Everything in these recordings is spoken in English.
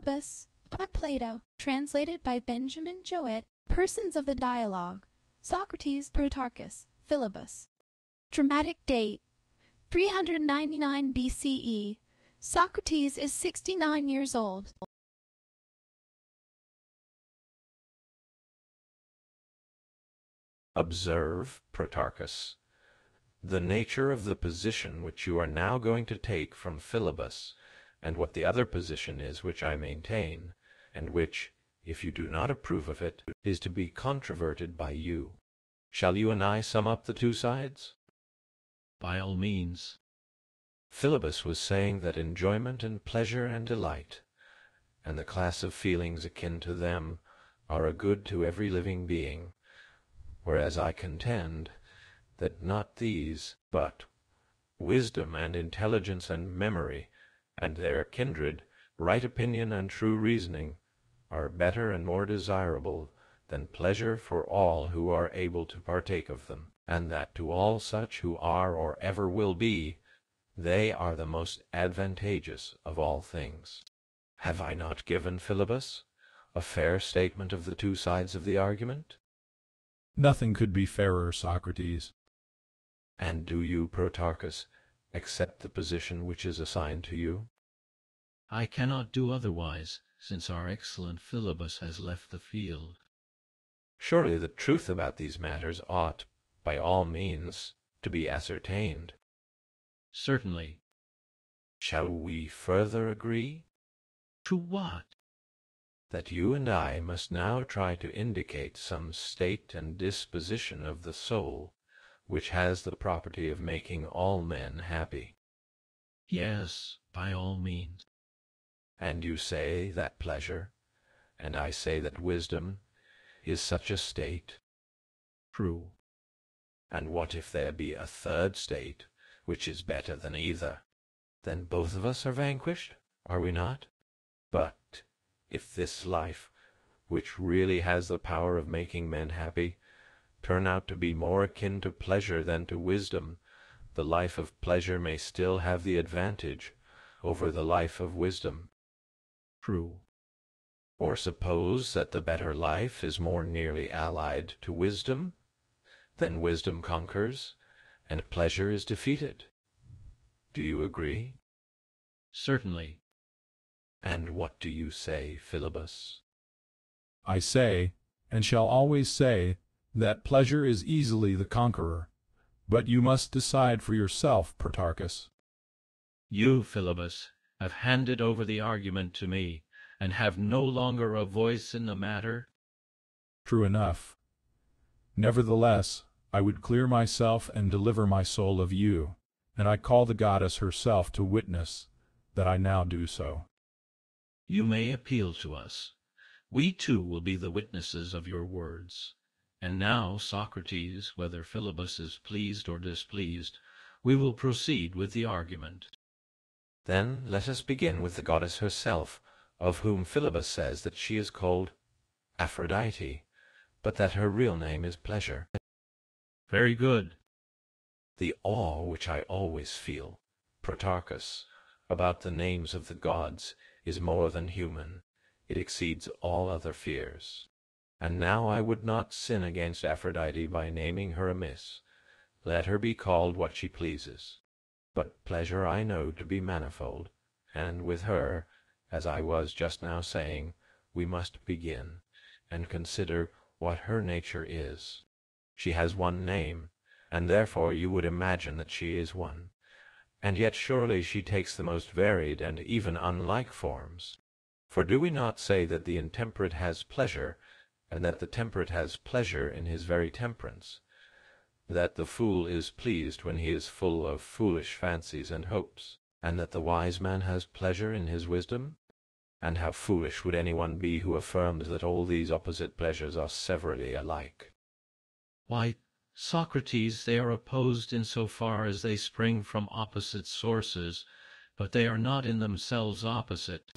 Philebus, by Plato, translated by Benjamin Jowett. Persons of the dialogue: Socrates, Protarchus, Philebus. Dramatic date: 399 BCE. Socrates is 69 years old. Observe, Protarchus, the nature of the position which you are now going to take from Philebus, and what the other position is which I maintain, and which, if you do not approve of it, is to be controverted by you. Shall you and I sum up the two sides? By all means. Philebus was saying that enjoyment and pleasure and delight, and the class of feelings akin to them, are a good to every living being, whereas I contend that not these, but wisdom and intelligence and memory, and their kindred, right opinion and true reasoning, are better and more desirable than pleasure for all who are able to partake of them, and that to all such who are or ever will be, they are the most advantageous of all things. Have I not given, Philebus, a fair statement of the two sides of the argument? Nothing could be fairer, Socrates. And do you, Protarchus, accept the position which is assigned to you? I cannot do otherwise, since our excellent Philebus has left the field. Surely the truth about these matters ought, by all means, to be ascertained. Certainly. Shall we further agree? To what? That you and I must now try to indicate some state and disposition of the soul which has the property of making all men happy. Yes, by all means. And you say that pleasure, and I say that wisdom, is such a state? True. And what if there be a third state, which is better than either? Then both of us are vanquished, are we not? But if this life, which really has the power of making men happy, turn out to be more akin to pleasure than to wisdom, the life of pleasure may still have the advantage over the life of wisdom. True. Or suppose that the better life is more nearly allied to wisdom, then wisdom conquers, and pleasure is defeated. Do you agree? Certainly. And what do you say, Philebus? I say, and shall always say, that pleasure is easily the conqueror. But you must decide for yourself, Protarchus. You, Philebus, have handed over the argument to me, and have no longer a voice in the matter. True enough. Nevertheless, I would clear myself and deliver my soul of you, and I call the goddess herself to witness that I now do so. You may appeal to us. We too will be the witnesses of your words. And now, Socrates, whether Philebus is pleased or displeased, we will proceed with the argument. Then let us begin with the goddess herself, of whom Philebus says that she is called Aphrodite, but that her real name is Pleasure. Very good. The awe which I always feel, Protarchus, about the names of the gods is more than human. It exceeds all other fears. And now I would not sin against Aphrodite by naming her amiss. Let her be called what she pleases. But pleasure I know to be manifold, and with her, as I was just now saying, we must begin, and consider what her nature is. She has one name, and therefore you would imagine that she is one. And yet surely she takes the most varied and even unlike forms. For do we not say that the intemperate has pleasure, and that the temperate has pleasure in his very temperance, that the fool is pleased when he is full of foolish fancies and hopes, and that the wise man has pleasure in his wisdom? And how foolish would anyone be who affirmed that all these opposite pleasures are severally alike? Why, Socrates, they are opposed in so far as they spring from opposite sources, but they are not in themselves opposite.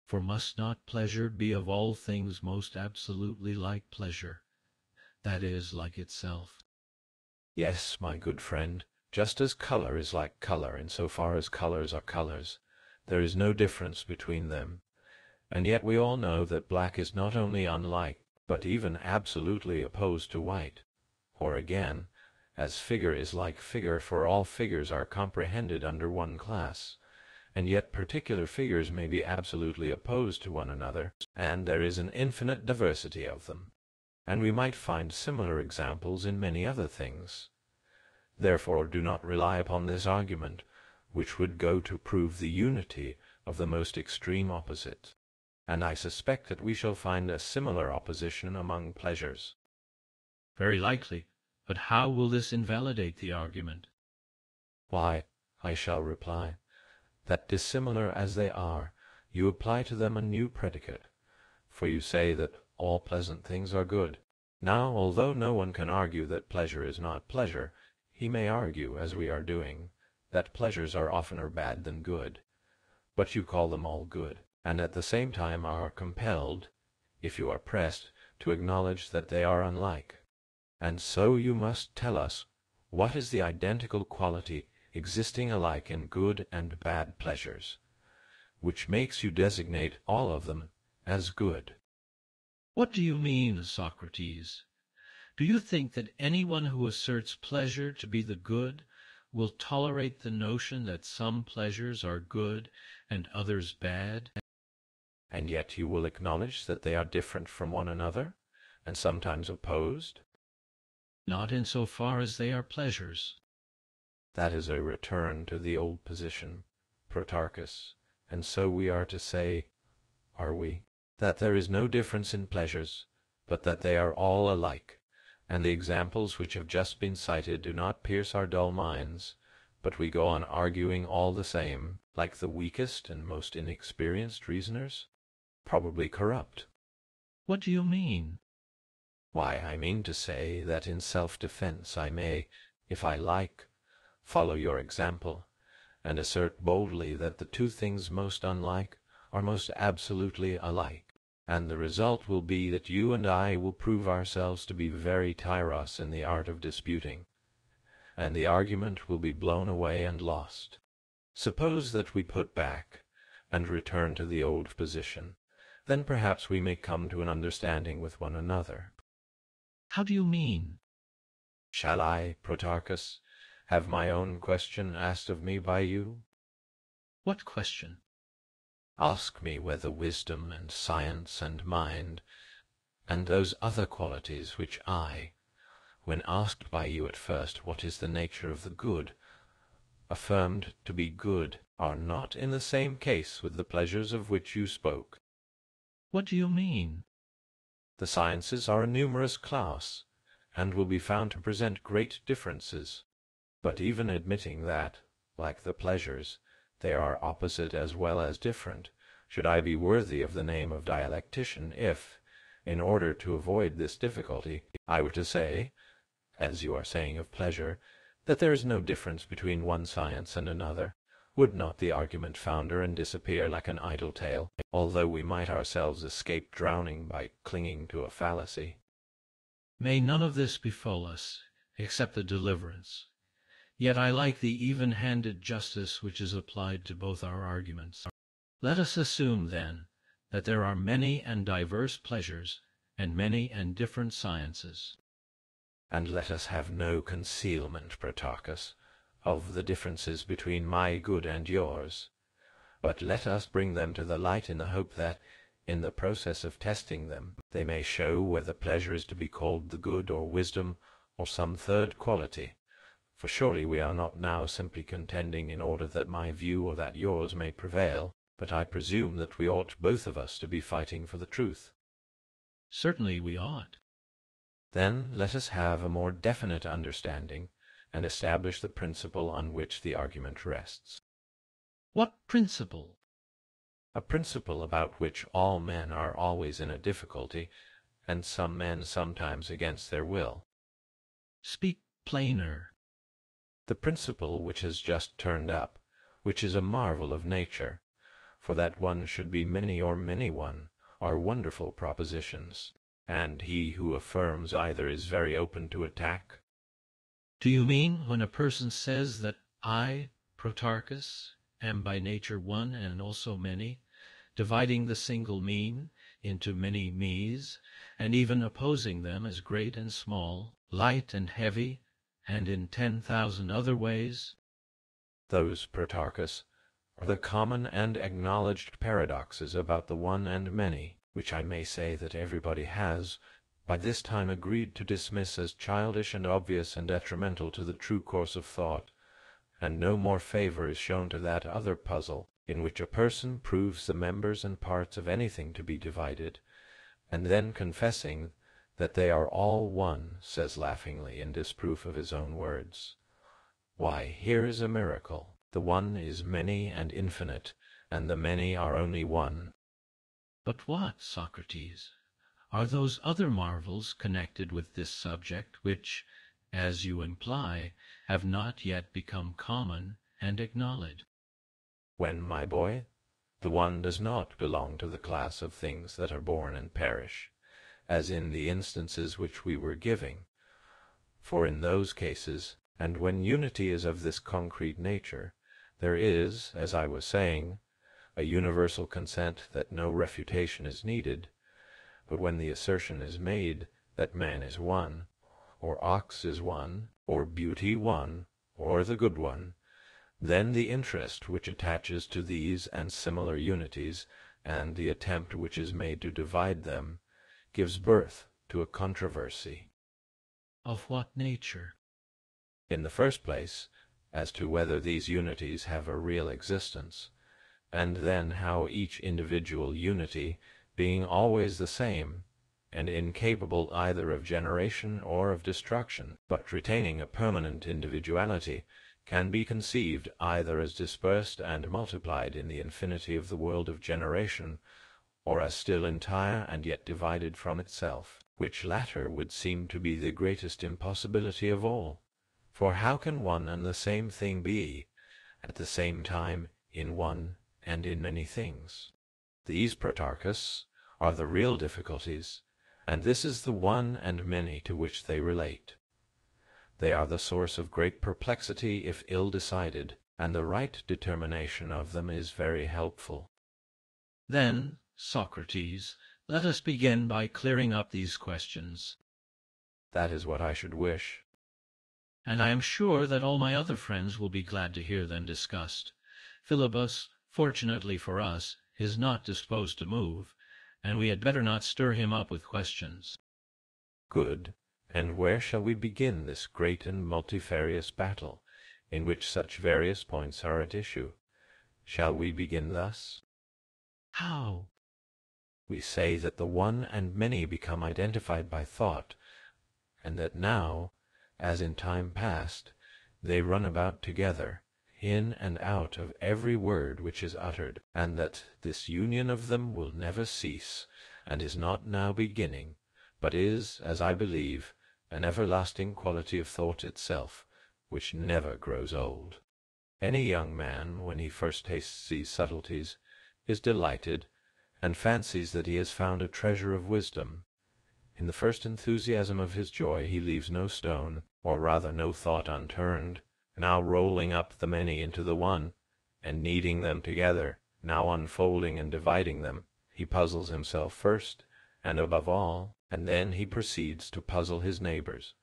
For must not pleasure be of all things most absolutely like pleasure, that is, like itself? Yes, my good friend, just as color is like color in so far as colors are colors, there is no difference between them. And yet we all know that black is not only unlike, but even absolutely opposed to white. Or again, as figure is like figure, for all figures are comprehended under one class, and yet particular figures may be absolutely opposed to one another, and there is an infinite diversity of them. And we might find similar examples in many other things. Therefore do not rely upon this argument, which would go to prove the unity of the most extreme opposites. And I suspect that we shall find a similar opposition among pleasures. Very likely, but how will this invalidate the argument? Why, I shall reply, that dissimilar as they are, you apply to them a new predicate, for you say that all pleasant things are good. Now, although no one can argue that pleasure is not pleasure, he may argue, as we are doing, that pleasures are oftener bad than good. But you call them all good, and at the same time are compelled, if you are pressed, to acknowledge that they are unlike. And so you must tell us, what is the identical quality existing alike in good and bad pleasures, which makes you designate all of them as good? What do you mean, Socrates? Do you think that anyone who asserts pleasure to be the good will tolerate the notion that some pleasures are good and others bad? And yet you will acknowledge that they are different from one another, and sometimes opposed? Not in so far as they are pleasures. That is a return to the old position, Protarchus, and so we are to say, are we, that there is no difference in pleasures, but that they are all alike, and the examples which have just been cited do not pierce our dull minds, but we go on arguing all the same, like the weakest and most inexperienced reasoners, probably corrupt. What do you mean? Why, I mean to say that in self-defense I may, if I like, follow your example, and assert boldly that the two things most unlike are most absolutely alike, and the result will be that you and I will prove ourselves to be very tyros in the art of disputing, and the argument will be blown away and lost. Suppose that we put back, and return to the old position, then perhaps we may come to an understanding with one another. How do you mean? Shall I, Protarchus, have my own question asked of me by you? What question? Ask me whether wisdom and science and mind, and those other qualities which I, when asked by you at first what is the nature of the good, affirmed to be good, are not in the same case with the pleasures of which you spoke. What do you mean? The sciences are a numerous class, and will be found to present great differences. But even admitting that, like the pleasures, they are opposite as well as different, should I be worthy of the name of dialectician if, in order to avoid this difficulty, I were to say, as you are saying of pleasure, that there is no difference between one science and another, would not the argument founder and disappear like an idle tale, although we might ourselves escape drowning by clinging to a fallacy? May none of this befall us, except the deliverance. Yet I like the even-handed justice which is applied to both our arguments. Let us assume, then, that there are many and diverse pleasures, and many and different sciences. And let us have no concealment, Protarchus, of the differences between my good and yours, but let us bring them to the light in the hope that, in the process of testing them, they may show whether pleasure is to be called the good or wisdom or some third quality. For surely we are not now simply contending in order that my view or that yours may prevail, but I presume that we ought both of us to be fighting for the truth. Certainly we ought. Then let us have a more definite understanding, and establish the principle on which the argument rests. What principle? A principle about which all men are always in a difficulty, and some men sometimes against their will. Speak plainer. The principle which has just turned up, which is a marvel of nature, for that one should be many or many one, are wonderful propositions, and he who affirms either is very open to attack. Do you mean when a person says that I, Protarchus, am by nature one and also many, dividing the single mean into many me's, and even opposing them as great and small, light and heavy, and in 10,000 other ways? Those, Protarchus, are the common and acknowledged paradoxes about the one and many, which I may say that everybody has by this time agreed to dismiss as childish and obvious and detrimental to the true course of thought, and no more favor is shown to that other puzzle, in which a person proves the members and parts of anything to be divided, and then confessing that they are all one, says laughingly in disproof of his own words, "Why, here is a miracle. The one is many and infinite, and the many are only one." But what, Socrates, are those other marvels connected with this subject which, as you imply, have not yet become common and acknowledged? When, my boy, the one does not belong to the class of things that are born and perish, as in the instances which we were giving. For in those cases, and when unity is of this concrete nature, there is, as I was saying, a universal consent that no refutation is needed. But when the assertion is made that man is one, or ox is one, or beauty one, or the good one, then the interest which attaches to these and similar unities, and the attempt which is made to divide them, gives birth to a controversy. Of what nature? In the first place, as to whether these unities have a real existence, and then how each individual unity, being always the same, and incapable either of generation or of destruction, but retaining a permanent individuality, can be conceived either as dispersed and multiplied in the infinity of the world of generation, or as still entire and yet divided from itself, which latter would seem to be the greatest impossibility of all. For how can one and the same thing be, at the same time, in one and in many things? These, Protarchus, are the real difficulties, and this is the one and many to which they relate. They are the source of great perplexity if ill decided, and the right determination of them is very helpful. Then, Socrates, let us begin by clearing up these questions. That is what I should wish. And I am sure that all my other friends will be glad to hear them discussed. Philebus, fortunately for us, is not disposed to move, and we had better not stir him up with questions. Good. And where shall we begin this great and multifarious battle, in which such various points are at issue? Shall we begin thus? How? We say that the one and many become identified by thought, and that now, as in time past, they run about together, in and out of every word which is uttered, and that this union of them will never cease, and is not now beginning, but is, as I believe, an everlasting quality of thought itself, which never grows old. Any young man, when he first tastes these subtleties, is delighted, and fancies that he has found a treasure of wisdom. In the first enthusiasm of his joy he leaves no stone, or rather no thought unturned, now rolling up the many into the one, and kneading them together, now unfolding and dividing them. He puzzles himself first, and above all, and then he proceeds to puzzle his neighbors,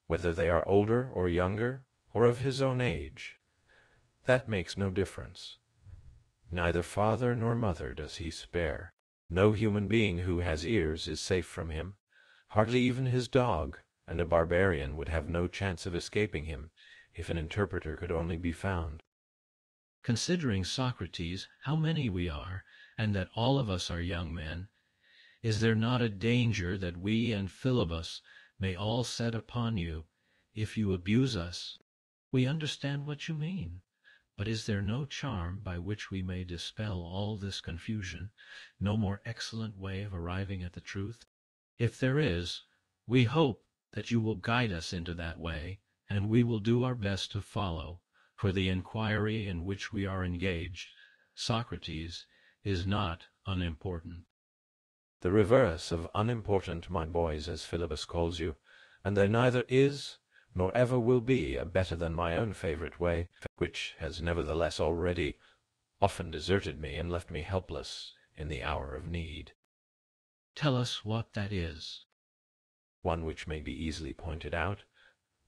whether they are older or younger, or of his own age. That makes no difference. Neither father nor mother does he spare. No human being who has ears is safe from him, hardly even his dog, and a barbarian would have no chance of escaping him, if an interpreter could only be found. Considering, Socrates, how many we are, and that all of us are young men, is there not a danger that we and Philebus may all set upon you, if you abuse us? We understand what you mean, but is there no charm by which we may dispel all this confusion, no more excellent way of arriving at the truth? If there is, we hope that you will guide us into that way, and we will do our best to follow, for the inquiry in which we are engaged, Socrates, is not unimportant. The reverse of unimportant, my boys, as Philebus calls you, and there neither is nor ever will be a better than my own favorite way, which has nevertheless already often deserted me and left me helpless in the hour of need. Tell us what that is. One which may be easily pointed out,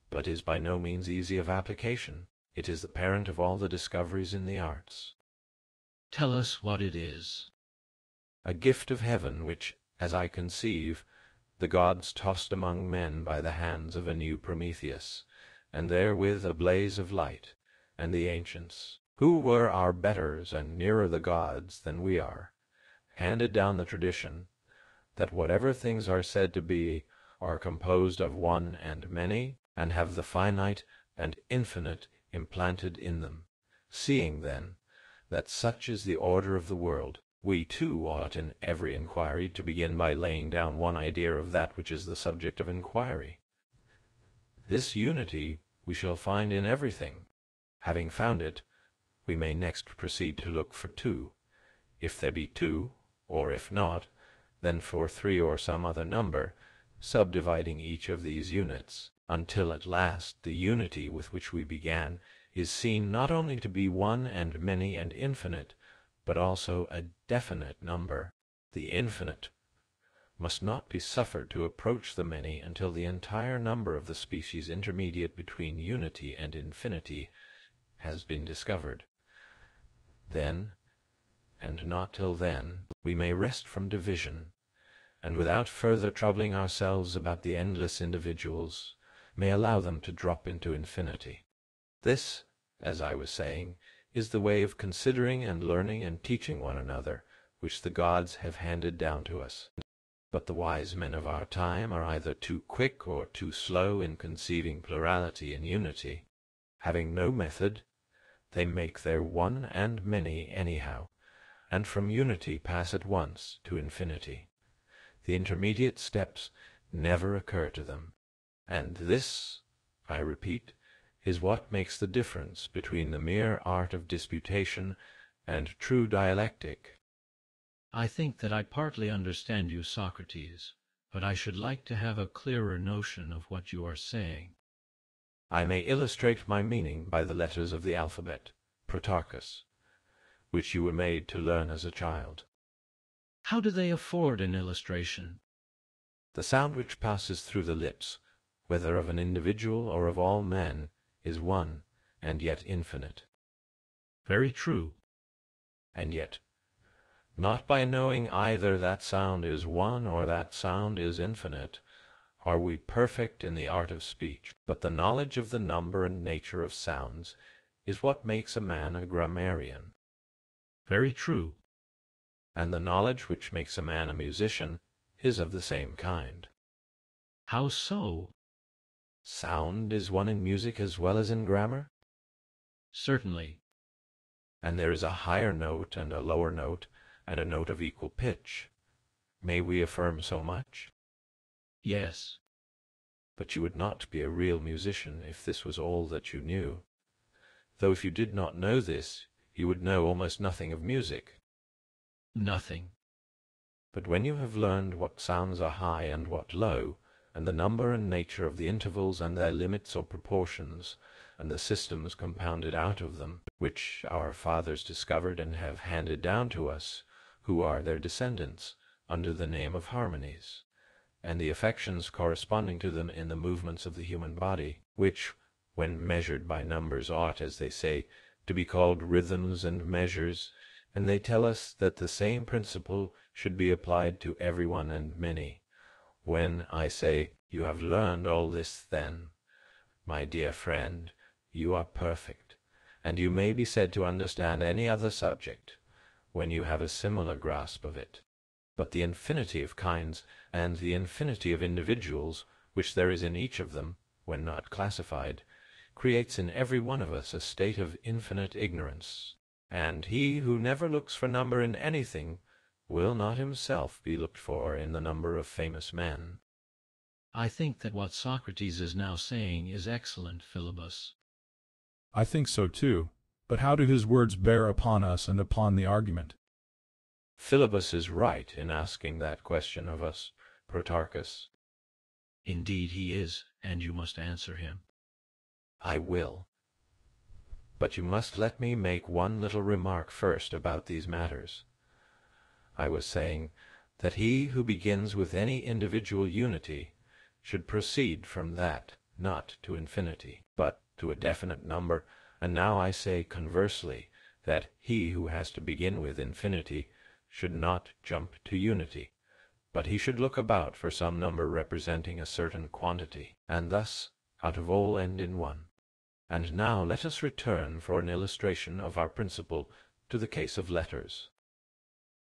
but is by no means easy of application. It is the parent of all the discoveries in the arts. Tell us what it is. A gift of heaven which, as I conceive, the gods tossed among men by the hands of a new Prometheus, and therewith a blaze of light, and the ancients, who were our betters and nearer the gods than we are, handed down the tradition that whatever things are said to be are composed of one and many, and have the finite and infinite implanted in them. Seeing, then, that such is the order of the world, we too ought in every inquiry to begin by laying down one idea of that which is the subject of inquiry. This unity we shall find in everything. Having found it, we may next proceed to look for two, if there be two, or if not, then for three or some other number, subdividing each of these units, until at last the unity with which we began is seen not only to be one and many and infinite, but also a definite number. The infinite must not be suffered to approach the many until the entire number of the species intermediate between unity and infinity has been discovered. Then, and not till then, we may rest from division, and without further troubling ourselves about the endless individuals, may allow them to drop into infinity. This, as I was saying, is the way of considering and learning and teaching one another, which the gods have handed down to us. But the wise men of our time are either too quick or too slow in conceiving plurality and unity. Having no method, they make their one and many anyhow, and from unity pass at once to infinity. The intermediate steps never occur to them, and this, I repeat, is what makes the difference between the mere art of disputation and true dialectic. I think that I partly understand you, Socrates, but I should like to have a clearer notion of what you are saying. I may illustrate my meaning by the letters of the alphabet, Protarchus, which you were made to learn as a child. How do they afford an illustration? The sound which passes through the lips, whether of an individual or of all men, is one, and yet infinite. Very true. And yet, not by knowing either that sound is one or that sound is infinite, are we perfect in the art of speech, but the knowledge of the number and nature of sounds is what makes a man a grammarian. Very true. And the knowledge which makes a man a musician is of the same kind. How so? Sound is one in music as well as in grammar? Certainly. And there is a higher note and a lower note, and a note of equal pitch. May we affirm so much? Yes. But you would not be a real musician if this was all that you knew. Though if you did not know this, you would know almost nothing of music. Nothing. But when you have learned what sounds are high and what low, and the number and nature of the intervals and their limits or proportions, and the systems compounded out of them, which our fathers discovered and have handed down to us, who are their descendants, under the name of harmonies, and the affections corresponding to them in the movements of the human body, which, when measured by numbers, ought, as they say, to be called rhythms and measures, and they tell us that the same principle should be applied to every one and many. When I say, you have learned all this then, my dear friend, you are perfect, and you may be said to understand any other subject, when you have a similar grasp of it. But the infinity of kinds, and the infinity of individuals, which there is in each of them, when not classified, creates in every one of us a state of infinite ignorance, and he who never looks for number in anything will not himself be looked for in the number of famous men. I think that what Socrates is now saying is excellent, Philebus. I think so too, but how do his words bear upon us and upon the argument? Philebus is right in asking that question of us, Protarchus. Indeed he is, and you must answer him. I will. But you must let me make one little remark first about these matters. I was saying that he who begins with any individual unity should proceed from that, not to infinity, but to a definite number, and now I say conversely, that he who has to begin with infinity should not jump to unity, but he should look about for some number representing a certain quantity, and thus out of all end in one. And now let us return for an illustration of our principle to the case of letters.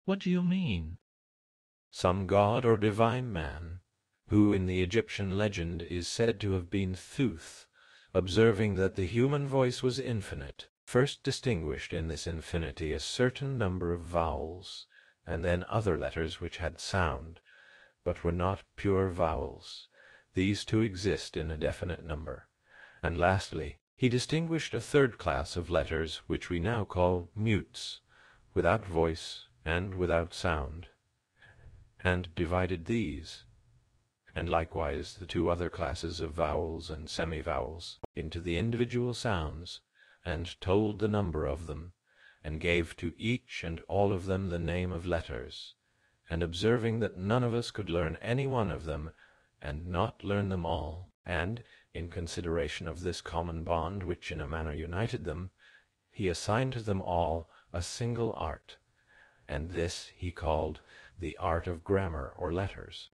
What do you mean? Some god or divine man, who in the Egyptian legend is said to have been Thoth, observing that the human voice was infinite, first distinguished in this infinity a certain number of vowels, and then other letters which had sound, but were not pure vowels. These two exist in a definite number. And lastly, he distinguished a third class of letters which we now call mutes, without voice and without sound, and divided these, and likewise the two other classes of vowels and semivowels, into the individual sounds, and told the number of them, and gave to each and all of them the name of letters, and observing that none of us could learn any one of them, and not learn them all, and, in consideration of this common bond which in a manner united them, he assigned to them all a single art, and this he called the art of grammar or letters.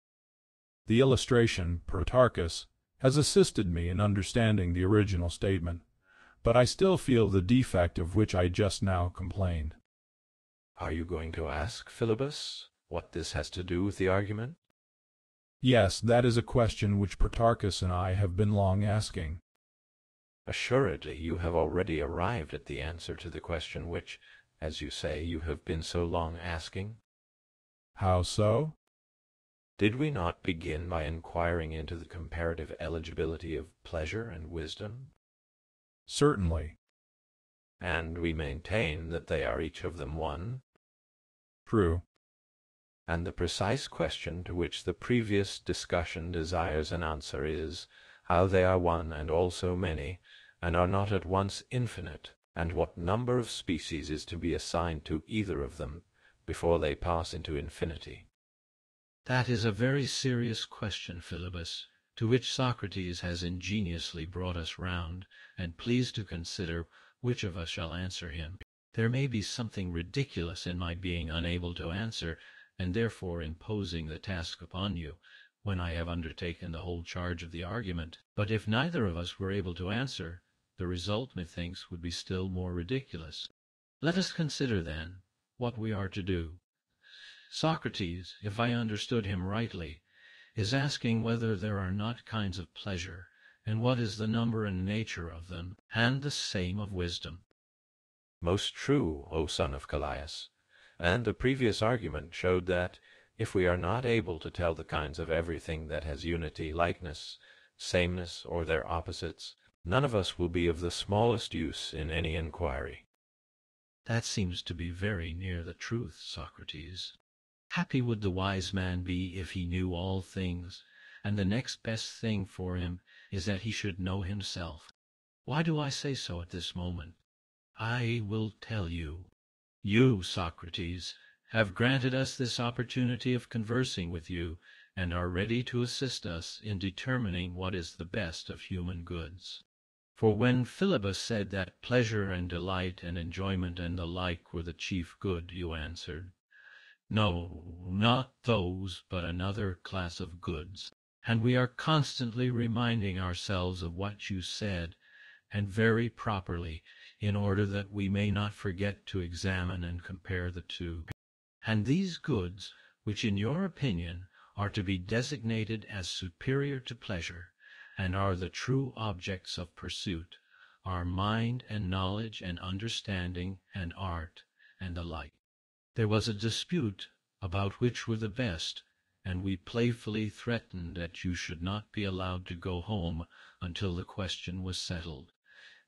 The illustration, Protarchus, has assisted me in understanding the original statement, but I still feel the defect of which I just now complained. Are you going to ask, Philebus, what this has to do with the argument? Yes, that is a question which Protarchus and I have been long asking. Assuredly you have already arrived at the answer to the question which, as you say, you have been so long asking. How so? Did we not begin by inquiring into the comparative eligibility of pleasure and wisdom? Certainly. And we maintain that they are each of them one? True. And the precise question to which the previous discussion desires an answer is, how they are one and also many, and are not at once infinite, and what number of species is to be assigned to either of them before they pass into infinity. That is a very serious question, Philebus, to which Socrates has ingeniously brought us round, and please to consider which of us shall answer him. There may be something ridiculous in my being unable to answer, and therefore imposing the task upon you, when I have undertaken the whole charge of the argument. But if neither of us were able to answer, the result, methinks, would be still more ridiculous. Let us consider, then, what we are to do. Socrates, if I understood him rightly, is asking whether there are not kinds of pleasure, and what is the number and nature of them, and the same of wisdom. Most true, O son of Callias, and the previous argument showed that, if we are not able to tell the kinds of everything that has unity, likeness, sameness, or their opposites, none of us will be of the smallest use in any inquiry. That seems to be very near the truth, Socrates. Happy would the wise man be if he knew all things, and the next best thing for him is that he should know himself. Why do I say so at this moment? I will tell you. You, Socrates, have granted us this opportunity of conversing with you, and are ready to assist us in determining what is the best of human goods. For when Philebus said that pleasure and delight and enjoyment and the like were the chief good, you answered, "No, not those, but another class of goods." And we are constantly reminding ourselves of what you said, and very properly, in order that we may not forget to examine and compare the two. And these goods, which in your opinion are to be designated as superior to pleasure, and are the true objects of pursuit, are mind and knowledge and understanding and art and the like. There was a dispute about which were the best, and we playfully threatened that you should not be allowed to go home until the question was settled,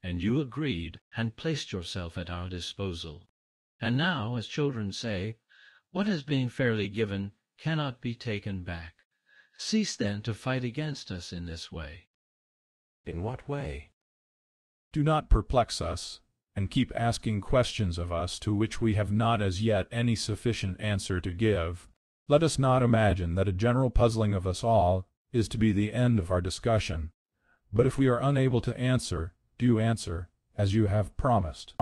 and you agreed and placed yourself at our disposal. And now, as children say, what has been fairly given cannot be taken back. Cease then to fight against us in this way. In what way? Do not perplex us. and keep asking questions of us to which we have not as yet any sufficient answer to give, let us not imagine that a general puzzling of us all is to be the end of our discussion. But if we are unable to answer, do answer, as you have promised.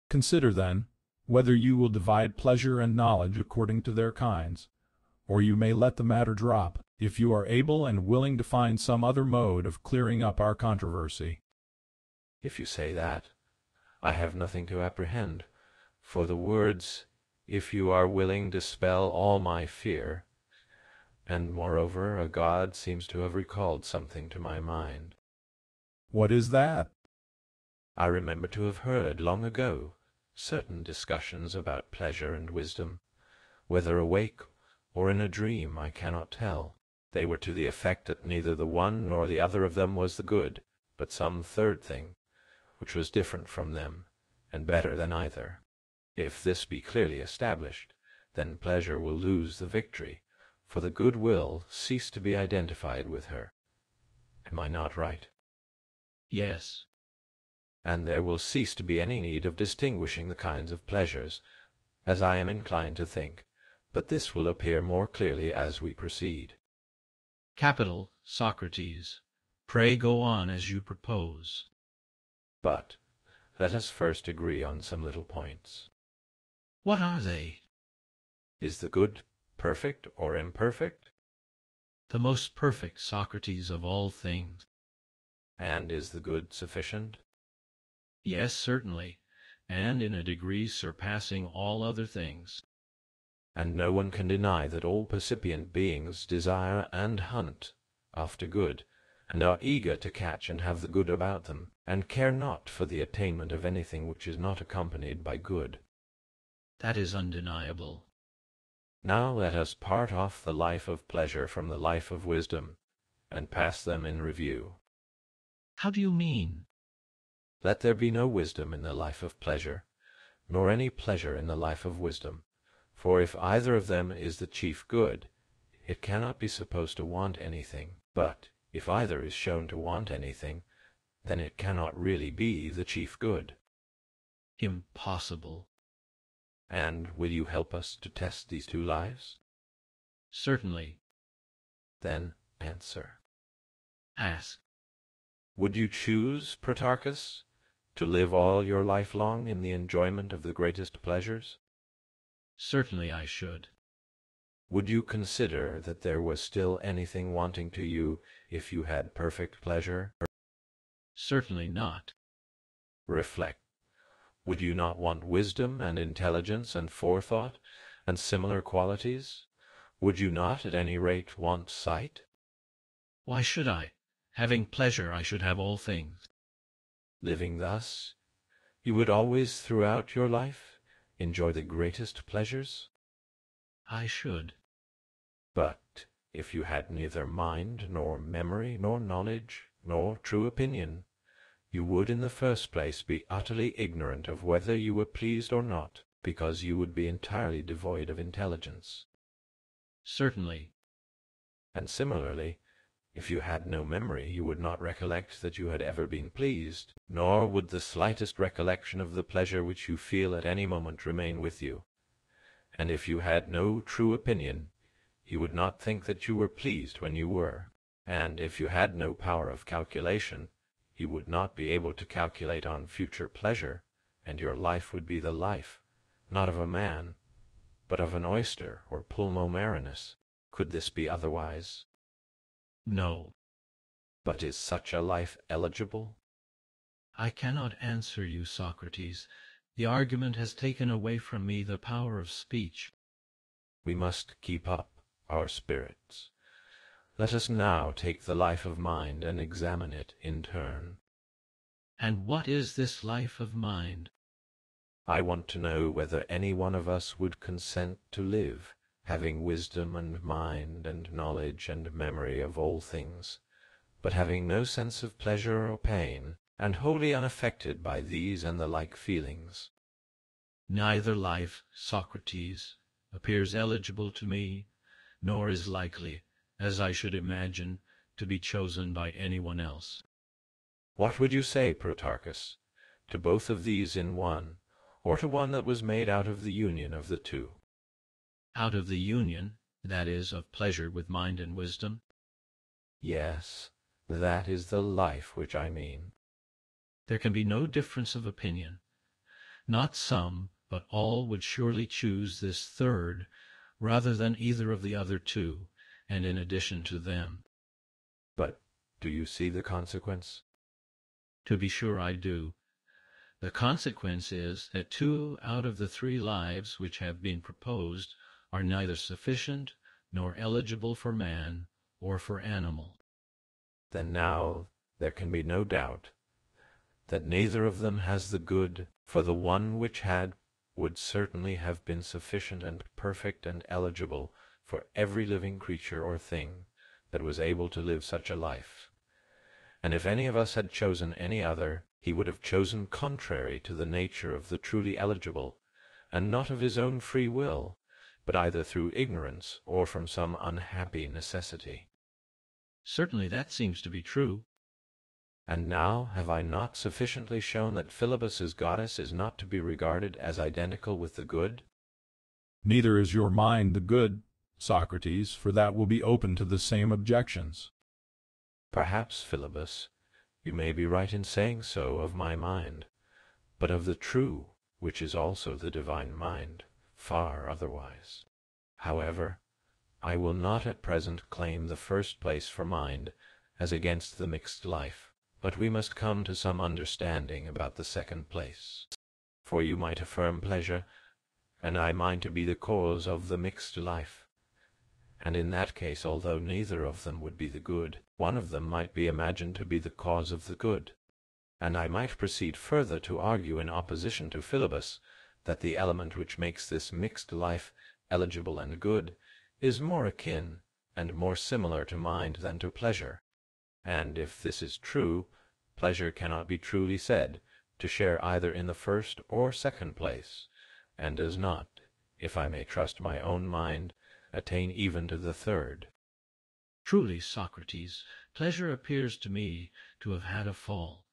Consider, then, whether you will divide pleasure and knowledge according to their kinds, or you may let the matter drop, if you are able and willing to find some other mode of clearing up our controversy. If you say that, I have nothing to apprehend, for the words, if you are willing, dispel all my fear, and moreover a god seems to have recalled something to my mind. What is that? I remember to have heard long ago certain discussions about pleasure and wisdom, whether awake or in a dream I cannot tell. They were to the effect that neither the one nor the other of them was the good, but some third thing, which was different from them, and better than either. If this be clearly established, then pleasure will lose the victory, for the good will cease to be identified with her. Am I not right? Yes. And there will cease to be any need of distinguishing the kinds of pleasures, as I am inclined to think, but this will appear more clearly as we proceed. Capital, Socrates. Pray go on as you propose. But let us first agree on some little points. What are they? Is the good perfect or imperfect? The most perfect, Socrates, of all things. And is the good sufficient? Yes, certainly, and in a degree surpassing all other things. And no one can deny that all percipient beings desire and hunt after good, and are eager to catch and have the good about them, and care not for the attainment of anything which is not accompanied by good. That is undeniable. Now let us part off the life of pleasure from the life of wisdom, and pass them in review. How do you mean? Let there be no wisdom in the life of pleasure, nor any pleasure in the life of wisdom. For if either of them is the chief good, it cannot be supposed to want anything. But if either is shown to want anything, then it cannot really be the chief good. Impossible. And will you help us to test these two lives? Certainly. Then answer. Ask. Would you choose, Protarchus, to live all your life long in the enjoyment of the greatest pleasures? Certainly I should. Would you consider that there was still anything wanting to you if you had perfect pleasure? Certainly not. Reflect. Would you not want wisdom and intelligence and forethought and similar qualities? Would you not, at any rate, want sight? Why should I? Having pleasure, I should have all things. Living thus, you would always throughout your life enjoy the greatest pleasures? I should. But if you had neither mind, nor memory, nor knowledge, nor true opinion, you would in the first place be utterly ignorant of whether you were pleased or not, because you would be entirely devoid of intelligence. Certainly. And similarly, if you had no memory, you would not recollect that you had ever been pleased, nor would the slightest recollection of the pleasure which you feel at any moment remain with you. And if you had no true opinion, you would not think that you were pleased when you were. And if you had no power of calculation, you would not be able to calculate on future pleasure, and your life would be the life, not of a man, but of an oyster or pulmomarinus. Could this be otherwise? No. But is such a life eligible? I cannot answer you, Socrates. The argument has taken away from me the power of speech. We must keep up our spirits. Let us now take the life of mind and examine it in turn. And what is this life of mind? I want to know whether any one of us would consent to live, having wisdom and mind and knowledge and memory of all things, but having no sense of pleasure or pain, and wholly unaffected by these and the like feelings. Neither life, Socrates, appears eligible to me, nor is likely, as I should imagine, to be chosen by anyone else. What would you say, Protarchus, to both of these in one, or to one that was made out of the union of the two. Out of the union, that is, of pleasure with mind and wisdom? Yes, that is the life which I mean. There can be no difference of opinion. Not some, but all would surely choose this third, rather than either of the other two, and in addition to them. But do you see the consequence? To be sure I do. The consequence is that 2 out of the 3 lives which have been proposed are neither sufficient nor eligible for man or for animal. Then now there can be no doubt that neither of them has the good, for the one which had would certainly have been sufficient and perfect and eligible for every living creature or thing that was able to live such a life. And if any of us had chosen any other, he would have chosen contrary to the nature of the truly eligible, and not of his own free will, but either through ignorance or from some unhappy necessity. Certainly that seems to be true. And now have I not sufficiently shown that Philebus's goddess is not to be regarded as identical with the good? Neither is your mind the good, Socrates, for that will be open to the same objections. Perhaps, Philebus, you may be right in saying so of my mind, but of the true, which is also the divine mind, far otherwise. However, I will not at present claim the first place for mind as against the mixed life, but we must come to some understanding about the second place. For you might affirm pleasure, and I mind to be the cause of the mixed life. And in that case, although neither of them would be the good, one of them might be imagined to be the cause of the good. And I might proceed further to argue in opposition to Philebus that the element which makes this mixed life eligible and good is more akin and more similar to mind than to pleasure. And if this is true, pleasure cannot be truly said to share either in the first or second place, and does not, if I may trust my own mind, attain even to the third. Truly, Socrates, pleasure appears to me to have had a fall.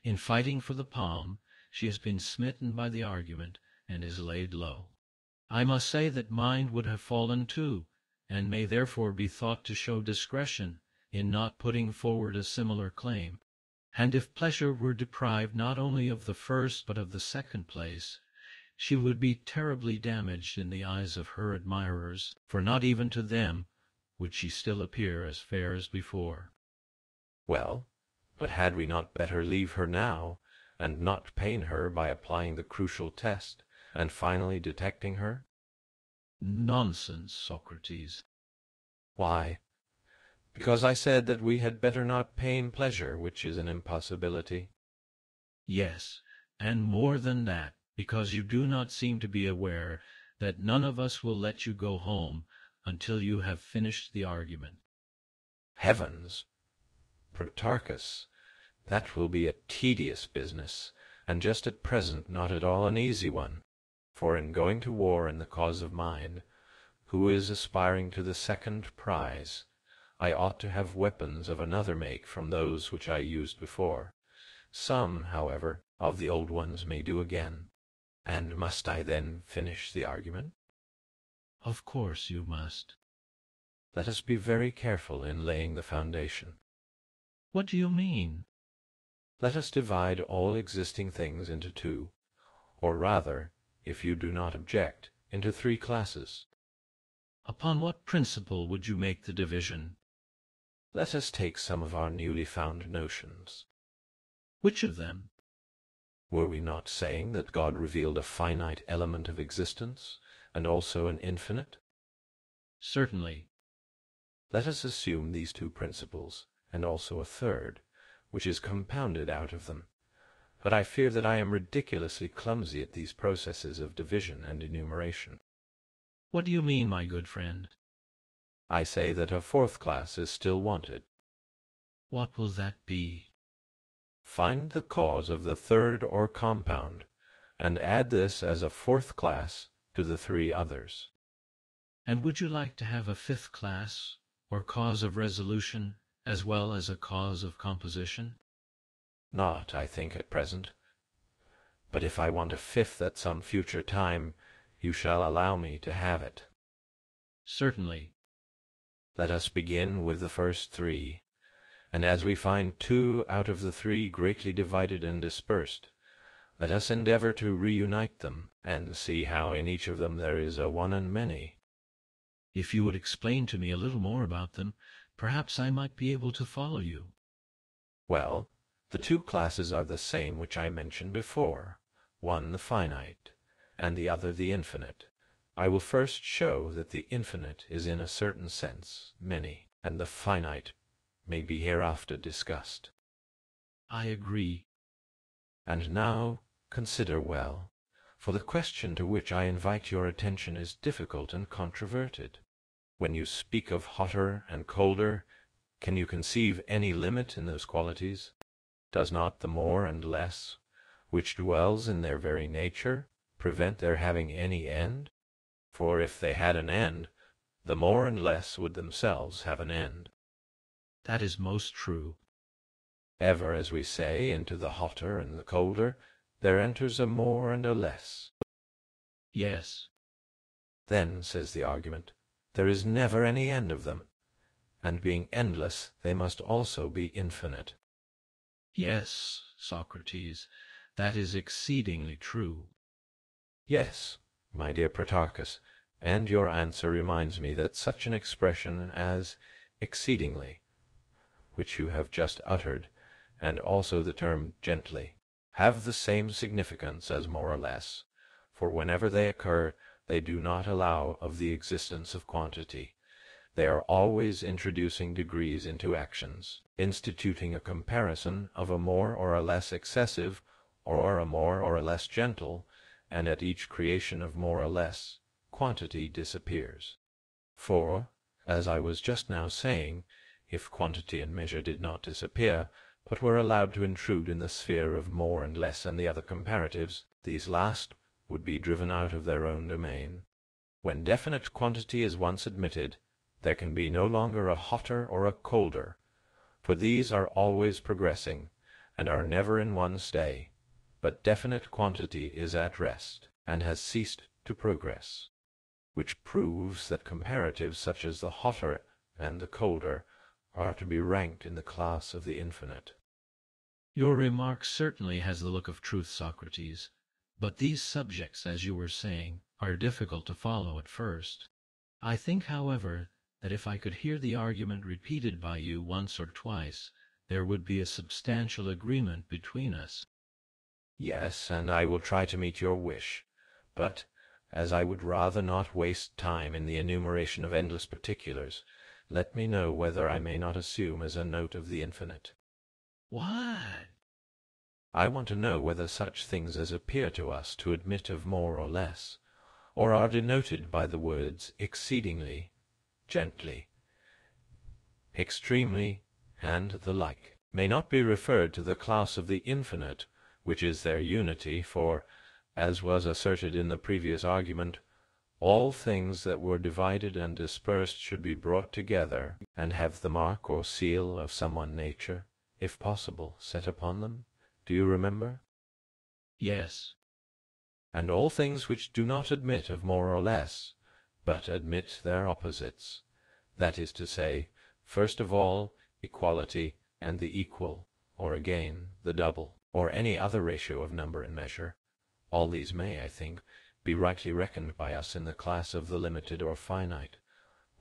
In fighting for the palm, she has been smitten by the argument, and is laid low. I must say that mind would have fallen too, and may therefore be thought to show discretion in not putting forward a similar claim. And if pleasure were deprived not only of the first but of the second place, she would be terribly damaged in the eyes of her admirers, for not even to them would she still appear as fair as before. Well, but had we not better leave her now, and not pain her by applying the crucial test, and finally detecting her? Nonsense, Socrates. Why, because I said that we had better not pain pleasure, which is an impossibility. Yes, and more than that, because you do not seem to be aware that none of us will let you go home until you have finished the argument. Heavens! Protarchus, that will be a tedious business, and just at present not at all an easy one. For in going to war in the cause of mind, who is aspiring to the second prize, I ought to have weapons of another make from those which I used before. Some, however, of the old ones may do again. And must I then finish the argument? Of course you must. Let us be very careful in laying the foundation. What do you mean? Let us divide all existing things into 2, or rather, if you do not object, into 3 classes. Upon what principle would you make the division? Let us take some of our newly found notions. Which of them? Were we not saying that God revealed a finite element of existence, and also an infinite? Certainly. Let us assume these 2 principles, and also a third, which is compounded out of them. But I fear that I am ridiculously clumsy at these processes of division and enumeration. What do you mean, my good friend? I say that a 4th class is still wanted. What will that be? Find the cause of the third or compound, and add this as a 4th class to the 3 others. And would you like to have a 5th class, or cause of resolution, as well as a cause of composition? Not, I think, at present. But if I want a fifth at some future time, you shall allow me to have it. Certainly. Let us begin with the first three, and as we find two out of the three greatly divided and dispersed, let us endeavor to reunite them, and see how in each of them there is a one and many. If you would explain to me a little more about them, perhaps I might be able to follow you. Well, the two classes are the same which I mentioned before, one the finite, and the other the infinite. I will first show that the infinite is in a certain sense many, and the finite may be hereafter discussed. I agree. And now consider well, for the question to which I invite your attention is difficult and controverted. When you speak of hotter and colder, can you conceive any limit in those qualities? Does not the more and less, which dwells in their very nature, prevent their having any end? For if they had an end, the more and less would themselves have an end. That is most true. Ever, as we say, into the hotter and the colder, there enters a more and a less. Yes. Then, says the argument, there is never any end of them, and being endless, they must also be infinite. Yes, Socrates, that is exceedingly true. Yes, my dear Protarchus, and your answer reminds me that such an expression as exceedingly, which you have just uttered, and also the term gently, have the same significance as more or less, for whenever they occur, they do not allow of the existence of quantity. They are always introducing degrees into actions, instituting a comparison of a more or a less excessive, or a more or a less gentle, and at each creation of more or less, quantity disappears. For, as I was just now saying, if quantity and measure did not disappear, but were allowed to intrude in the sphere of more and less and the other comparatives, these last would be driven out of their own domain. When definite quantity is once admitted, there can be no longer a hotter or a colder, for these are always progressing, and are never in one stay, but definite quantity is at rest, and has ceased to progress, which proves that comparatives such as the hotter and the colder are to be ranked in the class of the infinite. Your remark certainly has the look of truth, Socrates, but these subjects, as you were saying, are difficult to follow at first. I think, however, that if I could hear the argument repeated by you once or twice, there would be a substantial agreement between us. Yes, and I will try to meet your wish, but, as I would rather not waste time in the enumeration of endless particulars, let me know whether I may not assume as a note of the infinite. What? I want to know whether such things as appear to us to admit of more or less, or are denoted by the words exceedingly, gently, extremely, and the like, may not be referred to the class of the infinite, which is their unity, for, as was asserted in the previous argument, all things that were divided and dispersed should be brought together, and have the mark or seal of some one nature, if possible, set upon them. Do you remember? Yes. And all things which do not admit of more or less, but admit their opposites, that is to say, first of all, equality and the equal, or again, the double, or any other ratio of number and measure, all these may, I think, be rightly reckoned by us in the class of the limited or finite.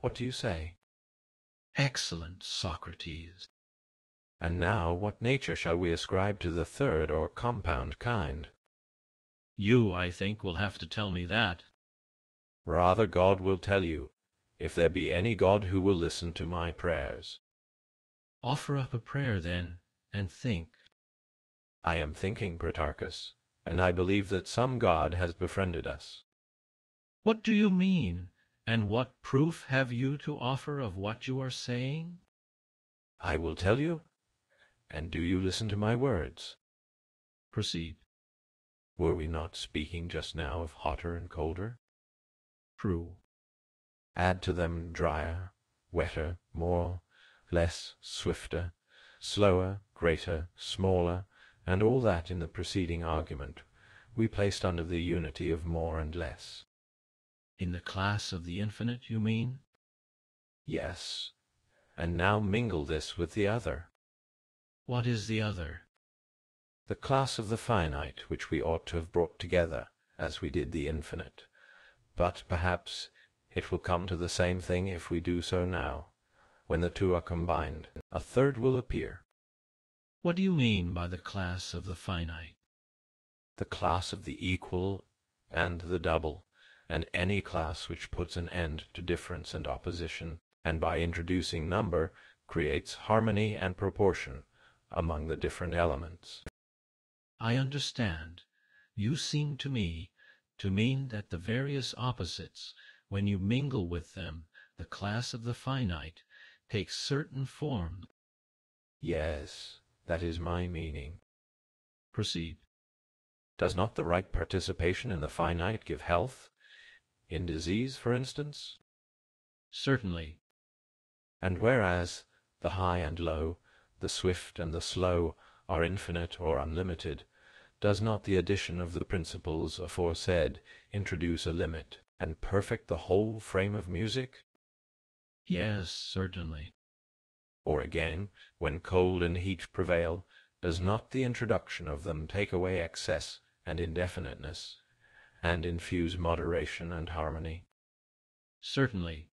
What do you say? Excellent, Socrates. And now what nature shall we ascribe to the third or compound kind? You, I think, will have to tell me that. Rather God will tell you, if there be any God who will listen to my prayers. Offer up a prayer, then, and think. I am thinking, Protarchus, and I believe that some God has befriended us. What do you mean, and what proof have you to offer of what you are saying? I will tell you, and do you listen to my words? Proceed. Were we not speaking just now of hotter and colder? True. Add to them drier, wetter, more, less, swifter, slower, greater, smaller, and all that in the preceding argument, we placed under the unity of more and less. In the class of the infinite, you mean? Yes, and now mingle this with the other. What is the other? The class of the finite, which we ought to have brought together, as we did the infinite. But perhaps it will come to the same thing if we do so now. When the two are combined, a third will appear. What do you mean by the class of the finite? The class of the equal and the double, and any class which puts an end to difference and opposition, and by introducing number creates harmony and proportion among the different elements. I understand. You seem to me to mean that the various opposites, when you mingle with them, the class of the finite, takes certain form. Yes, that is my meaning. Proceed. Does not the right participation in the finite give health? In disease, for instance? Certainly. And whereas the high and low, the swift and the slow, are infinite or unlimited, does not the addition of the principles aforesaid introduce a limit, and perfect the whole frame of music? Yes, certainly. Or again, when cold and heat prevail, does not the introduction of them take away excess and indefiniteness, and infuse moderation and harmony? Certainly.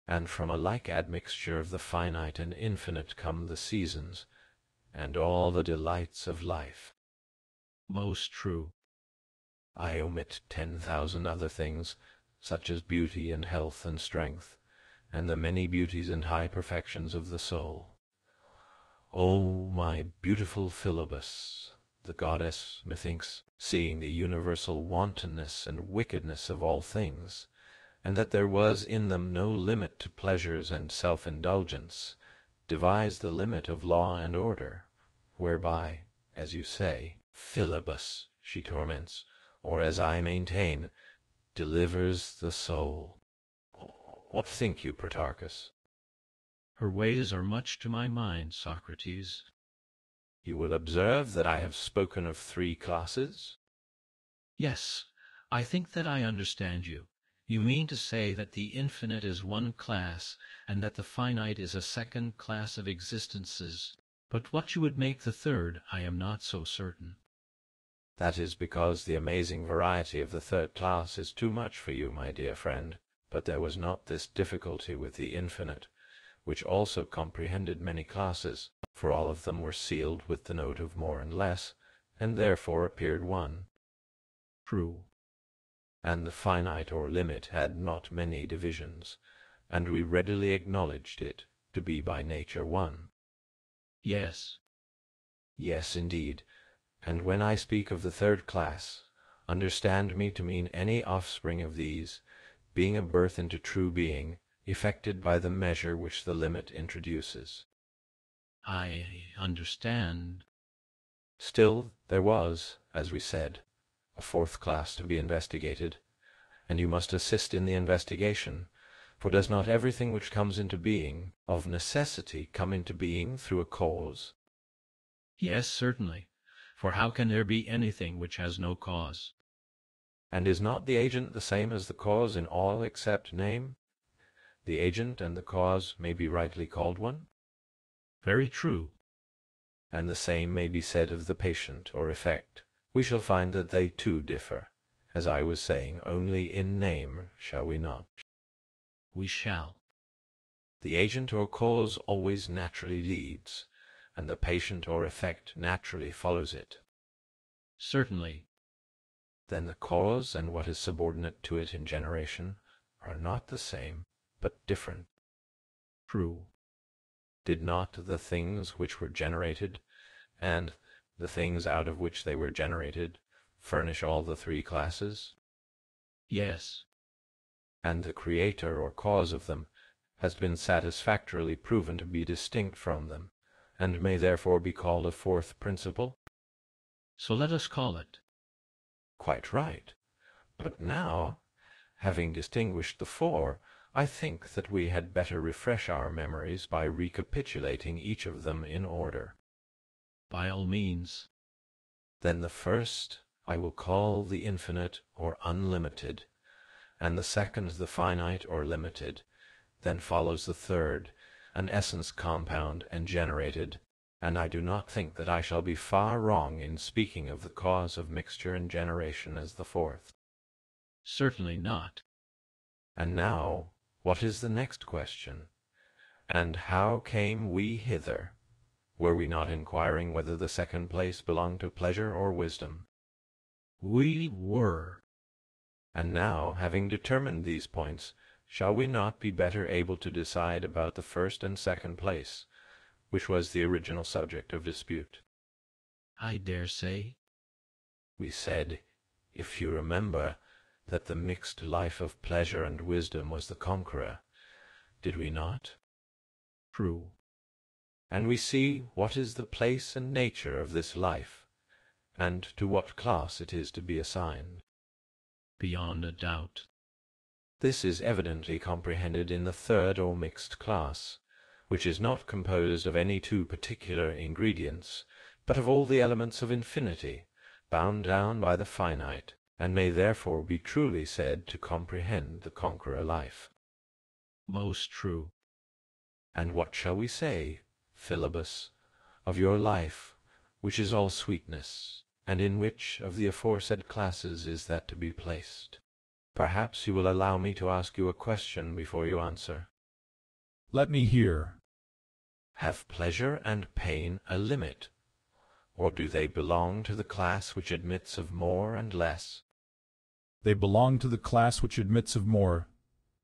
And from a like admixture of the finite and infinite come the seasons, and all the delights of life. Most true. I omit 10,000 other things, such as beauty and health and strength, and the many beauties and high perfections of the soul. O my beautiful Philebus, the goddess, methinks, seeing the universal wantonness and wickedness of all things, and that there was in them no limit to pleasures and self-indulgence, devised the limit of law and order, whereby, as you say, Philebus she torments, or, as I maintain, delivers the soul. What think you, Protarchus? Her ways are much to my mind, Socrates. You will observe that I have spoken of 3 classes. Yes, I think that I understand you. You mean to say that the infinite is one class, and that the finite is a second class of existences. But what you would make the third, I am not so certain. That is because the amazing variety of the third class is too much for you, my dear friend. But there was not this difficulty with the infinite, which also comprehended many classes, for all of them were sealed with the note of more and less, and therefore appeared one. True. And the finite or limit had not many divisions, and we readily acknowledged it to be by nature one. Yes. Yes, indeed. And when I speak of the third class, understand me to mean any offspring of these, being a birth into true being, effected by the measure which the limit introduces. I understand. Still, there was, as we said, a 4th class to be investigated, and you must assist in the investigation, for does not everything which comes into being, of necessity come into being through a cause? Yes, certainly. For how can there be anything which has no cause? And is not the agent the same as the cause in all except name? The agent and the cause may be rightly called one? Very true. And the same may be said of the patient or effect. We shall find that they too differ, as I was saying, only in name, shall we not? We shall. The agent or cause always naturally leads, and the patient or effect naturally follows it. Certainly. Then the cause and what is subordinate to it in generation are not the same, but different. True. Did not the things which were generated, and the things out of which they were generated, furnish all the 3 classes? Yes. And the creator or cause of them has been satisfactorily proven to be distinct from them, and may therefore be called a 4th principle? So let us call it. Quite right. But now, having distinguished the 4, I think that we had better refresh our memories by recapitulating each of them in order. By all means. Then the first I will call the infinite or unlimited, and the second the finite or limited. Then follows the third, an essence compound and generated, and I do not think that I shall be far wrong in speaking of the cause of mixture and generation as the fourth. Certainly not. And now, what is the next question? And how came we hither? Were we not inquiring whether the second place belonged to pleasure or wisdom? We were. And now, having determined these points, shall we not be better able to decide about the first and second place, which was the original subject of dispute? I dare say. We said, if you remember, that the mixed life of pleasure and wisdom was the conqueror, did we not? True. And we see what is the place and nature of this life, and to what class it is to be assigned. Beyond a doubt. This is evidently comprehended in the third or mixed class, which is not composed of any two particular ingredients, but of all the elements of infinity, bound down by the finite, and may therefore be truly said to comprehend the conqueror life. Most true. And what shall we say, Philebus, of your life, which is all sweetness, and in which of the aforesaid classes is that to be placed? Perhaps you will allow me to ask you a question before you answer. Let me hear. Have pleasure and pain a limit, or do they belong to the class which admits of more and less? They belong to the class which admits of more,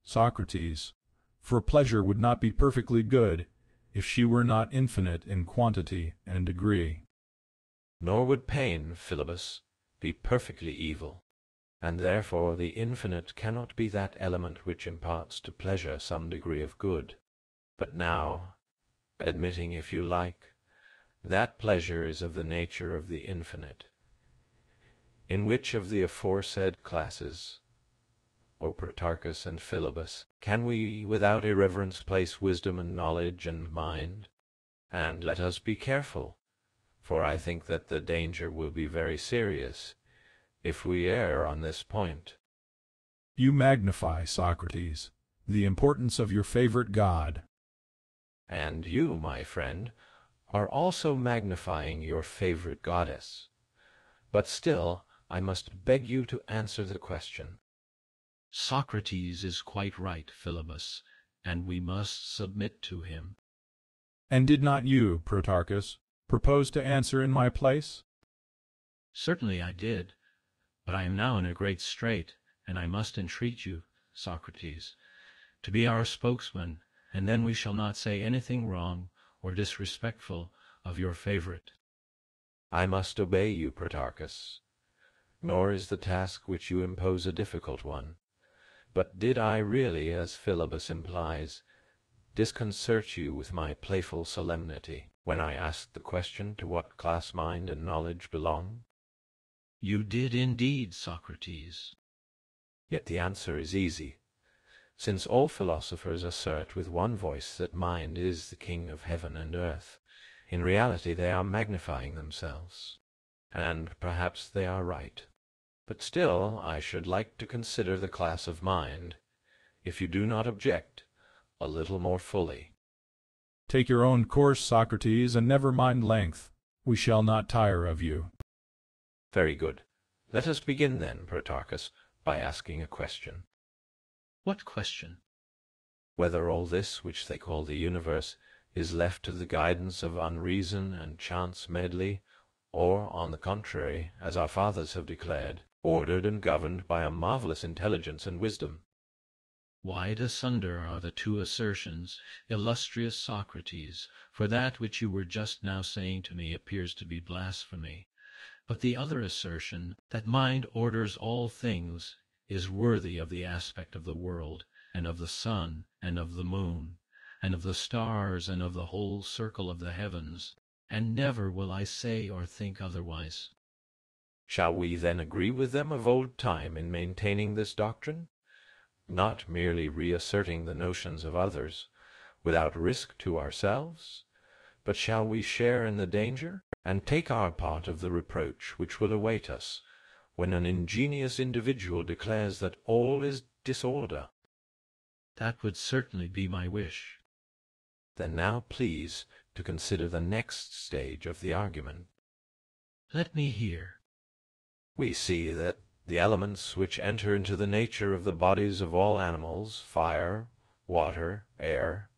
Socrates, for pleasure would not be perfectly good if she were not infinite in quantity and degree. Nor would pain, Philebus, be perfectly evil, and therefore the infinite cannot be that element which imparts to pleasure some degree of good. But now, admitting, if you like, that pleasure is of the nature of the infinite, in which of the aforesaid classes, O Protarchus and Philebus, can we without irreverence place wisdom and knowledge and mind? And let us be careful, for I think that the danger will be very serious if we err on this point. You magnify, Socrates, the importance of your favorite god. And you, my friend, are also magnifying your favorite goddess. But still, I must beg you to answer the question. Socrates is quite right, Philebus, and we must submit to him. And did not you, Protarchus, propose to answer in my place? Certainly I did, but I am now in a great strait, and I must entreat you, Socrates, to be our spokesman, and then we shall not say anything wrong or disrespectful of your favorite. I must obey you, Protarchus, nor is the task which you impose a difficult one. But did I really, as Philebus implies, disconcert you with my playful solemnity when I asked the question to what class mind and knowledge belong? You did indeed, Socrates. Yet the answer is easy, since all philosophers assert with one voice that mind is the king of heaven and earth. In reality they are magnifying themselves, and perhaps they are right. But still I should like to consider the class of mind, if you do not object, a little more fully. Take your own course, Socrates, and never mind length. We shall not tire of you. Very good. Let us begin then, Protarchus, by asking a question. What question? Whether all this which they call the universe is left to the guidance of unreason and chance medley, or, on the contrary, as our fathers have declared, ordered and governed by a marvelous intelligence and wisdom. Wide asunder are the two assertions, illustrious Socrates, for that which you were just now saying to me appears to be blasphemy. But the other assertion, that mind orders all things, is worthy of the aspect of the world, and of the sun, and of the moon, and of the stars, and of the whole circle of the heavens, and never will I say or think otherwise. Shall we then agree with them of old time in maintaining this doctrine, not merely reasserting the notions of others, without risk to ourselves, but shall we share in the danger, and take our part of the reproach which will await us, when an ingenious individual declares that all is disorder? That would certainly be my wish. Then now please to consider the next stage of the argument. Let me hear. We see that the elements which enter into the nature of the bodies of all animals, fire, water, air,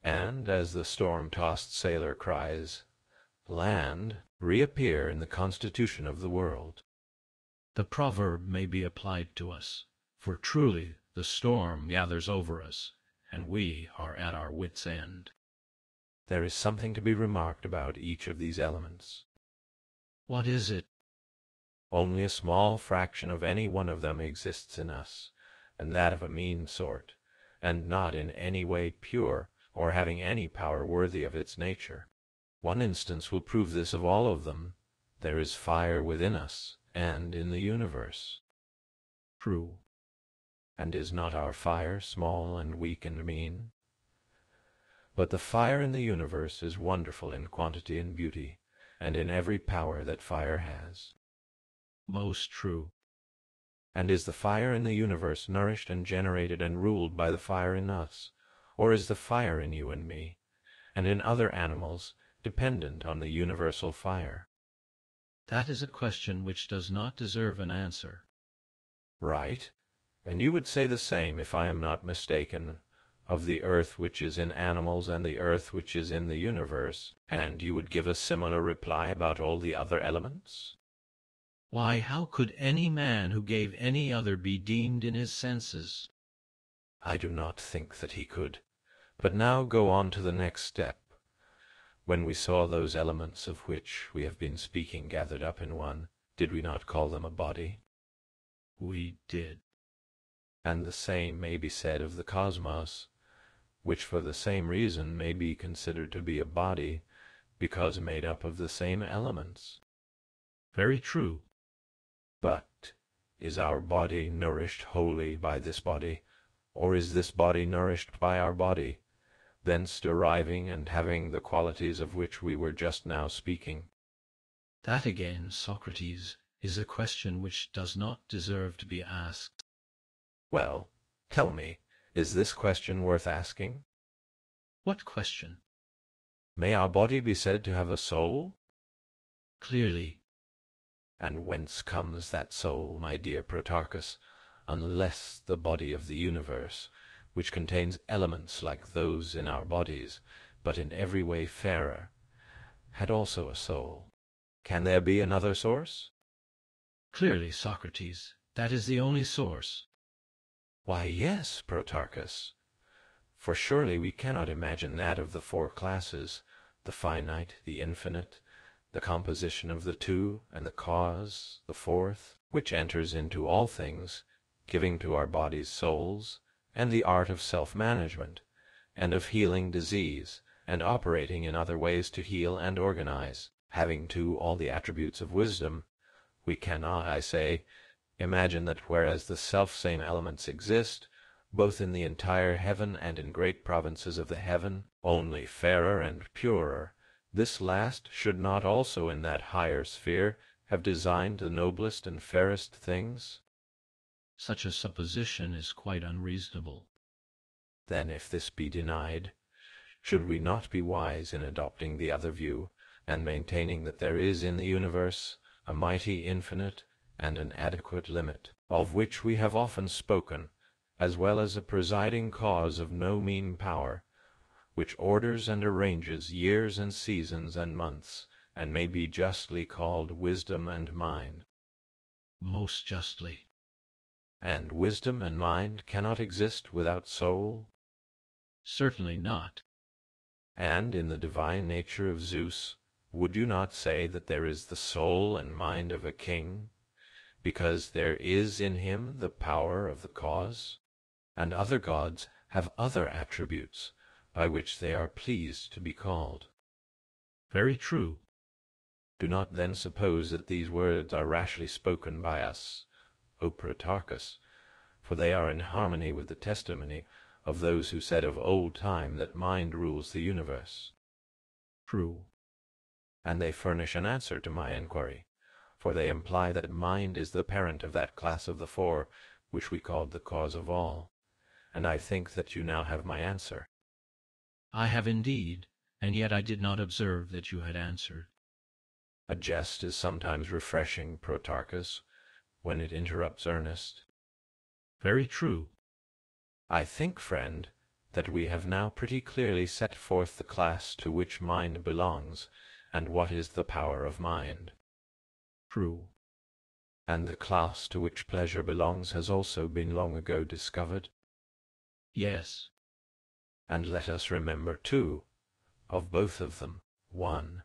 and, as the storm-tossed sailor cries, land, reappear in the constitution of the world. The proverb may be applied to us, for truly the storm gathers over us, and we are at our wits' end. There is something to be remarked about each of these elements. What is it? Only a small fraction of any one of them exists in us, and that of a mean sort, and not in any way pure, or having any power worthy of its nature. One instance will prove this of all of them. There is fire within us, and in the universe. True. And is not our fire small and weak and mean? But the fire in the universe is wonderful in quantity and beauty, and in every power that fire has. Most true. And is the fire in the universe nourished and generated and ruled by the fire in us, or is the fire in you and me, and in other animals, dependent on the universal fire? That is a question which does not deserve an answer. Right. And you would say the same, if I am not mistaken, of the earth which is in animals and the earth which is in the universe, and you would give a similar reply about all the other elements? Why, how could any man who gave any other be deemed in his senses? I do not think that he could. But now go on to the next step. When we saw those elements of which we have been speaking gathered up in one, did we not call them a body? We did. And the same may be said of the cosmos, which for the same reason may be considered to be a body, because made up of the same elements. Very true. But is our body nourished wholly by this body, or is this body nourished by our body, thence deriving and having the qualities of which we were just now speaking? That again, Socrates, is a question which does not deserve to be asked. Well, tell me, is this question worth asking? What question? May our body be said to have a soul? Clearly. And whence comes that soul, my dear Protarchus, unless the body of the universe, which contains elements like those in our bodies, but in every way fairer, had also a soul? Can there be another source? Clearly, Socrates, that is the only source. Why, yes, Protarchus. For surely we cannot imagine that of the four classes, the finite, the infinite, the composition of the two, and the cause, the fourth, which enters into all things, giving to our bodies souls, and the art of self-management, and of healing disease, and operating in other ways to heal and organize, having too all the attributes of wisdom. We cannot, I say, imagine that whereas the self-same elements exist, both in the entire heaven and in great provinces of the heaven, only fairer and purer, this last should not also in that higher sphere have designed the noblest and fairest things? Such a supposition is quite unreasonable. Then if this be denied, should we not be wise in adopting the other view, and maintaining that there is in the universe a mighty infinite and an adequate limit, of which we have often spoken, as well as a presiding cause of no mean power, which orders and arranges years and seasons and months, and may be justly called wisdom and mind? Most justly. And wisdom and mind cannot exist without soul? Certainly not. And in the divine nature of Zeus, would you not say that there is the soul and mind of a king, because there is in him the power of the cause? And other gods have other attributes, by which they are pleased to be called. Very true. Do not then suppose that these words are rashly spoken by us, O Protarchus, for they are in harmony with the testimony of those who said of old time that mind rules the universe. True. And they furnish an answer to my inquiry, for they imply that mind is the parent of that class of the four which we called the cause of all, and I think that you now have my answer. I have indeed, and yet I did not observe that you had answered. A jest is sometimes refreshing, Protarchus, when it interrupts earnest. Very true. I think, friend, that we have now pretty clearly set forth the class to which mind belongs, and what is the power of mind. True. And the class to which pleasure belongs has also been long ago discovered. Yes. And let us remember, too, of both of them, 1.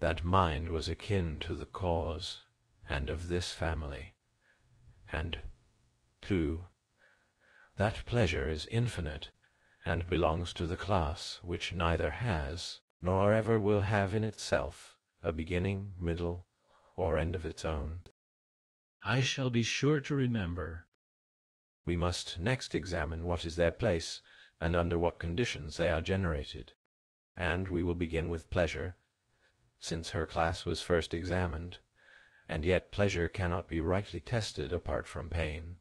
That mind was akin to the cause, and of this family, and 2. That pleasure is infinite, and belongs to the class which neither has, nor ever will have in itself, a beginning, middle, or end of its own. I shall be sure to remember. We must next examine what is their place, and under what conditions they are generated. And we will begin with pleasure, since her class was first examined, and yet pleasure cannot be rightly tested apart from pain.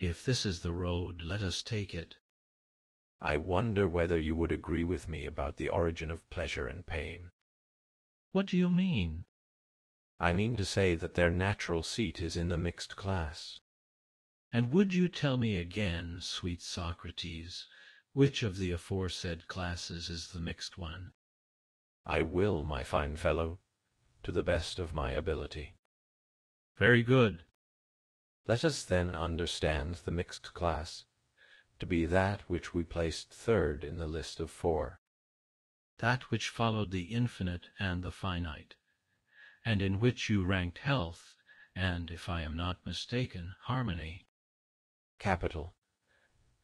If this is the road, let us take it. I wonder whether you would agree with me about the origin of pleasure and pain. What do you mean? I mean to say that their natural seat is in the mixed class. And would you tell me again, sweet Socrates, which of the aforesaid classes is the mixed one? I will, my fine fellow, to the best of my ability. Very good. Let us then understand the mixed class to be that which we placed third in the list of 4. That which followed the infinite and the finite, and in which you ranked health, and, if I am not mistaken, harmony. Capital.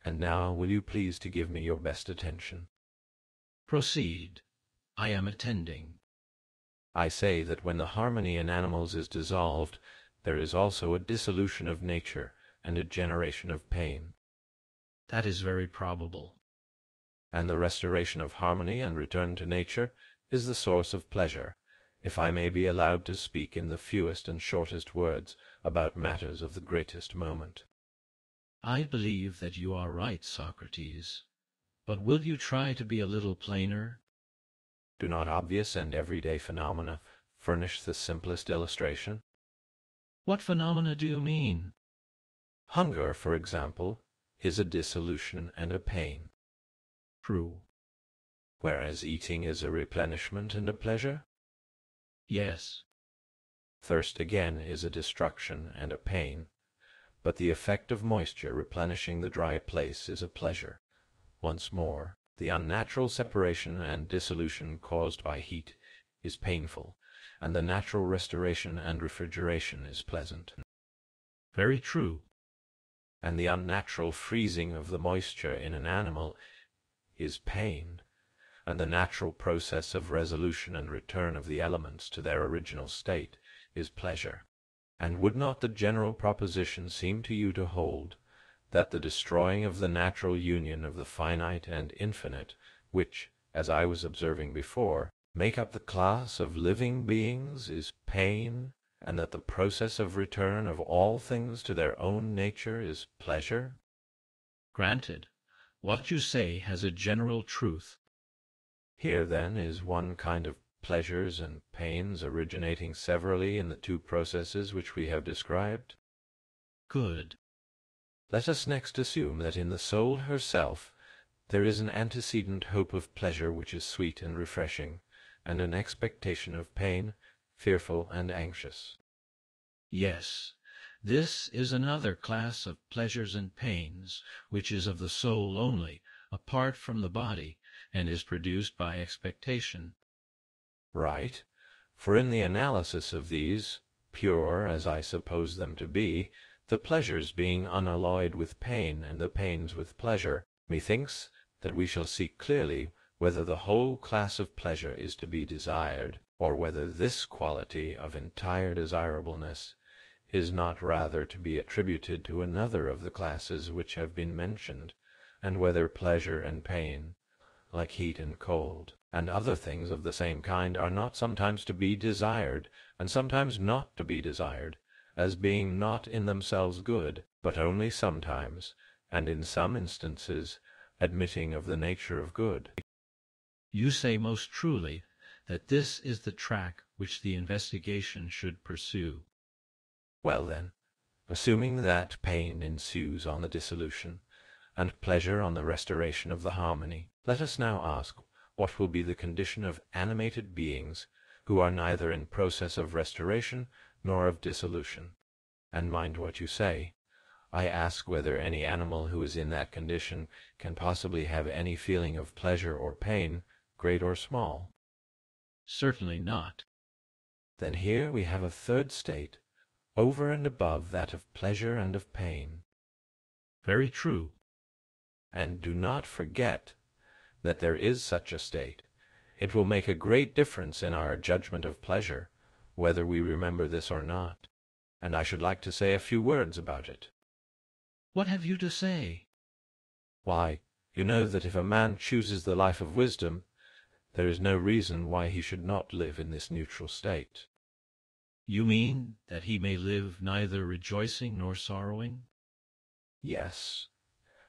And now will you please to give me your best attention? Proceed. I am attending. I say that when the harmony in animals is dissolved, there is also a dissolution of nature and a generation of pain. That is very probable. And the restoration of harmony and return to nature is the source of pleasure, if I may be allowed to speak in the fewest and shortest words about matters of the greatest moment. I believe that you are right, Socrates, but will you try to be a little plainer? Do not obvious and everyday phenomena furnish the simplest illustration? What phenomena do you mean? Hunger, for example, is a dissolution and a pain. True. Whereas eating is a replenishment and a pleasure. Yes. Thirst again is a destruction and a pain, but the effect of moisture replenishing the dry place is a pleasure. Once more, the unnatural separation and dissolution caused by heat is painful, and the natural restoration and refrigeration is pleasant. Very true. And the unnatural freezing of the moisture in an animal is pain, and the natural process of resolution and return of the elements to their original state is pleasure. And would not the general proposition seem to you to hold, that the destroying of the natural union of the finite and infinite, which, as I was observing before, make up the class of living beings, is pain, and that the process of return of all things to their own nature is pleasure? Granted. What you say has a general truth. Here, then, is one kind of pleasures and pains originating severally in the 2 processes which we have described. Good. Let us next assume that in the soul herself there is an antecedent hope of pleasure which is sweet and refreshing, and an expectation of pain, fearful and anxious. Yes, this is another class of pleasures and pains, which is of the soul only, apart from the body, and is produced by expectation. Right, for in the analysis of these, pure as I suppose them to be, the pleasures being unalloyed with pain and the pains with pleasure, methinks that we shall see clearly whether the whole class of pleasure is to be desired, or whether this quality of entire desirableness is not rather to be attributed to another of the classes which have been mentioned, and whether pleasure and pain, like heat and cold, and other things of the same kind are not sometimes to be desired, and sometimes not to be desired, as being not in themselves good, but only sometimes, and in some instances, admitting of the nature of good. You say most truly that this is the track which the investigation should pursue. Well then, assuming that pain ensues on the dissolution, and pleasure on the restoration of the harmony, let us now ask what will be the condition of animated beings who are neither in process of restoration nor of dissolution. And mind what you say. I ask whether any animal who is in that condition can possibly have any feeling of pleasure or pain, great or small. Certainly not. Then here we have a third state, over and above that of pleasure and of pain. Very true. And do not forget that there is such a state. It will make a great difference in our judgment of pleasure, whether we remember this or not, and I should like to say a few words about it. What have you to say? Why, you know that if a man chooses the life of wisdom, there is no reason why he should not live in this neutral state. You mean that he may live neither rejoicing nor sorrowing? Yes,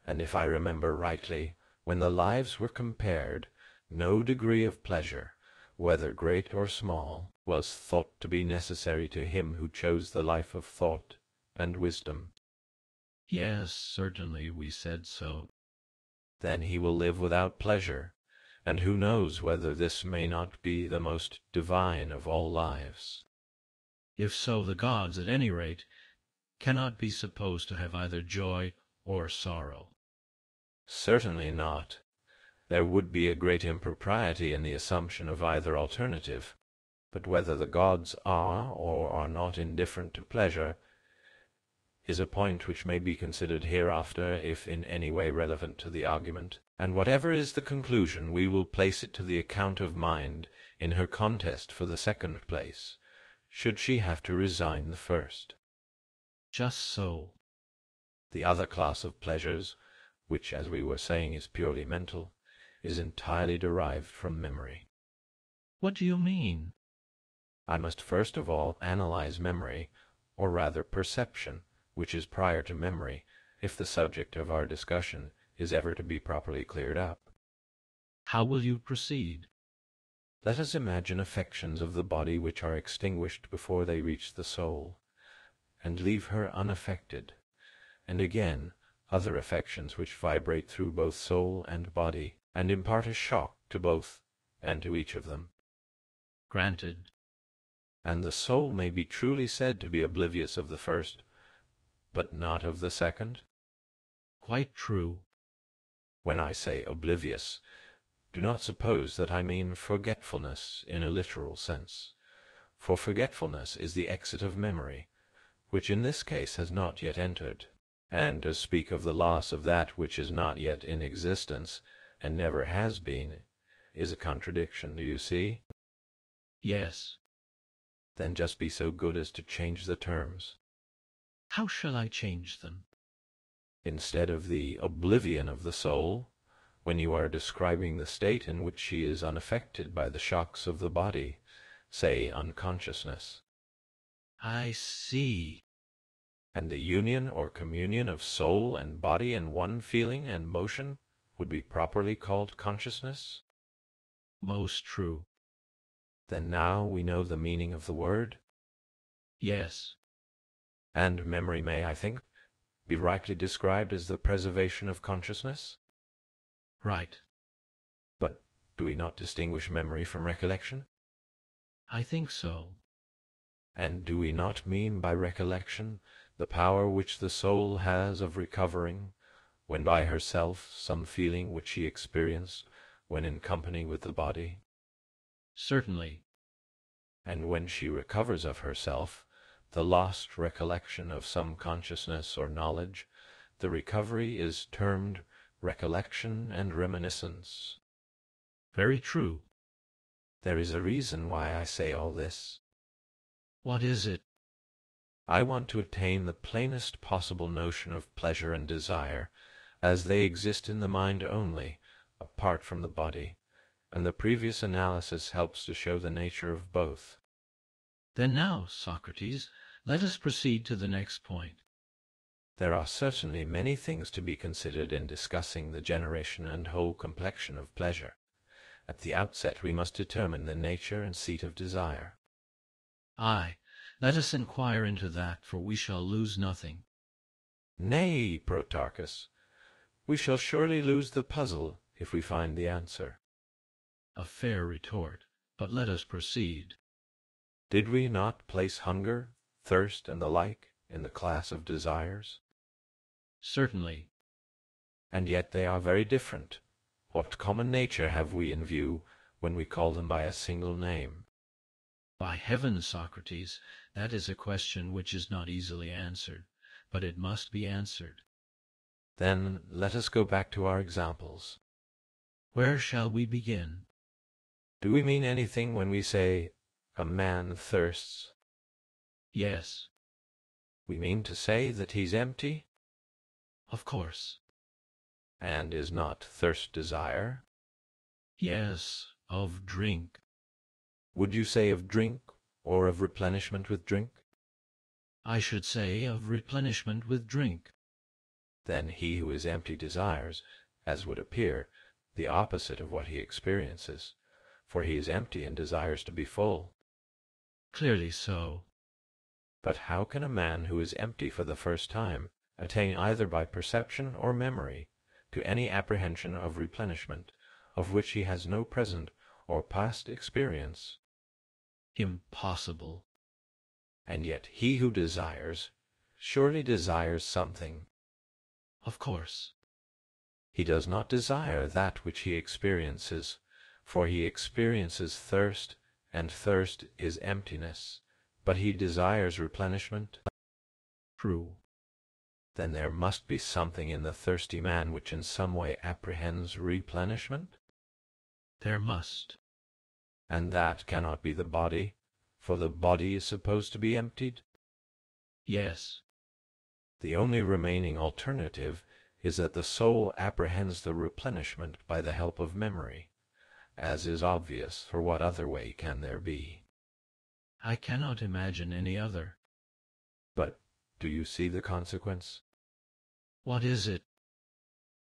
and if I remember rightly, when the lives were compared, no degree of pleasure, whether great or small, was thought to be necessary to him who chose the life of thought and wisdom. Yes, certainly we said so. Then he will live without pleasure, and who knows whether this may not be the most divine of all lives? If so, the gods, at any rate, cannot be supposed to have either joy or sorrow. Certainly not. There would be a great impropriety in the assumption of either alternative. But whether the gods are or are not indifferent to pleasure is a point which may be considered hereafter if in any way relevant to the argument, and whatever is the conclusion we will place it to the account of mind in her contest for the second place, should she have to resign the first. Just so. The other class of pleasures, which, as we were saying, is purely mental, is entirely derived from memory. What do you mean? I must first of all analyze memory, or rather perception, which is prior to memory, if the subject of our discussion is ever to be properly cleared up. How will you proceed? Let us imagine affections of the body which are extinguished before they reach the soul, and leave her unaffected, and again other affections which vibrate through both soul and body, and impart a shock to both and to each of them. Granted. And the soul may be truly said to be oblivious of the first, but not of the second? Quite true. When I say oblivious, do not suppose that I mean forgetfulness in a literal sense, for forgetfulness is the exit of memory, which in this case has not yet entered, and to speak of the loss of that which is not yet in existence, and never has been, is a contradiction, do you see? Yes. Then just be so good as to change the terms. How shall I change them? Instead of the oblivion of the soul, when you are describing the state in which she is unaffected by the shocks of the body, say unconsciousness. I see. And the union or communion of soul and body in one feeling and motion would be properly called consciousness? Most true. Then now we know the meaning of the word? Yes. And memory may, I think, be rightly described as the preservation of consciousness? Right. But do we not distinguish memory from recollection? I think so. And do we not mean by recollection the power which the soul has of recovering, when by herself, some feeling which she experienced when in company with the body? Certainly. And when she recovers of herself, the lost recollection of some consciousness or knowledge, the recovery is termed recollection and reminiscence. Very true. There is a reason why I say all this. What is it? I want to attain the plainest possible notion of pleasure and desire, as they exist in the mind only, apart from the body, and the previous analysis helps to show the nature of both. Then now, Socrates, let us proceed to the next point. There are certainly many things to be considered in discussing the generation and whole complexion of pleasure. At the outset we must determine the nature and seat of desire. Aye, let us inquire into that, for we shall lose nothing. Nay, Protarchus, we shall surely lose the puzzle if we find the answer. A fair retort, but let us proceed. Did we not place hunger, thirst, and the like in the class of desires? Certainly. And yet they are very different. What common nature have we in view when we call them by a single name? By heaven, Socrates, that is a question which is not easily answered, but it must be answered. Then let us go back to our examples. Where shall we begin? Do we mean anything when we say, a man thirsts? Yes. We mean to say that he's empty? Of course. And is not thirst desire? Yes, of drink. Would you say of drink, or of replenishment with drink? I should say of replenishment with drink. Then he who is empty desires, as would appear, the opposite of what he experiences, for he is empty and desires to be full. Clearly so. But how can a man who is empty for the first time attain either by perception or memory to any apprehension of replenishment, of which he has no present or past experience? Impossible. And yet he who desires surely desires something. Of course. He does not desire that which he experiences, for he experiences thirst, and thirst is emptiness, but he desires replenishment. True. Then there must be something in the thirsty man which in some way apprehends replenishment? There must. And that cannot be the body, for the body is supposed to be emptied? Yes. The only remaining alternative is that the soul apprehends the replenishment by the help of memory, as is obvious, for what other way can there be? I cannot imagine any other. But do you see the consequence? What is it?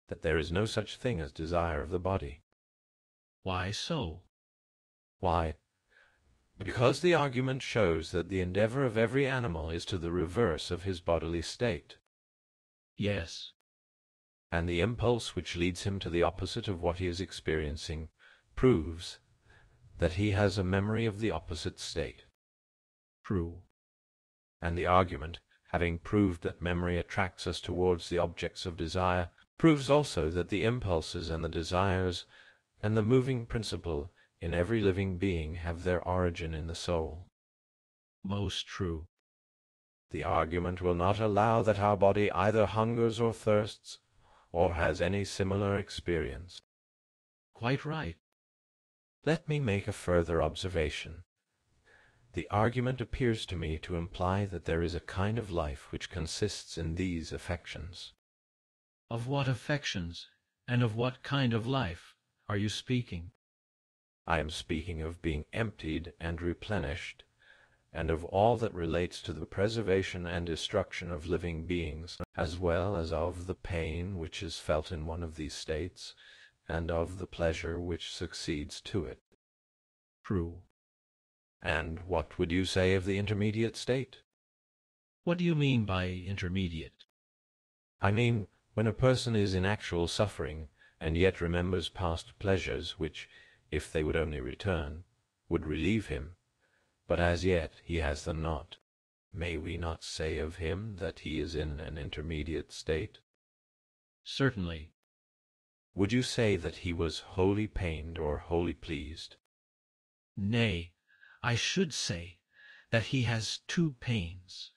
That there is no such thing as desire of the body. Why so? Why, because the argument shows that the endeavor of every animal is to the reverse of his bodily state. Yes. And the impulse which leads him to the opposite of what he is experiencing proves that he has a memory of the opposite state. True. And the argument, having proved that memory attracts us towards the objects of desire, proves also that the impulses and the desires and the moving principle in every living being have their origin in the soul. Most true. The argument will not allow that our body either hungers or thirsts, or has any similar experience. Quite right. Let me make a further observation. The argument appears to me to imply that there is a kind of life which consists in these affections. Of what affections, and of what kind of life, are you speaking? I am speaking of being emptied and replenished, and of all that relates to the preservation and destruction of living beings, as well as of the pain which is felt in one of these states, and of the pleasure which succeeds to it. True. And what would you say of the intermediate state? What do you mean by intermediate? I mean, when a person is in actual suffering, and yet remembers past pleasures which, if they would only return, would relieve him, but as yet he has them not. May we not say of him that he is in an intermediate state? Certainly. Would you say that he was wholly pained or wholly pleased? Nay, I should say that he has two pains.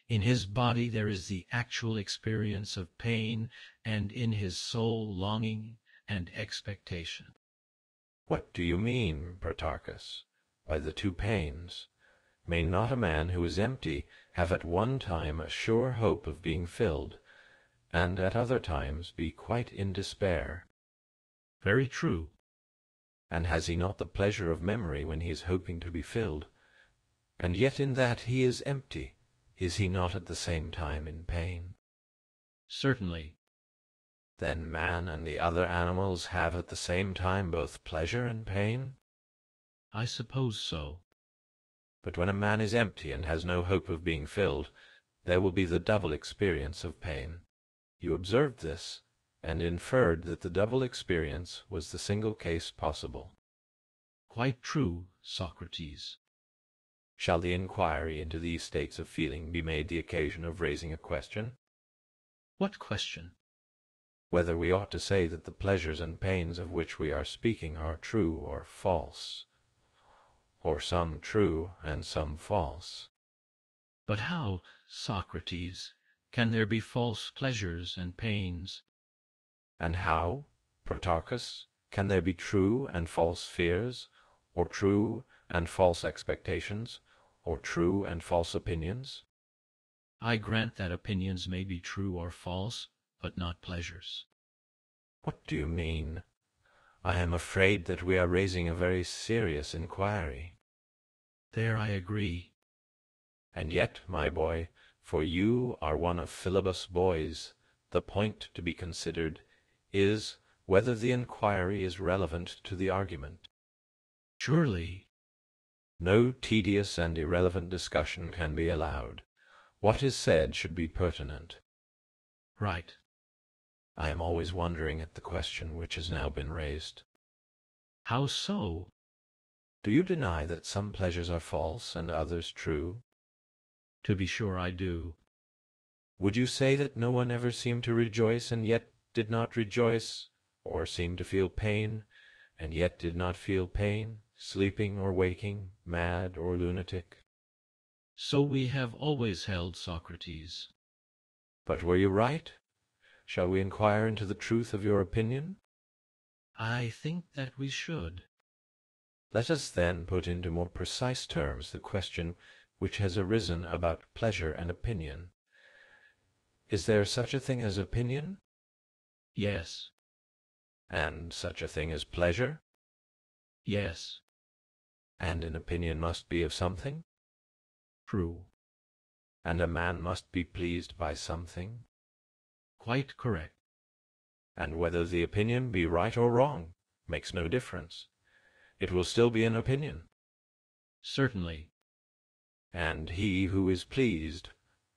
In his body there is the actual experience of pain, and in his soul longing and expectation. What do you mean, Protarchus, by the two pains? May not a man who is empty have at one time a sure hope of being filled, and at other times be quite in despair? Very true. And has he not the pleasure of memory when he is hoping to be filled? And yet in that he is empty, is he not at the same time in pain? Certainly. Then man and the other animals have at the same time both pleasure and pain? I suppose so. But when a man is empty and has no hope of being filled, there will be the double experience of pain. You observed this, and inferred that the double experience was the single case possible. Quite true, Socrates. Shall the inquiry into these states of feeling be made the occasion of raising a question? What question? Whether we ought to say that the pleasures and pains of which we are speaking are true or false, or some true and some false. But how, Socrates, can there be false pleasures and pains? And how, Protarchus, can there be true and false fears, or true and false expectations, or true and false opinions? I grant that opinions may be true or false, but not pleasures. What do you mean? I am afraid that we are raising a very serious inquiry. There I agree. And yet, my boy, for you are one of Philebus' boys, the point to be considered is whether the inquiry is relevant to the argument. Surely. No tedious and irrelevant discussion can be allowed. What is said should be pertinent. Right. I am always wondering at the question which has now been raised. How so? Do you deny that some pleasures are false and others true? To be sure I do. Would you say that no one ever seemed to rejoice and yet did not rejoice, or seemed to feel pain and yet did not feel pain, sleeping or waking, mad or lunatic? So we have always held, Socrates. But were you right? Shall we inquire into the truth of your opinion? I think that we should. Let us then put into more precise terms the question which has arisen about pleasure and opinion. Is there such a thing as opinion? Yes. And such a thing as pleasure? Yes. And an opinion must be of something? True. And a man must be pleased by something? Quite correct. And whether the opinion be right or wrong makes no difference. It will still be an opinion. Certainly. And he who is pleased,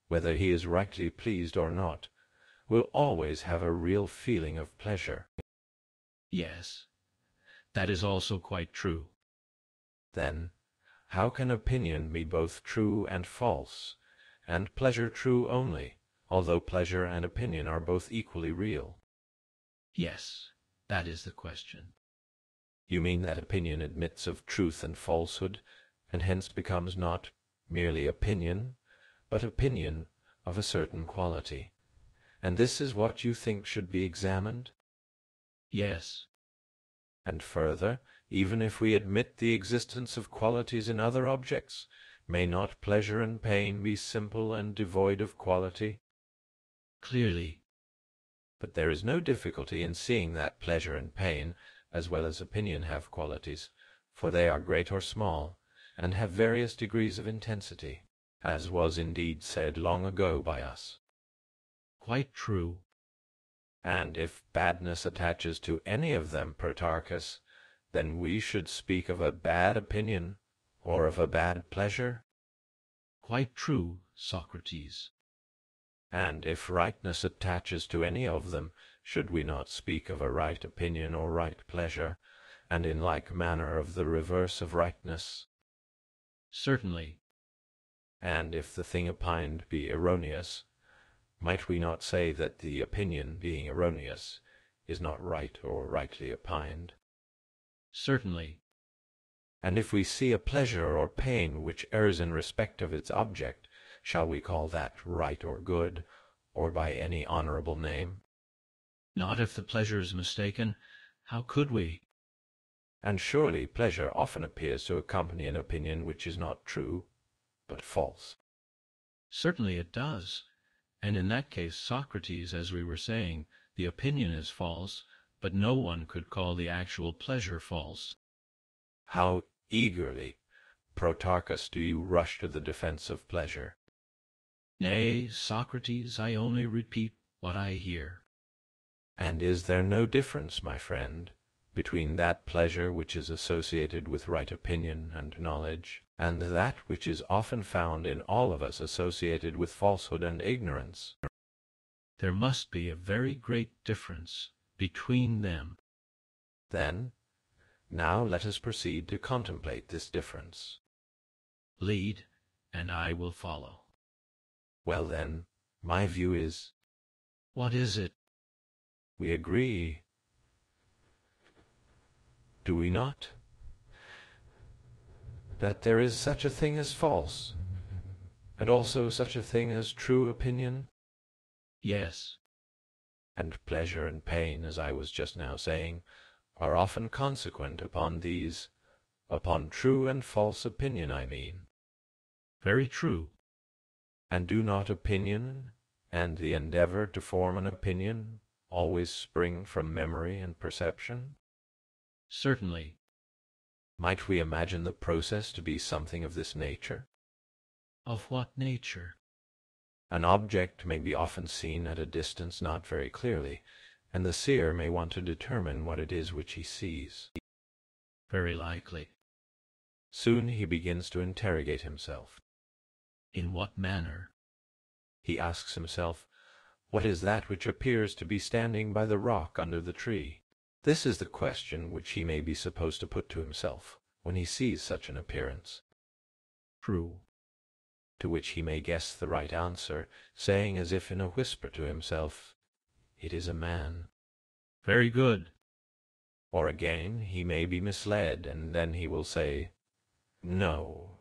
whether he is rightly pleased or not, will always have a real feeling of pleasure. Yes. That is also quite true. Then, how can opinion be both true and false, and pleasure true only, although pleasure and opinion are both equally real? Yes, that is the question. You mean that opinion admits of truth and falsehood, and hence becomes not merely opinion, but opinion of a certain quality. And this is what you think should be examined? Yes. And further, even if we admit the existence of qualities in other objects, may not pleasure and pain be simple and devoid of quality? Clearly. But there is no difficulty in seeing that pleasure and pain, as well as opinion, have qualities, for they are great or small, and have various degrees of intensity, as was indeed said long ago by us. Quite true. And if badness attaches to any of them, Protarchus, then we should speak of a bad opinion, or of a bad pleasure? Quite true, Socrates. And if rightness attaches to any of them, should we not speak of a right opinion or right pleasure, and in like manner of the reverse of rightness? Certainly. And if the thing opined be erroneous, might we not say that the opinion, being erroneous, is not right or rightly opined? Certainly. And if we see a pleasure or pain which errs in respect of its object, shall we call that right or good, or by any honorable name? Not if the pleasure is mistaken. How could we? And surely pleasure often appears to accompany an opinion which is not true, but false. Certainly it does. And in that case, Socrates, as we were saying, the opinion is false, but no one could call the actual pleasure false. How eagerly, Protarchus, do you rush to the defense of pleasure? Nay, Socrates, I only repeat what I hear. And is there no difference, my friend, between that pleasure which is associated with right opinion and knowledge, and that which is often found in all of us associated with falsehood and ignorance? There must be a very great difference between them. Then, now let us proceed to contemplate this difference. Lead, and I will follow. Well then, my view is, What is it? we agree, do we not, that there is such a thing as false, and also such a thing as true opinion? Yes, And pleasure and pain, as I was just now saying, are often consequent upon these, upon true and false opinion, I mean. very true. And do not opinion, and the endeavor to form an opinion, always spring from memory and perception? Certainly. Might we imagine the process to be something of this nature? Of what nature? An object may be often seen at a distance not very clearly, and the seer may want to determine what it is which he sees. Very likely. Soon he begins to interrogate himself. In what manner? He asks himself, what is that which appears to be standing by the rock under the tree? This is the question which he may be supposed to put to himself when he sees such an appearance. True. To which he may guess the right answer, saying as if in a whisper to himself, it is a man. Very good. Or again, he may be misled, and then he will say, no,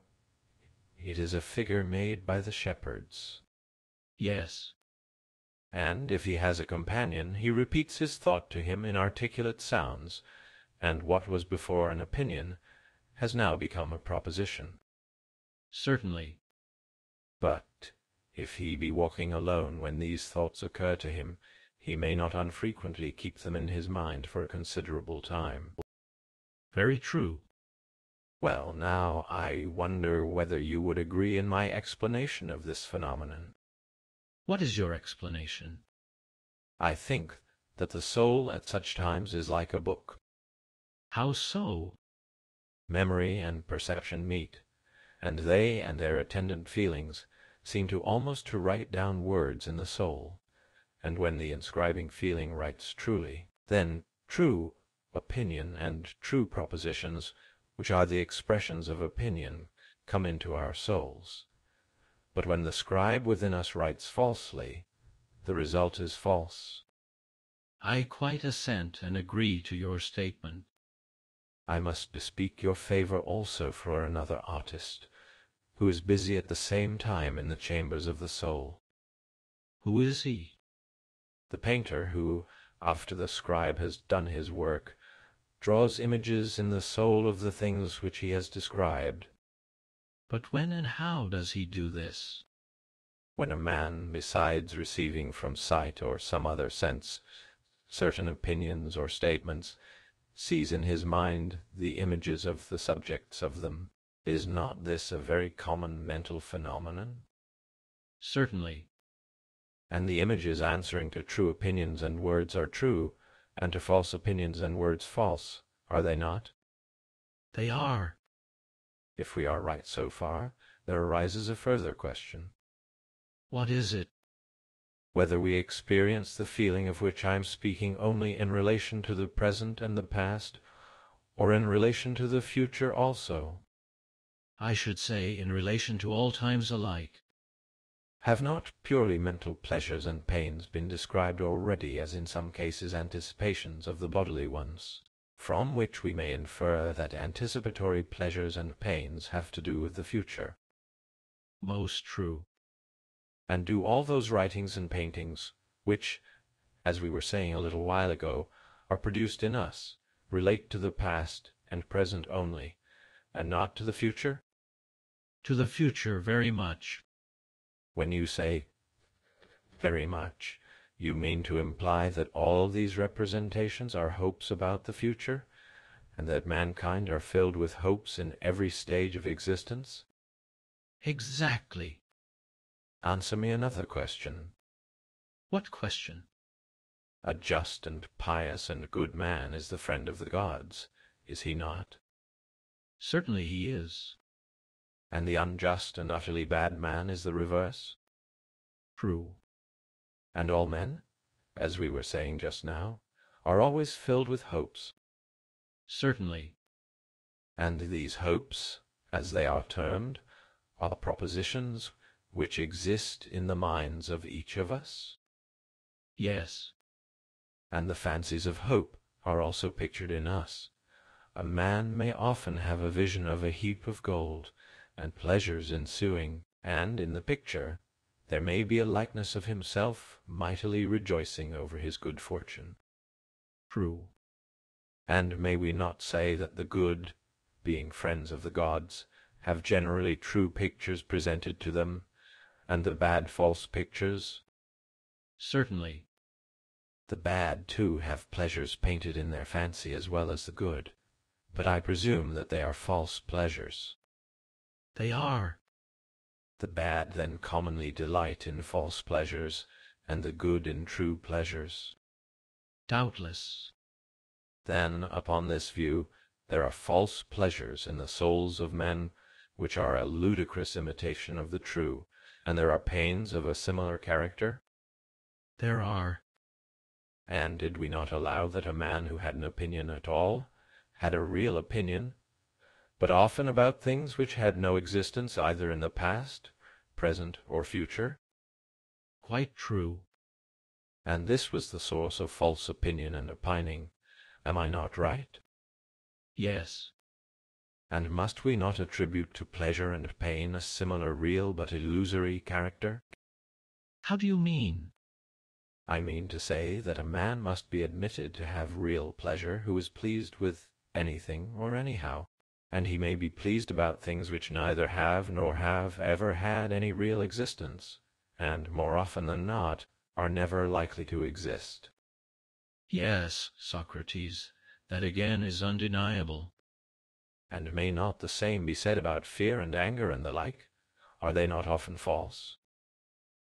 it is a figure made by the shepherds. Yes. And if he has a companion, he repeats his thought to him in articulate sounds, and what was before an opinion has now become a proposition. Certainly. But if he be walking alone when these thoughts occur to him, he may not unfrequently keep them in his mind for a considerable time. Very true. Well, now I wonder whether you would agree in my explanation of this phenomenon. What is your explanation? I think that the soul at such times is like a book. How so? Memory and perception meet, and they and their attendant feelings seem to almost to write down words in the soul, and when the inscribing feeling writes truly, then true opinion and true propositions, which are the expressions of opinion, come into our souls. But when the scribe within us writes falsely, the result is false. I quite assent and agree to your statement. I must bespeak your favor also for another artist, who is busy at the same time in the chambers of the soul. Who is he? The painter who, after the scribe has done his work, draws images in the soul of the things which he has described. But when and how does he do this? When a man, besides receiving from sight or some other sense certain opinions or statements, sees in his mind the images of the subjects of them, is not this a very common mental phenomenon? Certainly. And the images answering to true opinions and words are true, and to false opinions and words false, are they not? They are. If we are right so far, there arises a further question. What is it? Whether we experience the feeling of which I am speaking only in relation to the present and the past, or in relation to the future also? I should say in relation to all times alike. Have not purely mental pleasures and pains been described already as in some cases anticipations of the bodily ones, from which we may infer that anticipatory pleasures and pains have to do with the future? Most true. And do all those writings and paintings, which, as we were saying a little while ago, are produced in us, relate to the past and present only, and not to the future? To the future very much. When you say very much, You mean to imply that all these representations are hopes about the future, and that mankind are filled with hopes in every stage of existence? Exactly. Answer me another question. What question? A just and pious and good man is the friend of the gods, is he not? Certainly he is. And the unjust and utterly bad man is the reverse? True. And all men, as we were saying just now, are always filled with hopes. Certainly. And these hopes, as they are termed, are propositions which exist in the minds of each of us? Yes. And the fancies of hope are also pictured in us. A man may often have a vision of a heap of gold, and pleasures ensuing, and in the picture there may be a likeness of himself mightily rejoicing over his good fortune. True. And may we not say that the good, being friends of the gods, have generally true pictures presented to them, and the bad false pictures? Certainly. The bad, too, have pleasures painted in their fancy as well as the good, but I presume that they are false pleasures. They are. The bad then commonly delight in false pleasures, and the good in true pleasures. Doubtless. Then, upon this view, there are false pleasures in the souls of men, which are a ludicrous imitation of the true, and there are pains of a similar character? There are. And did we not allow that a man who had an opinion at all had a real opinion, but often about things which had no existence either in the past, present, or future? Quite true. And this was the source of false opinion and opining. Am I not right? Yes. And must we not attribute to pleasure and pain a similar real but illusory character? How do you mean? I mean to say that a man must be admitted to have real pleasure who is pleased with anything or anyhow, and he may be pleased about things which neither have nor have ever had any real existence, and, more often than not, are never likely to exist. Yes, Socrates, that again is undeniable. And may not the same be said about fear and anger and the like? Are they not often false?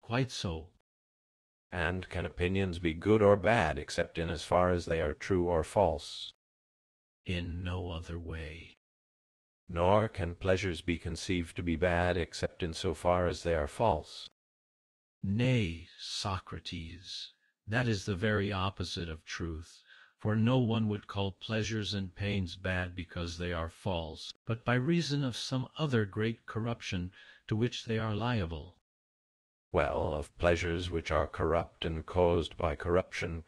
Quite so. And can opinions be good or bad except in as far as they are true or false? In no other way. Nor can pleasures be conceived to be bad except in so far as they are false. Nay, Socrates, that is the very opposite of truth, for no one would call pleasures and pains bad because they are false, but by reason of some other great corruption to which they are liable. Well, of pleasures which are corrupt and caused by corruption,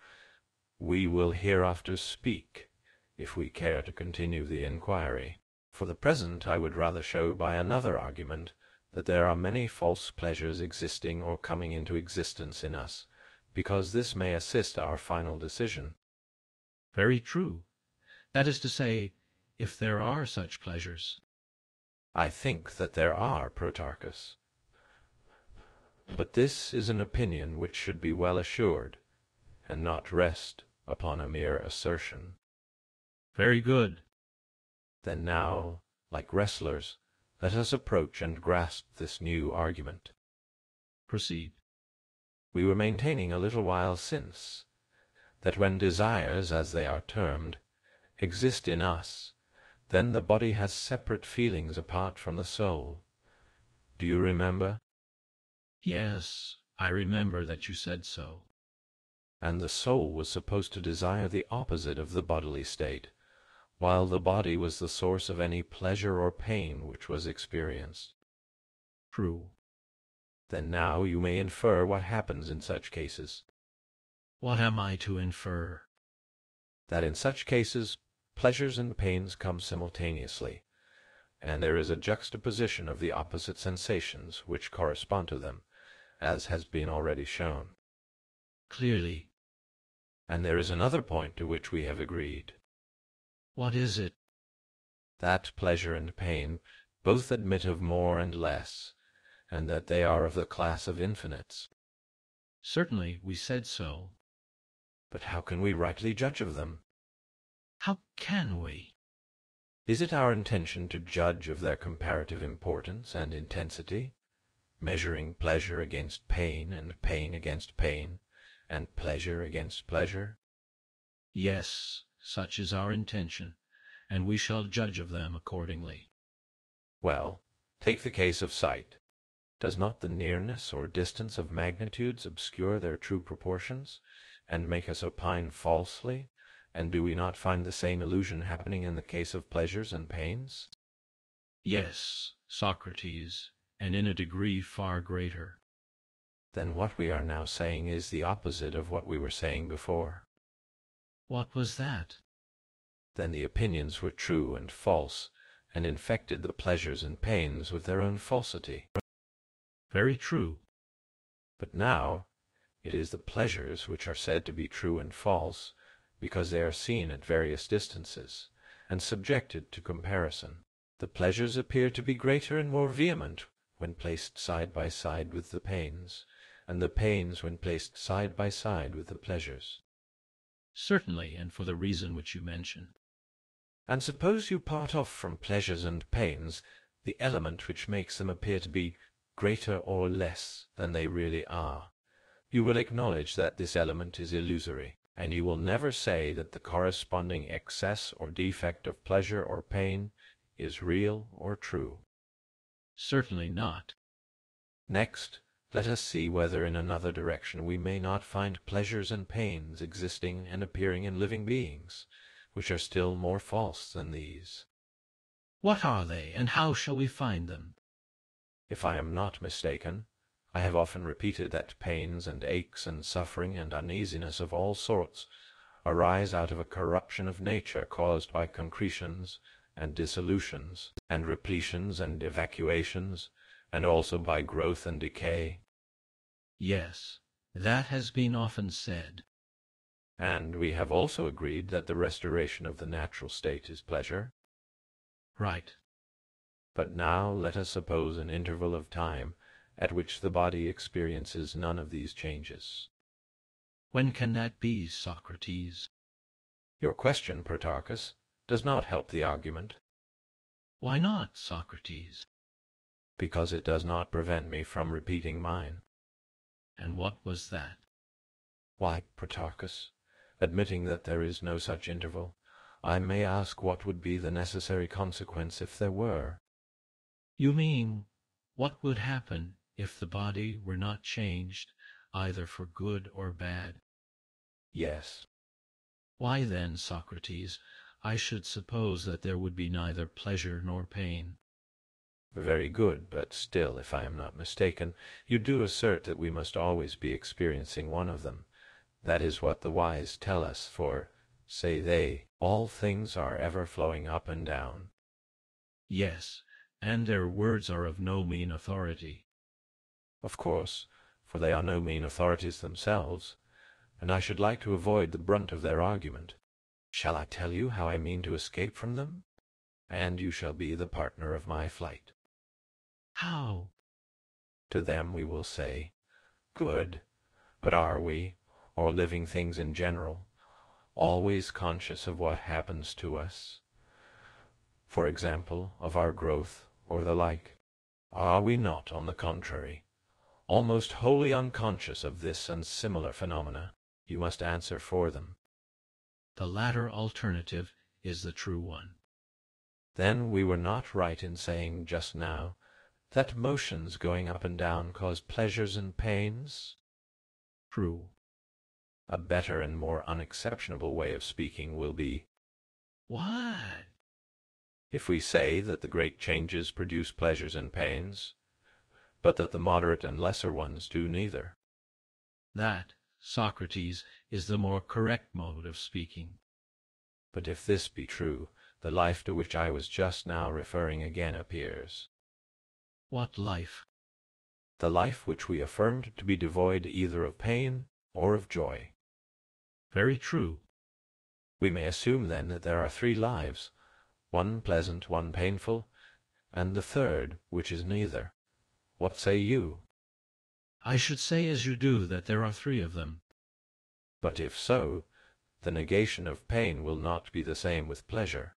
we will hereafter speak, if we care to continue the inquiry. For the present I would rather show by another argument that there are many false pleasures existing or coming into existence in us, because this may assist our final decision. Very true. That is to say, if there are such pleasures. I think that there are, Protarchus. But this is an opinion which should be well assured, and not rest upon a mere assertion. Very good. Then now, like wrestlers, let us approach and grasp this new argument. Proceed. We were maintaining a little while since that when desires, as they are termed, exist in us, then the body has separate feelings apart from the soul. Do you remember? Yes, I remember that you said so. And the soul was supposed to desire the opposite of the bodily state, while the body was the source of any pleasure or pain which was experienced. True. Then now you may infer what happens in such cases. What am I to infer? That in such cases pleasures and pains come simultaneously, and there is a juxtaposition of the opposite sensations which correspond to them, as has been already shown. Clearly. And there is another point to which we have agreed. What is it? That pleasure and pain both admit of more and less, and that they are of the class of infinites. Certainly we said so. But how can we rightly judge of them? How can we? Is it our intention to judge of their comparative importance and intensity, measuring pleasure against pain and pain against pain, and pleasure against pleasure? Yes, such is our intention, and we shall judge of them accordingly. Well, take the case of sight. Does not the nearness or distance of magnitudes obscure their true proportions, and make us opine falsely? And do we not find the same illusion happening in the case of pleasures and pains? Yes, Socrates, and in a degree far greater. Then what we are now saying is the opposite of what we were saying before. What was that? Then the opinions were true and false, and infected the pleasures and pains with their own falsity. Very true. But now it is the pleasures which are said to be true and false, because they are seen at various distances, and subjected to comparison. The pleasures appear to be greater and more vehement when placed side by side with the pains, and the pains when placed side by side with the pleasures. Certainly, and for the reason which you mention. And suppose you part off from pleasures and pains the element which makes them appear to be greater or less than they really are. You will acknowledge that this element is illusory, and you will never say that the corresponding excess or defect of pleasure or pain is real or true. Certainly not. Next, let us see whether in another direction we may not find pleasures and pains existing and appearing in living beings, which are still more false than these. What are they, and how shall we find them? If I am not mistaken, I have often repeated that pains and aches and suffering and uneasiness of all sorts arise out of a corruption of nature caused by concretions and dissolutions, and repletions and evacuations, and also by growth and decay. Yes, that has been often said. And we have also agreed that the restoration of the natural state is pleasure. Right. But now let us suppose an interval of time at which the body experiences none of these changes. When can that be, Socrates? Your question, Protarchus, does not help the argument. Why not, Socrates? Because it does not prevent me from repeating mine. And what was that? Why, Protarchus, admitting that there is no such interval, I may ask what would be the necessary consequence if there were. You mean, what would happen if the body were not changed, either for good or bad? Yes. Why then, Socrates, I should suppose that there would be neither pleasure nor pain. Very good, but still, if I am not mistaken, you do assert that we must always be experiencing one of them. That is what the wise tell us, for, say they, all things are ever flowing up and down. Yes, and their words are of no mean authority. Of course, for they are no mean authorities themselves, and I should like to avoid the brunt of their argument. Shall I tell you how I mean to escape from them? And you shall be the partner of my flight. How? To them we will say, good, but are we, or living things in general, always conscious of what happens to us? For example, of our growth, or the like. Are we not, on the contrary, almost wholly unconscious of this and similar phenomena? You must answer for them. The latter alternative is the true one. Then we were not right in saying just now that motions going up and down cause pleasures and pains? True. A better and more unexceptionable way of speaking will be, What? if we say that the great changes produce pleasures and pains, but that the moderate and lesser ones do neither. That, Socrates, is the more correct mode of speaking. But if this be true, the life to which I was just now referring again appears. What life? The life which we affirmed to be devoid either of pain or of joy. Very true. We may assume then that there are three lives, one pleasant, one painful, and the third, which is neither. What say you? I should say as you do that there are three of them. But if so, the negation of pain will not be the same with pleasure.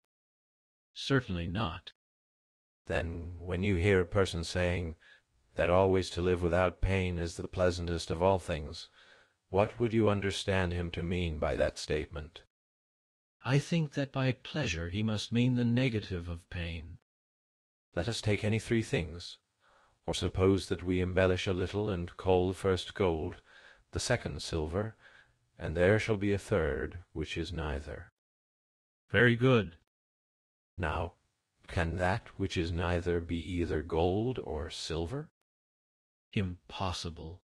Certainly not. Then, when you hear a person saying that always to live without pain is the pleasantest of all things, what would you understand him to mean by that statement? I think that by pleasure he must mean the negative of pain. Let us take any three things, or suppose that we embellish a little and call the first gold, the second silver, and there shall be a third, which is neither. Very good. Now, can that which is neither be either gold or silver? Impossible.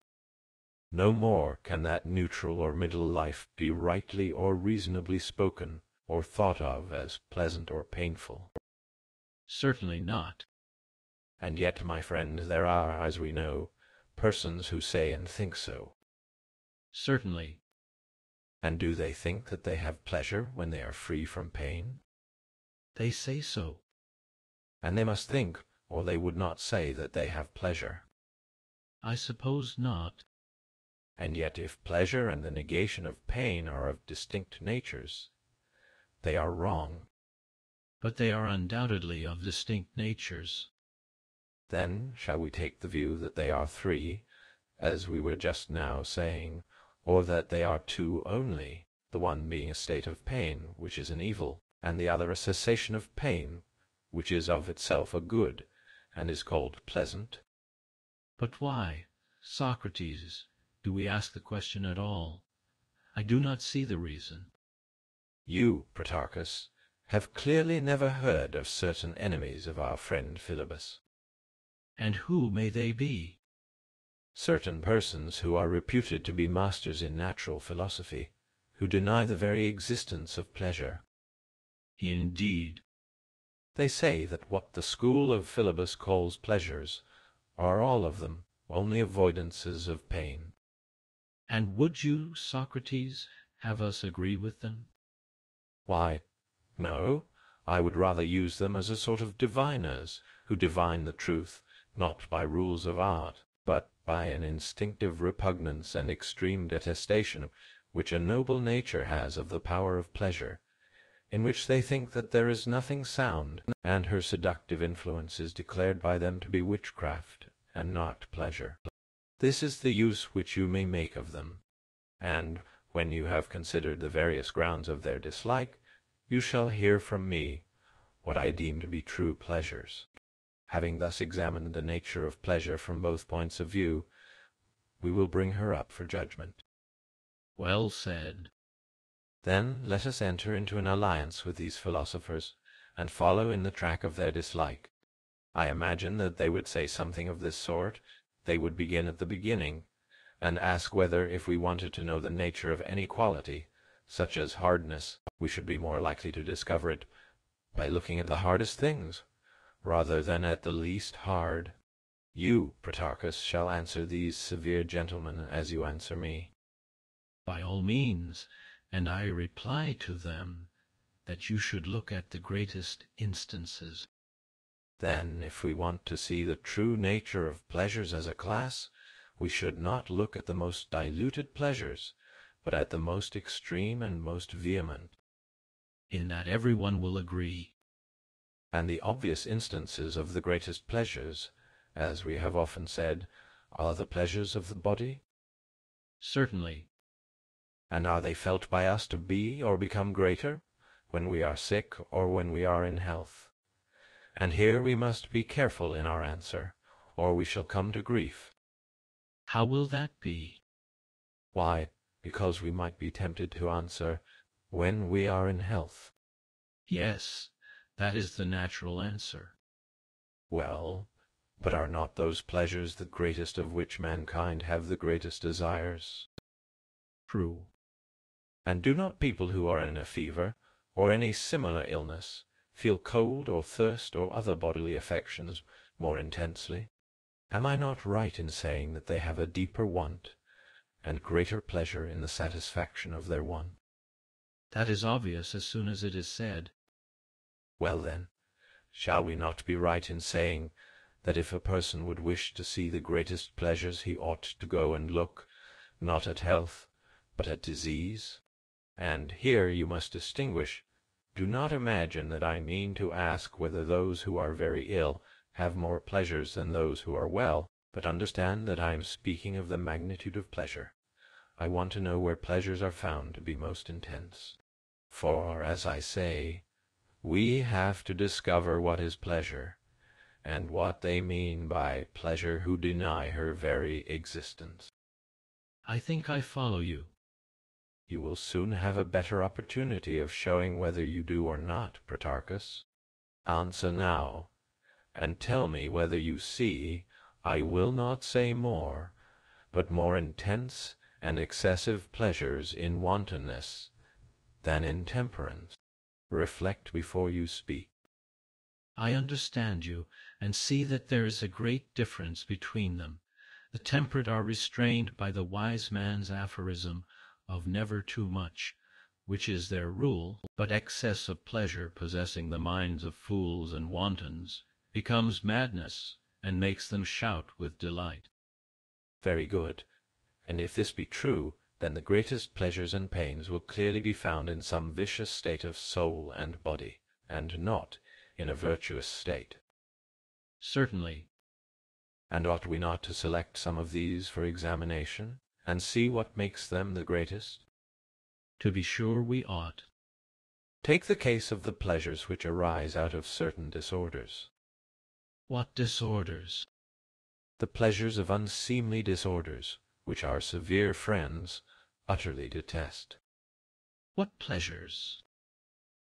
No more can that neutral or middle life be rightly or reasonably spoken or thought of as pleasant or painful. Certainly not. And yet, my friend, there are, as we know, persons who say and think so. Certainly. And do they think that they have pleasure when they are free from pain? They say so. And they must think, or they would not say that they have pleasure. I suppose not. And yet if pleasure and the negation of pain are of distinct natures, they are wrong. But they are undoubtedly of distinct natures. Then shall we take the view that they are three, as we were just now saying, or that they are two only, the one being a state of pain, which is an evil, and the other a cessation of pain, which is of itself a good, and is called pleasant? But why, Socrates, do we ask the question at all? I do not see the reason. You, Protarchus, have clearly never heard of certain enemies of our friend Philebus. And who may they be? Certain persons who are reputed to be masters in natural philosophy, who deny the very existence of pleasure. Indeed. They say that what the school of Philebus calls pleasures are all of them only avoidances of pain. And would you, Socrates, have us agree with them? Why, no, I would rather use them as a sort of diviners, who divine the truth, not by rules of art, but by an instinctive repugnance and extreme detestation which a noble nature has of the power of pleasure, in which they think that there is nothing sound, and her seductive influence is declared by them to be witchcraft, and not pleasure. This is the use which you may make of them, and, when you have considered the various grounds of their dislike, you shall hear from me what I deem to be true pleasures. Having thus examined the nature of pleasure from both points of view, we will bring her up for judgment. Well said. Then let us enter into an alliance with these philosophers, and follow in the track of their dislike. I imagine that they would say something of this sort. They would begin at the beginning, and ask whether, if we wanted to know the nature of any quality, such as hardness, we should be more likely to discover it by looking at the hardest things, rather than at the least hard. You, Protarchus, shall answer these severe gentlemen as you answer me. By all means, and I reply to them that you should look at the greatest instances. Then, if we want to see the true nature of pleasures as a class, we should not look at the most diluted pleasures, but at the most extreme and most vehement. In that everyone will agree. And the obvious instances of the greatest pleasures, as we have often said, are the pleasures of the body? Certainly. And are they felt by us to be or become greater, when we are sick or when we are in health? And here we must be careful in our answer, or we shall come to grief. How will that be? Why, because we might be tempted to answer, when we are in health. Yes, that is the natural answer. Well, but are not those pleasures the greatest of which mankind have the greatest desires? True. And do not people who are in a fever, or any similar illness, feel cold or thirst or other bodily affections more intensely? Am I not right in saying that they have a deeper want, and greater pleasure in the satisfaction of their want? That is obvious as soon as it is said. Well then, shall we not be right in saying that if a person would wish to see the greatest pleasures, he ought to go and look, not at health, but at disease? And here you must distinguish. Do not imagine that I mean to ask whether those who are very ill have more pleasures than those who are well, but understand that I am speaking of the magnitude of pleasure. I want to know where pleasures are found to be most intense. For, as I say, we have to discover what is pleasure, and what they mean by pleasure who deny her very existence. I think I follow you. You will soon have a better opportunity of showing whether you do or not, Protarchus. Answer now, and tell me whether you see, I will not say more, but more intense and excessive pleasures in wantonness than in temperance. Reflect before you speak. I understand you, and see that there is a great difference between them. The temperate are restrained by the wise man's aphorism of never too much, which is their rule, but excess of pleasure possessing the minds of fools and wantons becomes madness, and makes them shout with delight. Very good. And if this be true, then the greatest pleasures and pains will clearly be found in some vicious state of soul and body, and not in a virtuous state. Certainly. And ought we not to select some of these for examination, and see what makes them the greatest? To be sure we ought. Take the case of the pleasures which arise out of certain disorders. What disorders? The pleasures of unseemly disorders, which our severe friends utterly detest. What pleasures?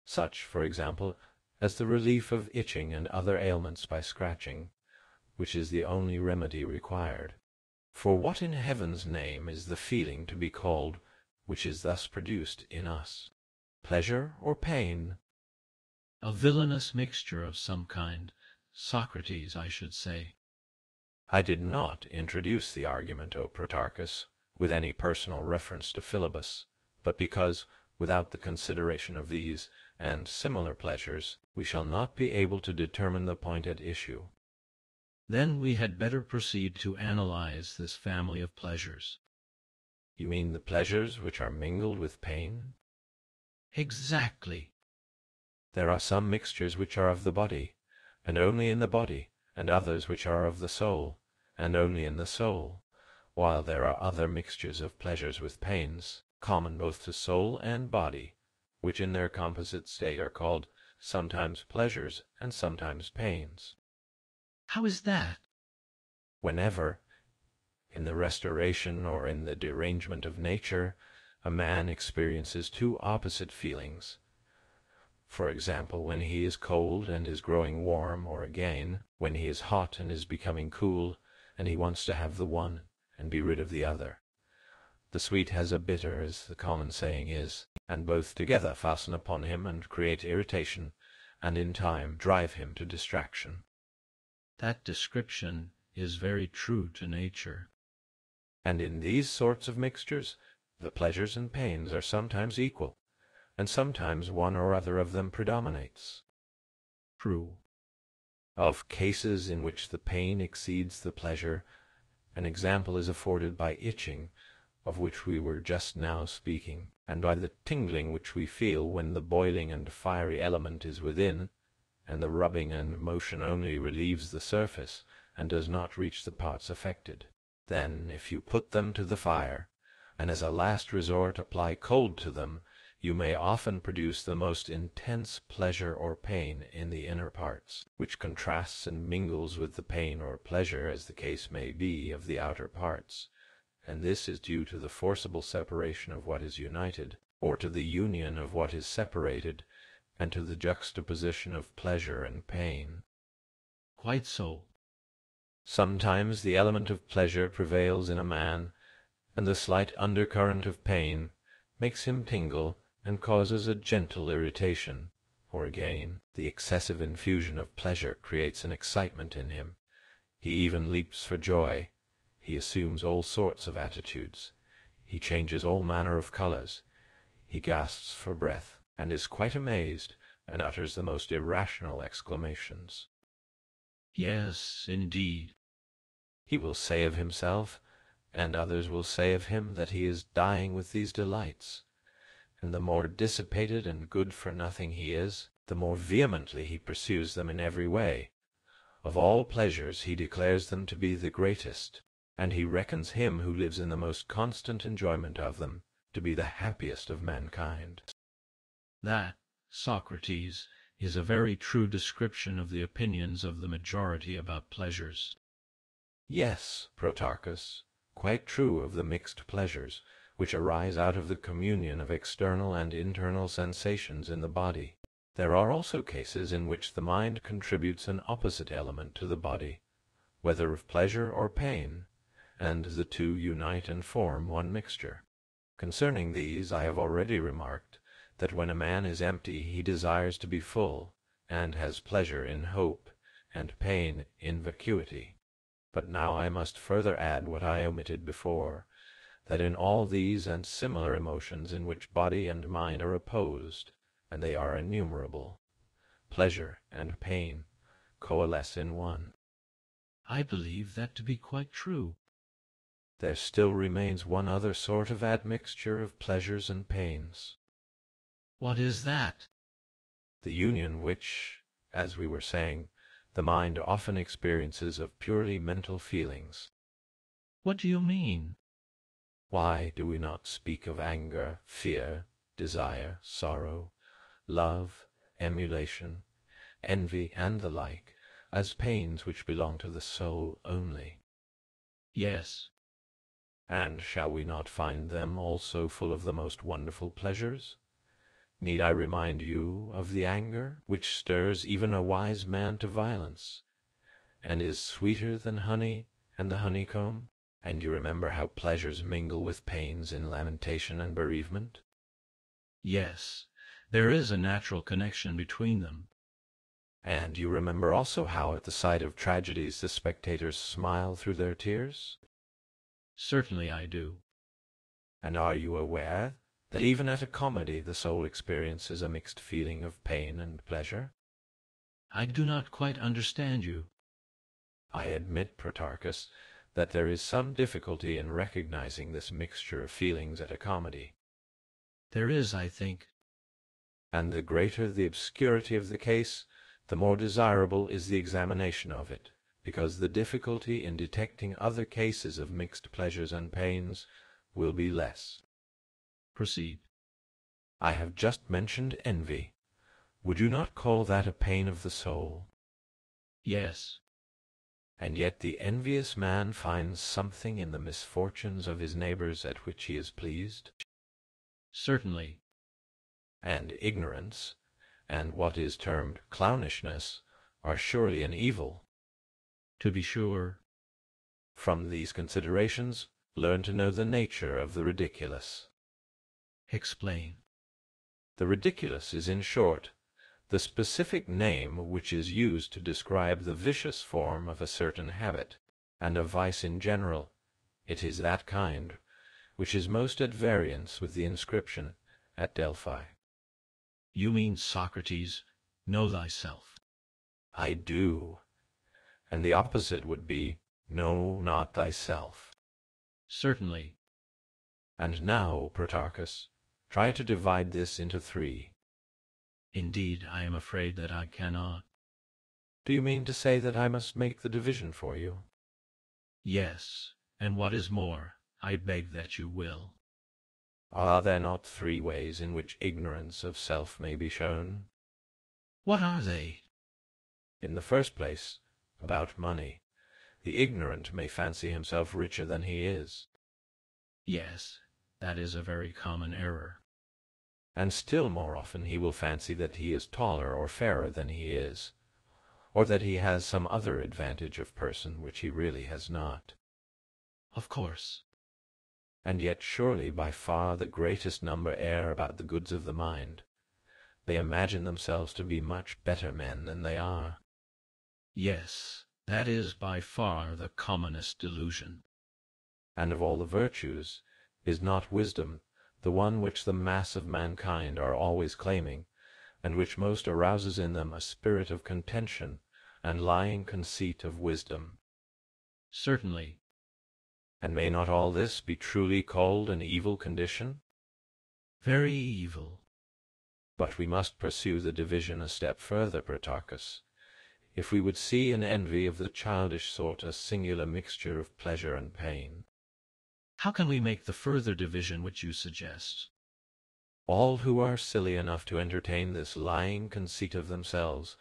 Such, for example, as the relief of itching and other ailments by scratching, which is the only remedy required. For what in heaven's name is the feeling to be called which is thus produced in us? Pleasure or pain? A villainous mixture of some kind. Socrates, I should say. I did not introduce the argument, O Protarchus, with any personal reference to Philebus, but because, without the consideration of these and similar pleasures, we shall not be able to determine the point at issue. Then we had better proceed to analyze this family of pleasures. You mean the pleasures which are mingled with pain? Exactly. There are some mixtures which are of the body, and only in the body, and others which are of the soul, and only in the soul, while there are other mixtures of pleasures with pains, common both to soul and body, which in their composite state are called sometimes pleasures and sometimes pains. How is that? Whenever, in the restoration or in the derangement of nature, a man experiences two opposite feelings, for example, when he is cold and is growing warm, or again, when he is hot and is becoming cool, and he wants to have the one and be rid of the other. The sweet has a bitter, as the common saying is, and both together fasten upon him and create irritation, and in time drive him to distraction. That description is very true to nature. And in these sorts of mixtures, the pleasures and pains are sometimes equal, and sometimes one or other of them predominates. True. Of cases in which the pain exceeds the pleasure, an example is afforded by itching, of which we were just now speaking, and by the tingling which we feel when the boiling and fiery element is within, and the rubbing and motion only relieves the surface, and does not reach the parts affected. Then, if you put them to the fire, and as a last resort apply cold to them, you may often produce the most intense pleasure or pain in the inner parts, which contrasts and mingles with the pain or pleasure, as the case may be, of the outer parts, and this is due to the forcible separation of what is united, or to the union of what is separated, and to the juxtaposition of pleasure and pain. Quite so. Sometimes the element of pleasure prevails in a man, and the slight undercurrent of pain makes him tingle and causes a gentle irritation, or again, the excessive infusion of pleasure creates an excitement in him. He even leaps for joy. He assumes all sorts of attitudes. He changes all manner of colors. He gasps for breath, and is quite amazed, and utters the most irrational exclamations. Yes, indeed. He will say of himself, and others will say of him, that he is dying with these delights. And the more dissipated and good-for-nothing he is, the more vehemently he pursues them in every way. Of all pleasures he declares them to be the greatest, and he reckons him who lives in the most constant enjoyment of them to be the happiest of mankind. That, Socrates, is a very true description of the opinions of the majority about pleasures. Yes, Protarchus, quite true of the mixed pleasures, which arise out of the communion of external and internal sensations in the body. There are also cases in which the mind contributes an opposite element to the body, whether of pleasure or pain, and the two unite and form one mixture. Concerning these I have already remarked that when a man is empty he desires to be full, and has pleasure in hope, and pain in vacuity. But now I must further add what I omitted before, that in all these and similar emotions in which body and mind are opposed, and they are innumerable, pleasure and pain coalesce in one. I believe that to be quite true. There still remains one other sort of admixture of pleasures and pains. What is that? The union which, as we were saying, the mind often experiences of purely mental feelings. What do you mean? Why do we not speak of anger, fear, desire, sorrow, love, emulation, envy, and the like, as pains which belong to the soul only? Yes. And shall we not find them also full of the most wonderful pleasures? Need I remind you of the anger which stirs even a wise man to violence, and is sweeter than honey and the honeycomb? And you remember how pleasures mingle with pains in lamentation and bereavement? Yes, there is a natural connection between them. And you remember also how at the sight of tragedies the spectators smile through their tears? Certainly I do. And are you aware that even at a comedy the soul experiences a mixed feeling of pain and pleasure? I do not quite understand you. I admit, Protarchus, that there is some difficulty in recognizing this mixture of feelings at a comedy. There is, I think. And the greater the obscurity of the case, the more desirable is the examination of it, because the difficulty in detecting other cases of mixed pleasures and pains will be less. Proceed. I have just mentioned envy. Would you not call that a pain of the soul? Yes. And yet the envious man finds something in the misfortunes of his neighbors at which he is pleased? Certainly. And ignorance, and what is termed clownishness, are surely an evil. To be sure. From these considerations, learn to know the nature of the ridiculous. Explain. The ridiculous is, in short, the specific name which is used to describe the vicious form of a certain habit, and of vice in general. It is that kind which is most at variance with the inscription at Delphi. You mean, Socrates, know thyself. I do. And the opposite would be, know not thyself. Certainly. And now, Protarchus, try to divide this into 3. Indeed, I am afraid that I cannot. Do you mean to say that I must make the division for you? Yes, and what is more, I beg that you will. Are there not 3 ways in which ignorance of self may be shown? What are they? In the first place, about money. The ignorant may fancy himself richer than he is. Yes, that is a very common error. And still more often he will fancy that he is taller or fairer than he is, or that he has some other advantage of person which he really has not. Of course. And yet surely by far the greatest number err about the goods of the mind. They imagine themselves to be much better men than they are. Yes, that is by far the commonest delusion. And of all the virtues, is not wisdom the one which the mass of mankind are always claiming, and which most arouses in them a spirit of contention, and lying conceit of wisdom. Certainly. And may not all this be truly called an evil condition? Very evil. But we must pursue the division a step further, Protarchus. If we would see in envy of the childish sort a singular mixture of pleasure and pain. How can we make the further division which you suggest? All who are silly enough to entertain this lying conceit of themselves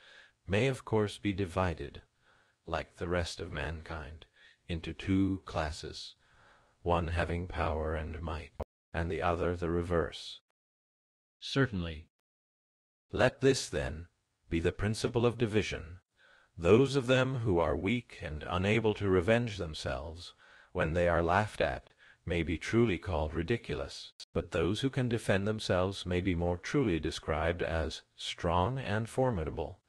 may of course be divided, like the rest of mankind, into two classes, one having power and might, and the other the reverse. Certainly. Let this, then, be the principle of division. Those of them who are weak and unable to revenge themselves, when they are laughed at, may be truly called ridiculous, but those who can defend themselves may be more truly described as strong and formidable.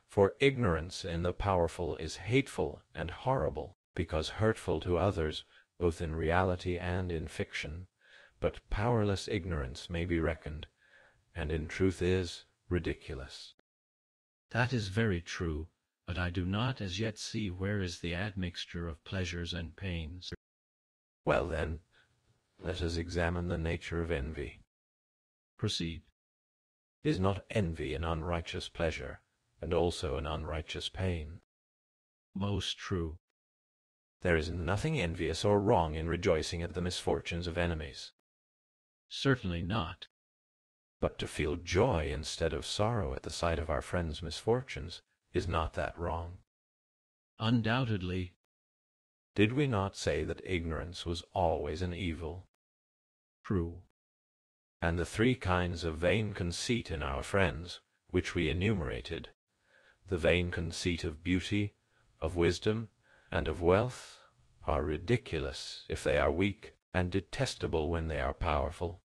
For ignorance in the powerful is hateful and horrible, because hurtful to others, both in reality and in fiction. But powerless ignorance may be reckoned, and in truth is ridiculous. That is very true, but I do not as yet see where is the admixture of pleasures and pains. Well then, let us examine the nature of envy. Proceed. Is not envy an unrighteous pleasure, and also an unrighteous pain? Most true. There is nothing envious or wrong in rejoicing at the misfortunes of enemies. Certainly not. But to feel joy instead of sorrow at the sight of our friends' misfortunes, is not that wrong? Undoubtedly. Did we not say that ignorance was always an evil? True. And the three kinds of vain conceit in our friends, which we enumerated, the vain conceit of beauty, of wisdom, and of wealth, are ridiculous if they are weak, and detestable when they are powerful.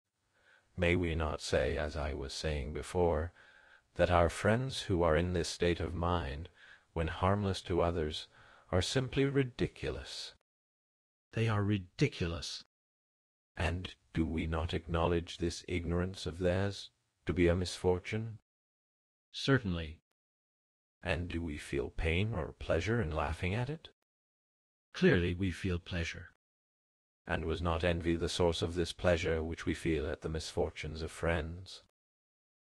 May we not say, as I was saying before, that our friends who are in this state of mind, when harmless to others, are simply ridiculous? They are ridiculous. And do we not acknowledge this ignorance of theirs to be a misfortune? Certainly. And do we feel pain or pleasure in laughing at it? Clearly we feel pleasure. And was not envy the source of this pleasure which we feel at the misfortunes of friends?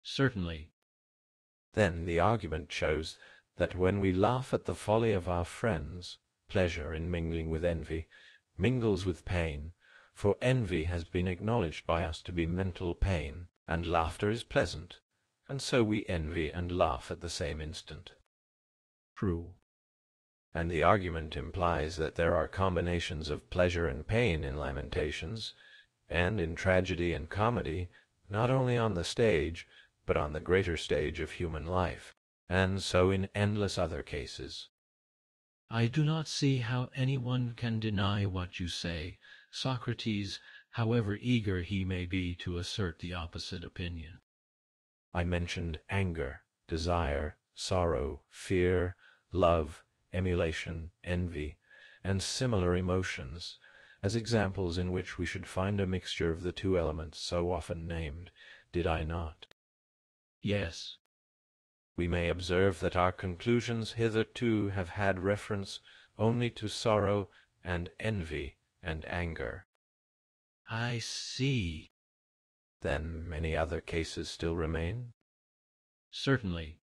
Certainly. Then the argument shows that when we laugh at the folly of our friends, pleasure in mingling with envy mingles with pain, for envy has been acknowledged by us to be mental pain, and laughter is pleasant, and so we envy and laugh at the same instant. True. And the argument implies that there are combinations of pleasure and pain in lamentations, and in tragedy and comedy, not only on the stage, but on the greater stage of human life, and so in endless other cases. I do not see how anyone can deny what you say, Socrates, however eager he may be to assert the opposite opinion. I mentioned anger, desire, sorrow, fear, love, emulation, envy, and similar emotions, as examples in which we should find a mixture of the two elements so often named, did I not? Yes. We may observe that our conclusions hitherto have had reference only to sorrow and envy and anger. I see. Then many other cases still remain? Certainly.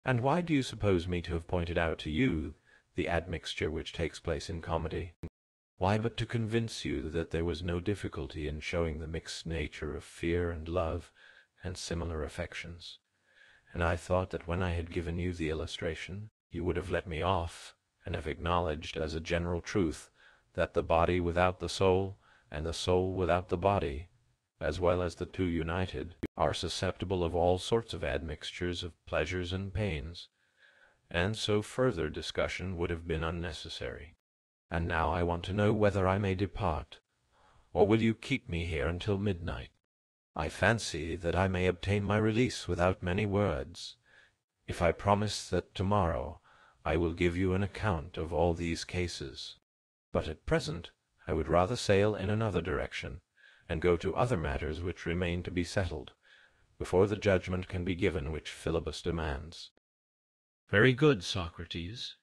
And why do you suppose me to have pointed out to you the admixture which takes place in comedy? Why but to convince you that there was no difficulty in showing the mixed nature of fear and love and similar affections. And I thought that when I had given you the illustration, you would have let me off, and have acknowledged as a general truth that the body without the soul, and the soul without the body, as well as the two united, are susceptible of all sorts of admixtures of pleasures and pains, and so further discussion would have been unnecessary. And now I want to know whether I may depart, or will you keep me here until midnight? I fancy that I may obtain my release without many words, if I promise that tomorrow I will give you an account of all these cases. But at present I would rather sail in another direction, and go to other matters which remain to be settled, before the judgment can be given which Philebus demands. Very good, Socrates.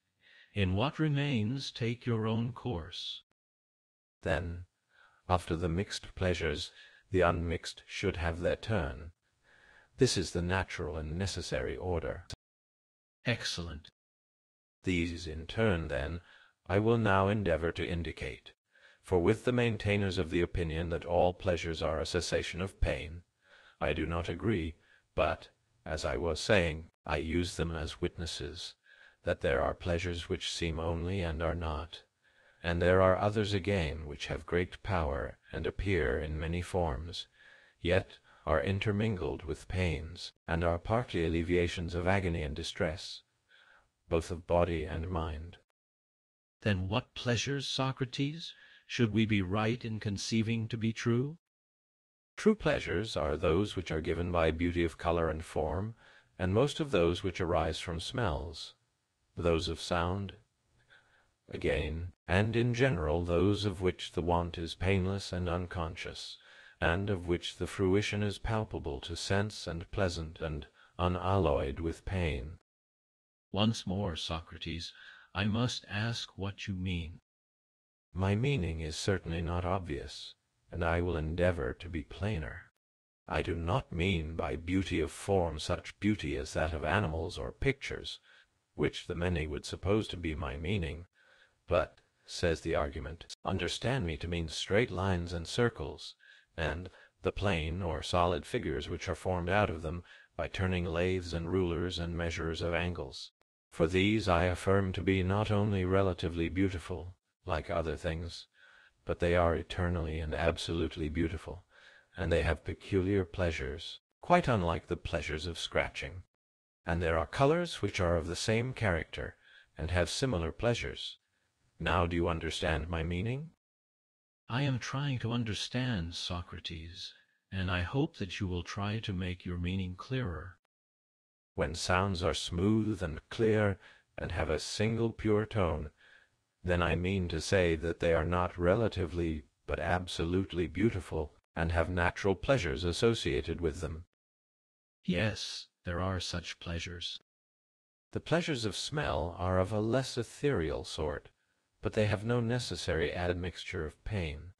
In what remains, take your own course. Then, after the mixed pleasures, the unmixed should have their turn. This is the natural and necessary order. Excellent. These in turn, then, I will now endeavor to indicate. For with the maintainers of the opinion that all pleasures are a cessation of pain, I do not agree, but, as I was saying, I use them as witnesses, that there are pleasures which seem only and are not, and there are others again which have great power and appear in many forms, yet are intermingled with pains, and are partly alleviations of agony and distress, both of body and mind. Then what pleasures, Socrates, should we be right in conceiving to be true? True pleasures are those which are given by beauty of color and form, and most of those which arise from smells, those of sound, again, and in general those of which the want is painless and unconscious, and of which the fruition is palpable to sense and pleasant and unalloyed with pain. Once more, Socrates, I must ask what you mean. My meaning is certainly not obvious, and I will endeavor to be plainer. I do not mean by beauty of form such beauty as that of animals or pictures, which the many would suppose to be my meaning, but, says the argument, understand me to mean straight lines and circles, and the plane or solid figures which are formed out of them by turning lathes and rulers and measurers of angles. For these I affirm to be not only relatively beautiful, like other things, but they are eternally and absolutely beautiful, and they have peculiar pleasures, quite unlike the pleasures of scratching. And there are colors which are of the same character, and have similar pleasures. Now do you understand my meaning? I am trying to understand, Socrates, and I hope that you will try to make your meaning clearer. When sounds are smooth and clear, and have a single pure tone, then I mean to say that they are not relatively but absolutely beautiful, and have natural pleasures associated with them. Yes, there are such pleasures. The pleasures of smell are of a less ethereal sort, but they have no necessary admixture of pain,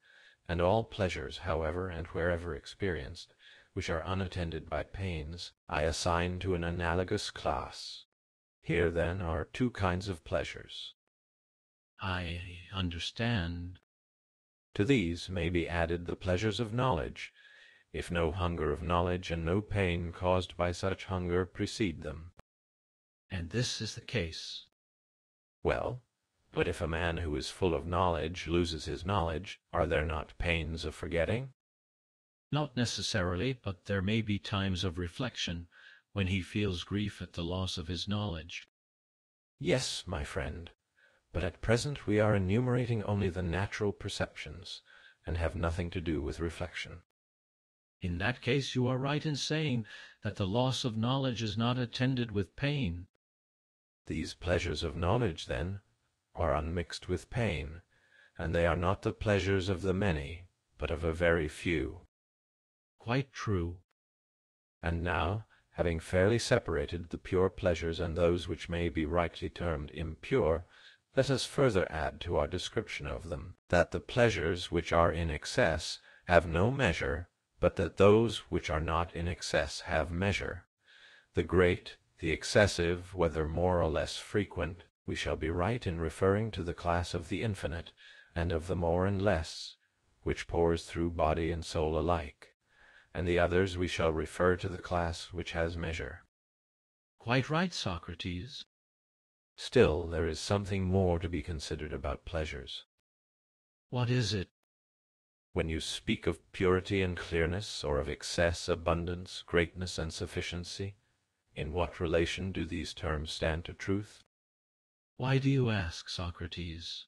and all pleasures, however and wherever experienced, which are unattended by pains, I assign to an analogous class. Here, then, are two kinds of pleasures. I understand. To these may be added the pleasures of knowledge, if no hunger of knowledge and no pain caused by such hunger precede them. And this is the case. Well, but if a man who is full of knowledge loses his knowledge, are there not pains of forgetting? Not necessarily, but there may be times of reflection when he feels grief at the loss of his knowledge. Yes, my friend, but at present we are enumerating only the natural perceptions, and have nothing to do with reflection. In that case you are right in saying that the loss of knowledge is not attended with pain. These pleasures of knowledge, then, are unmixed with pain, and they are not the pleasures of the many, but of a very few. Quite true. And now, having fairly separated the pure pleasures and those which may be rightly termed impure, let us further add to our description of them, that the pleasures which are in excess have no measure, but that those which are not in excess have measure. The great, the excessive, whether more or less frequent, we shall be right in referring to the class of the infinite, and of the more and less, which pours through body and soul alike, and the others we shall refer to the class which has measure. Quite right, Socrates. Still, there is something more to be considered about pleasures. What is it? When you speak of purity and clearness, or of excess, abundance, greatness, and sufficiency, in what relation do these terms stand to truth? Why do you ask, Socrates?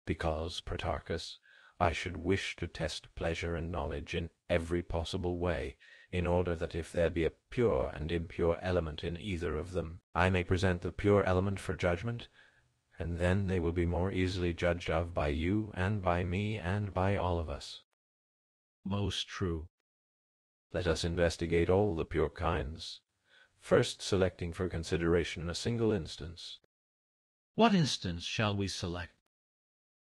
Because, Protarchus, I should wish to test pleasure and knowledge in every possible way, in order that if there be a pure and impure element in either of them, I may present the pure element for judgment, and then they will be more easily judged of by you and by me and by all of us. Most true. Let us investigate all the pure kinds, first selecting for consideration a single instance. What instance shall we select?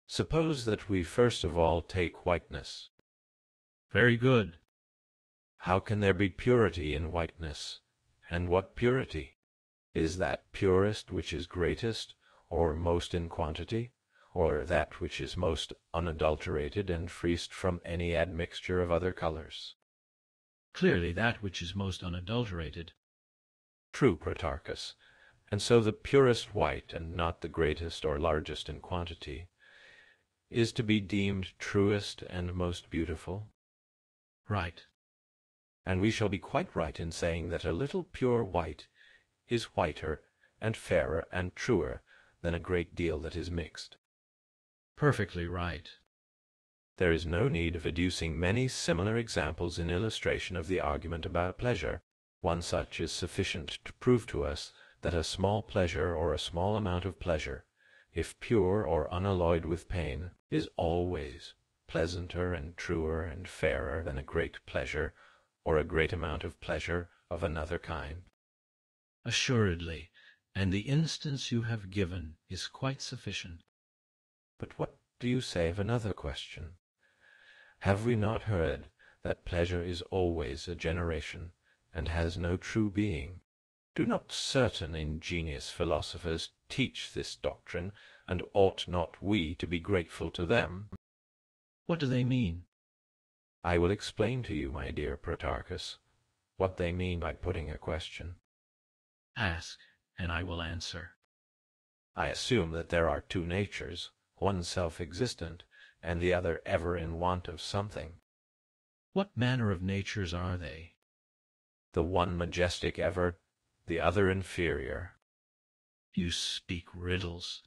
Suppose that we first of all take whiteness. Very good. How can there be purity in whiteness? And what purity? Is that purest which is greatest, or most in quantity, or that which is most unadulterated and freest from any admixture of other colors? Clearly that which is most unadulterated. True, Protarchus. And so the purest white, and not the greatest or largest in quantity, is to be deemed truest and most beautiful? Right. And we shall be quite right in saying that a little pure white is whiter and fairer and truer than a great deal that is mixed. Perfectly right. There is no need of adducing many similar examples in illustration of the argument about pleasure. One such is sufficient to prove to us that a small pleasure or a small amount of pleasure, if pure or unalloyed with pain, is always pleasanter and truer and fairer than a great pleasure or a great amount of pleasure of another kind. Assuredly, and the instance you have given is quite sufficient. But what do you say of another question? Have we not heard that pleasure is always a generation, and has no true being? Do not certain ingenious philosophers teach this doctrine, and ought not we to be grateful to them? What do they mean? I will explain to you, my dear Protarchus, what they mean by putting a question. Ask, and I will answer. I assume that there are two natures, one self-existent, and the other ever in want of something. What manner of natures are they? The one majestic ever, the other inferior. You speak riddles.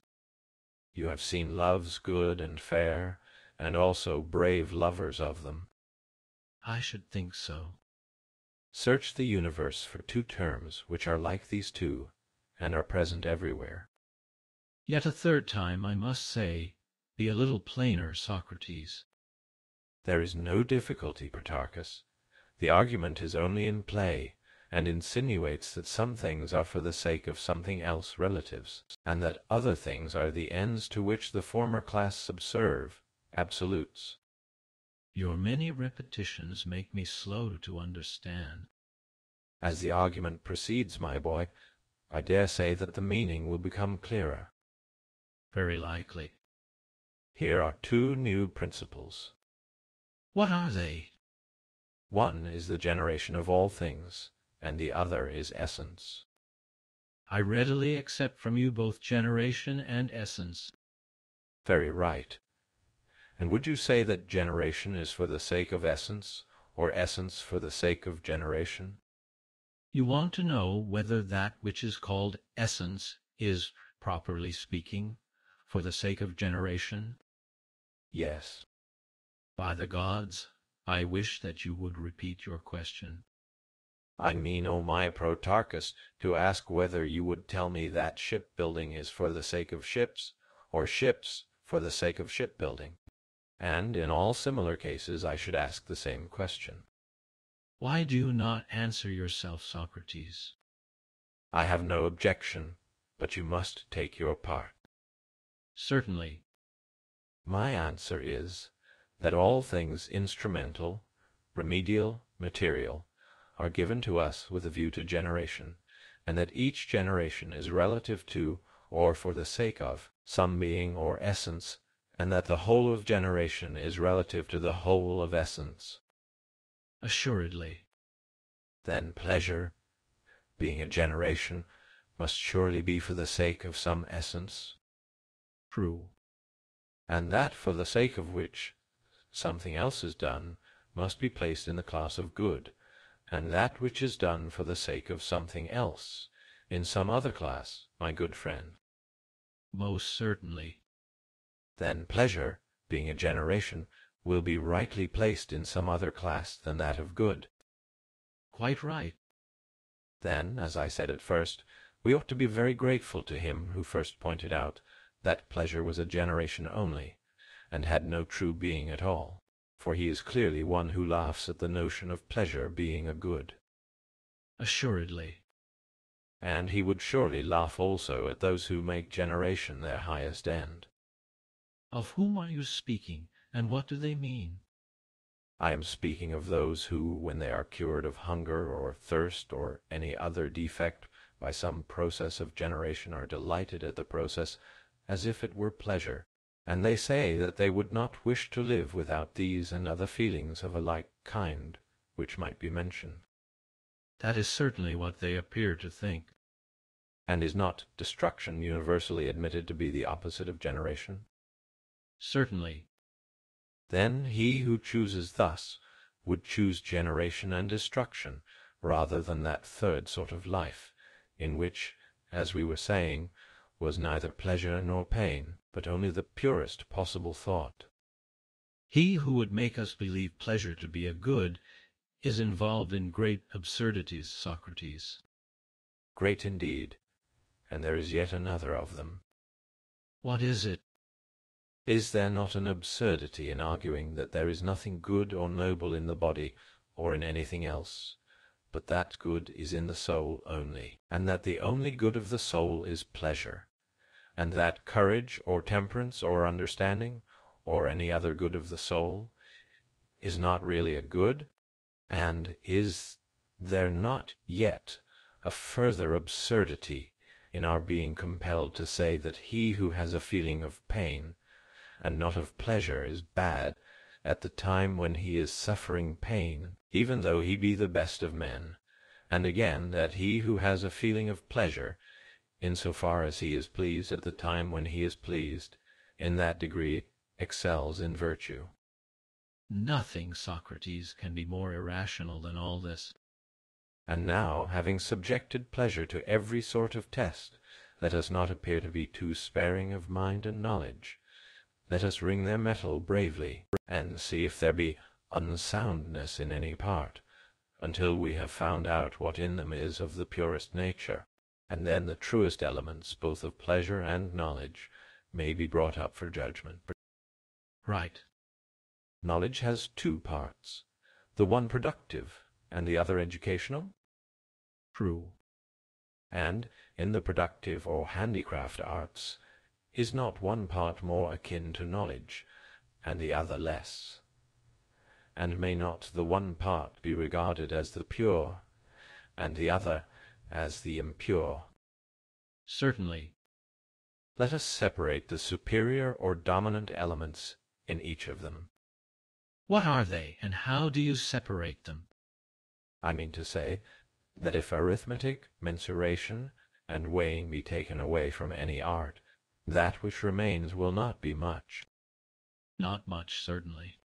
You have seen loves good and fair, and also brave lovers of them. I should think so. Search the universe for two terms which are like these two, and are present everywhere. Yet a third time I must say, be a little plainer, Socrates. There is no difficulty, Protarchus. The argument is only in play, and insinuates that some things are for the sake of something else relatives, and that other things are the ends to which the former class subserve, absolutes. Your many repetitions make me slow to understand. As the argument proceeds, my boy, I dare say that the meaning will become clearer. Very likely. Here are two new principles. What are they? One is the generation of all things, and the other is essence. I readily accept from you both generation and essence. Very right. And would you say that generation is for the sake of essence, or essence for the sake of generation? You want to know whether that which is called essence is, properly speaking, for the sake of generation? Yes. By the gods, I wish that you would repeat your question. I mean, O my Protarchus, to ask whether you would tell me that shipbuilding is for the sake of ships, or ships for the sake of shipbuilding. And in all similar cases I should ask the same question. Why do you not answer yourself, Socrates? I have no objection, but you must take your part. Certainly. My answer is that all things instrumental, remedial, material, are given to us with a view to generation, and that each generation is relative to, or for the sake of, some being or essence, and that the whole of generation is relative to the whole of essence. Assuredly. Then pleasure, being a generation, must surely be for the sake of some essence. True. And that for the sake of which something else is done must be placed in the class of good, and that which is done for the sake of something else in some other class, my good friend. Most certainly. Then pleasure, being a generation, will be rightly placed in some other class than that of good. Quite right. Then, as I said at first, we ought to be very grateful to him who first pointed out that pleasure was a generation only, and had no true being at all, for he is clearly one who laughs at the notion of pleasure being a good. Assuredly. and he would surely laugh also at those who make generation their highest end. Of whom are you speaking, and what do they mean? I am speaking of those who, when they are cured of hunger or thirst or any other defect by some process of generation, are delighted at the process as if it were pleasure, and they say that they would not wish to live without these and other feelings of a like kind, which might be mentioned. That is certainly what they appear to think. And is not destruction universally admitted to be the opposite of generation? Certainly. Then he who chooses thus would choose generation and destruction rather than that third sort of life, in which, as we were saying, was neither pleasure nor pain, but only the purest possible thought. He who would make us believe pleasure to be a good is involved in great absurdities, Socrates. Great indeed, and there is yet another of them. What is it? Is there not an absurdity in arguing that there is nothing good or noble in the body or in anything else, but that good is in the soul only, and that the only good of the soul is pleasure, and that courage or temperance or understanding or any other good of the soul is not really a good? And is there not yet a further absurdity in our being compelled to say that he who has a feeling of pain and not of pleasure is bad at the time when he is suffering pain, even though he be the best of men, and again that he who has a feeling of pleasure, in so far as he is pleased at the time when he is pleased, in that degree excels in virtue? Nothing, Socrates, can be more irrational than all this. And now, having subjected pleasure to every sort of test, let us not appear to be too sparing of mind and knowledge. Let us ring their metal bravely, and see if there be unsoundness in any part, until we have found out what in them is of the purest nature, and then the truest elements, both of pleasure and knowledge, may be brought up for judgment. Right. Knowledge has two parts, the one productive, and the other educational? True. And in the productive or handicraft arts, is not one part more akin to knowledge, and the other less? And may not the one part be regarded as the pure, and the other as the impure? Certainly. Let us separate the superior or dominant elements in each of them. What are they, and how do you separate them? I mean to say, that if arithmetic, mensuration, and weighing be taken away from any art, that which remains will not be much. Not much, certainly.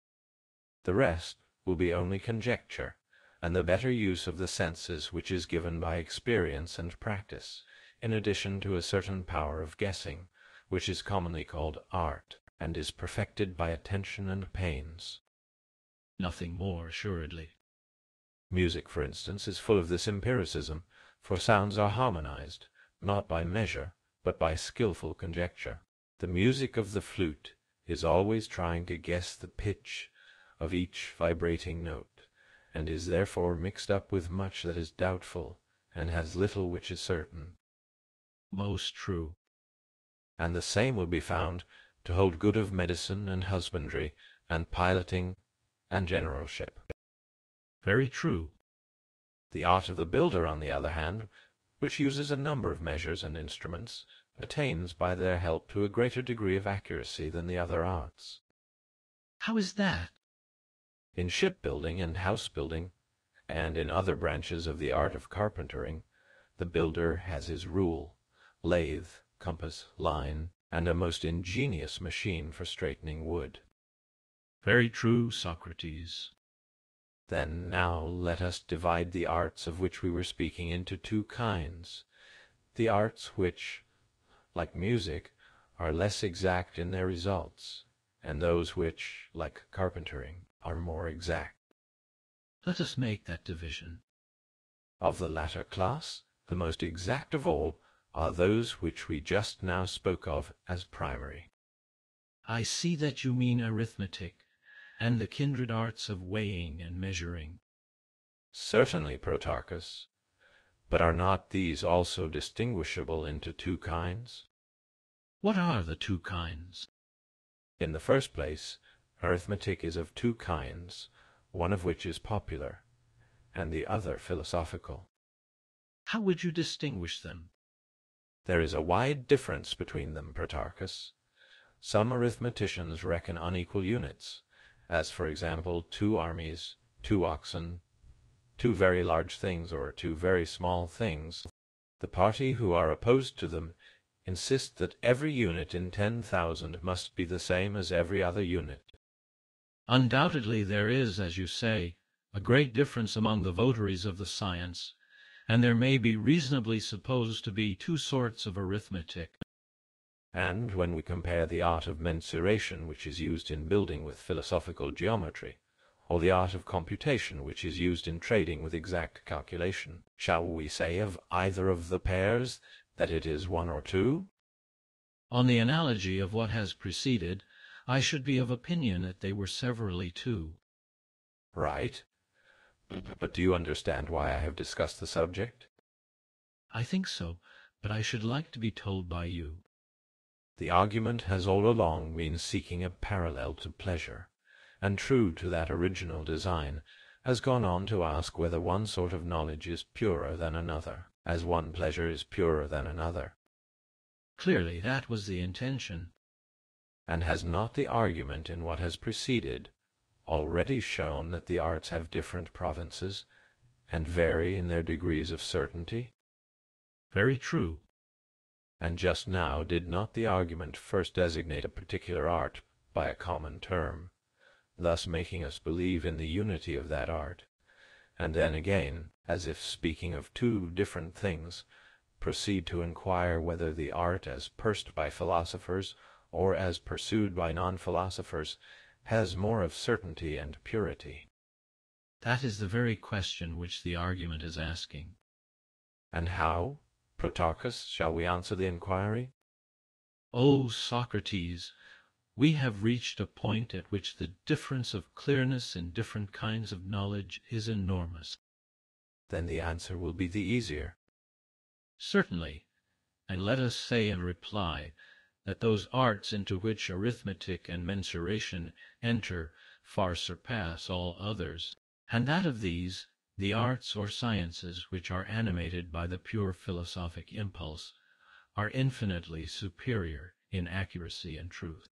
The rest will be only conjecture, and the better use of the senses which is given by experience and practice, in addition to a certain power of guessing, which is commonly called art, and is perfected by attention and pains. Nothing more, assuredly. Music, for instance, is full of this empiricism, for sounds are harmonized, not by measure, but by skilful conjecture. The music of the flute is always trying to guess the pitch of each vibrating note, and is therefore mixed up with much that is doubtful, and has little which is certain. Most true. And the same will be found to hold good of medicine and husbandry, and piloting, and generalship. Very true. The art of the builder, on the other hand, which uses a number of measures and instruments, attains by their help to a greater degree of accuracy than the other arts. How is that? In shipbuilding and house-building, and in other branches of the art of carpentering, the builder has his rule, lathe, compass, line, and a most ingenious machine for straightening wood. Very true, Socrates. Then now let us divide the arts of which we were speaking into two kinds, the arts which, like music, are less exact in their results, and those which, like carpentering, are more exact. Let us make that division. Of the latter class, the most exact of all are those which we just now spoke of as primary. I see that you mean arithmetic, and the kindred arts of weighing and measuring. Certainly, Protarchus. But are not these also distinguishable into two kinds? What are the two kinds? In the first place, arithmetic is of two kinds, one of which is popular, and the other philosophical. How would you distinguish them? There is a wide difference between them, Protarchus. Some arithmeticians reckon unequal units, as for example 2 armies, 2 oxen, 2 very large things, or 2 very small things. The party who are opposed to them insist that every unit in 10,000 must be the same as every other unit. Undoubtedly there is, as you say, a great difference among the votaries of the science, and there may be reasonably supposed to be two sorts of arithmetic. And when we compare the art of mensuration which is used in building with philosophical geometry, or the art of computation which is used in trading with exact calculation, shall we say of either of the pairs that it is one or two? On the analogy of what has preceded, I should be of opinion that they were severally two. Right. But do you understand why I have discussed the subject? I think so, but I should like to be told by you. The argument has all along been seeking a parallel to pleasure, and true to that original design, has gone on to ask whether one sort of knowledge is purer than another, as one pleasure is purer than another. Clearly that was the intention. And has not the argument in what has preceded already shown that the arts have different provinces, and vary in their degrees of certainty? Very true. And just now did not the argument first designate a particular art by a common term, thus making us believe in the unity of that art, and then again, as if speaking of two different things, proceed to inquire whether the art as pursed by philosophers or as pursued by non-philosophers has more of certainty and purity? That is the very question which the argument is asking. And how, Protarchus, shall we answer the inquiry? O Socrates, we have reached a point at which the difference of clearness in different kinds of knowledge is enormous. Then the answer will be the easier. Certainly, and let us say in reply that those arts into which arithmetic and mensuration enter far surpass all others, and that of these, the arts or sciences which are animated by the pure philosophic impulse, are infinitely superior in accuracy and truth.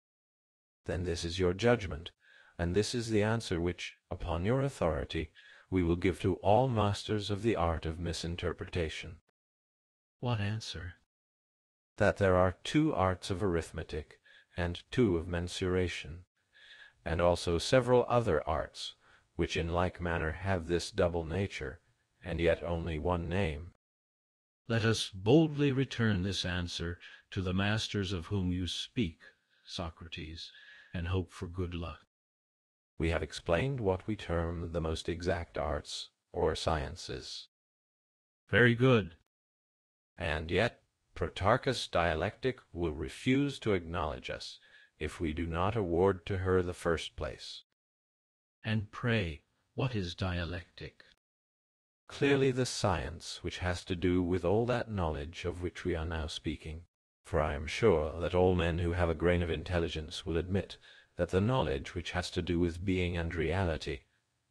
Then this is your judgment, and this is the answer which, upon your authority, we will give to all masters of the art of misinterpretation. What answer? That there are 2 arts of arithmetic, and 2 of mensuration, and also several other arts, which in like manner have this double nature, and yet only one name. Let us boldly return this answer to the masters of whom you speak, Socrates, and hope for good luck. We have explained what we term the most exact arts, or sciences. Very good. And yet Protarchus' dialectic will refuse to acknowledge us, if we do not award to her the first place. And pray, what is dialectic? Clearly the science which has to do with all that knowledge of which we are now speaking. For I am sure that all men who have a grain of intelligence will admit that the knowledge which has to do with being and reality,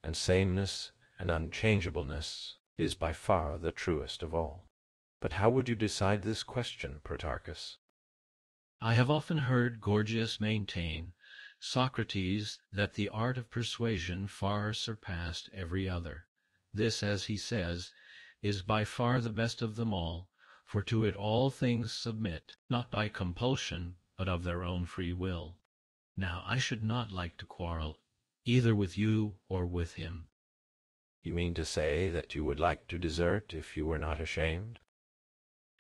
and sameness and unchangeableness, is by far the truest of all. But how would you decide this question, Protarchus? I have often heard Gorgias maintain, Socrates, that the art of persuasion far surpassed every other. This, as he says, is by far the best of them all, for to it all things submit, not by compulsion, but of their own free will. Now I should not like to quarrel, either with you or with him. You mean to say that you would like to desert if you were not ashamed?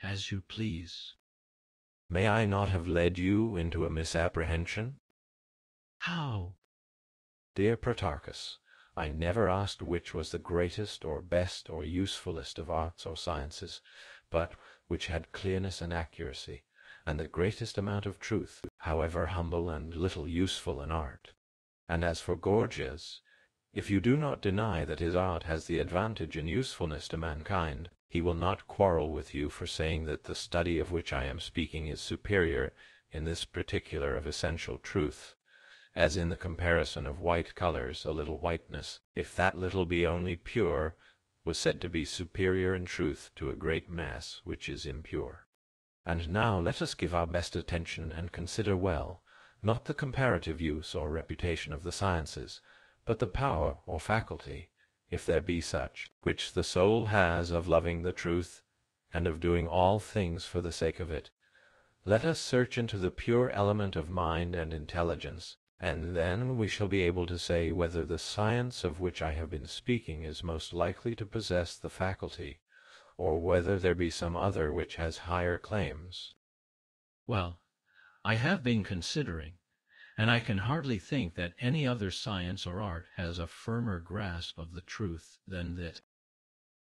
As you please. May I not have led you into a misapprehension? How? Dear Protarchus, I never asked which was the greatest or best or usefulest of arts or sciences, but which had clearness and accuracy, and the greatest amount of truth, however humble and little useful an art. And as for Gorgias, If you do not deny that his art has the advantage and usefulness to mankind, he will not quarrel with you for saying that the study of which I am speaking is superior in this particular of essential truth, as in the comparison of white colors, a little whiteness, if that little be only pure, was said to be superior in truth to a great mass which is impure. And now let us give our best attention and consider well, not the comparative use or reputation of the sciences, but the power or faculty, if there be such, which the soul has of loving the truth, and of doing all things for the sake of it. Let us search into the pure element of mind and intelligence, and then we shall be able to say whether the science of which I have been speaking is most likely to possess the faculty, or whether there be some other which has higher claims. Well, I have been considering, and I can hardly think that any other science or art has a firmer grasp of the truth than this.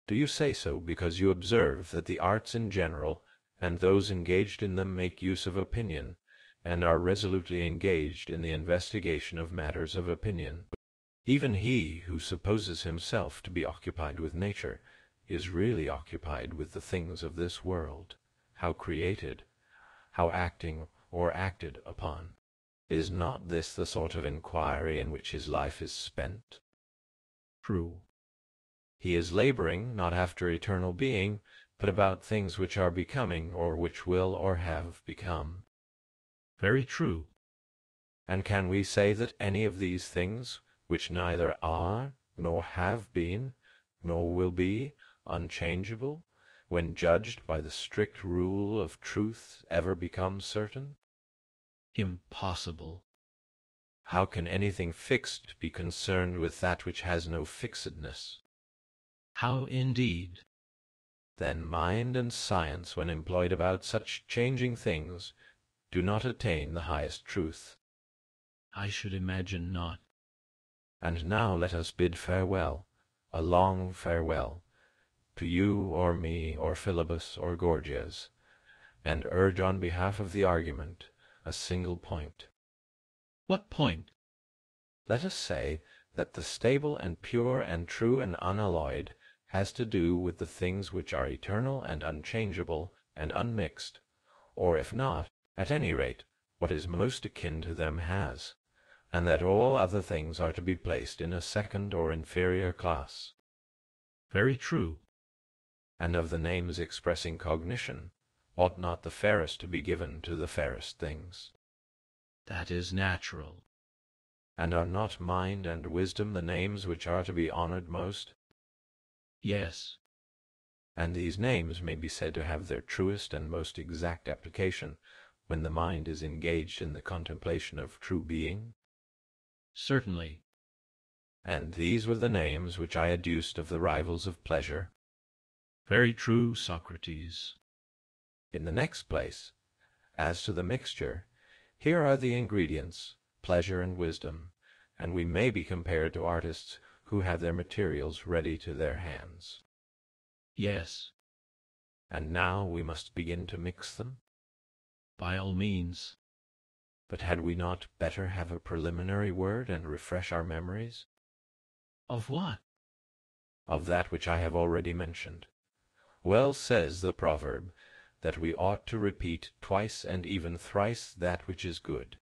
Do you say so because you observe that the arts in general, and those engaged in them, make use of opinion, and are resolutely engaged in the investigation of matters of opinion? Even he who supposes himself to be occupied with nature is really occupied with the things of this world, how created, how acting or acted upon. Is not this the sort of inquiry in which his life is spent? True. He is laboring, not after eternal being, but about things which are becoming, or which will or have become. Very true. And can we say that any of these things, which neither are, nor have been, nor will be, unchangeable, when judged by the strict rule of truth, ever become certain? Impossible. How can anything fixed be concerned with that which has no fixedness? How indeed? Then mind and science, when employed about such changing things, do not attain the highest truth. I should imagine not. And now let us bid farewell, a long farewell, to you or me or Philebus or Gorgias, and urge on behalf of the argument a single point. What point? Let us say that the stable and pure and true and unalloyed has to do with the things which are eternal and unchangeable and unmixed, or if not, at any rate, what is most akin to them has, and that all other things are to be placed in a second or inferior class. Very true. And of the names expressing cognition, ought not the fairest to be given to the fairest things? That is natural. And are not mind and wisdom the names which are to be honored most? Yes. And these names may be said to have their truest and most exact application when the mind is engaged in the contemplation of true being? Certainly. And these were the names which I adduced of the rivals of pleasure? Very true, Socrates. In the next place, as to the mixture, here are the ingredients, pleasure and wisdom, and we may be compared to artists who have their materials ready to their hands. Yes. And now we must begin to mix them? By all means. But had we not better have a preliminary word and refresh our memories? Of what? Of that which I have already mentioned. Well says the proverb, that we ought to repeat twice and even thrice that which is good.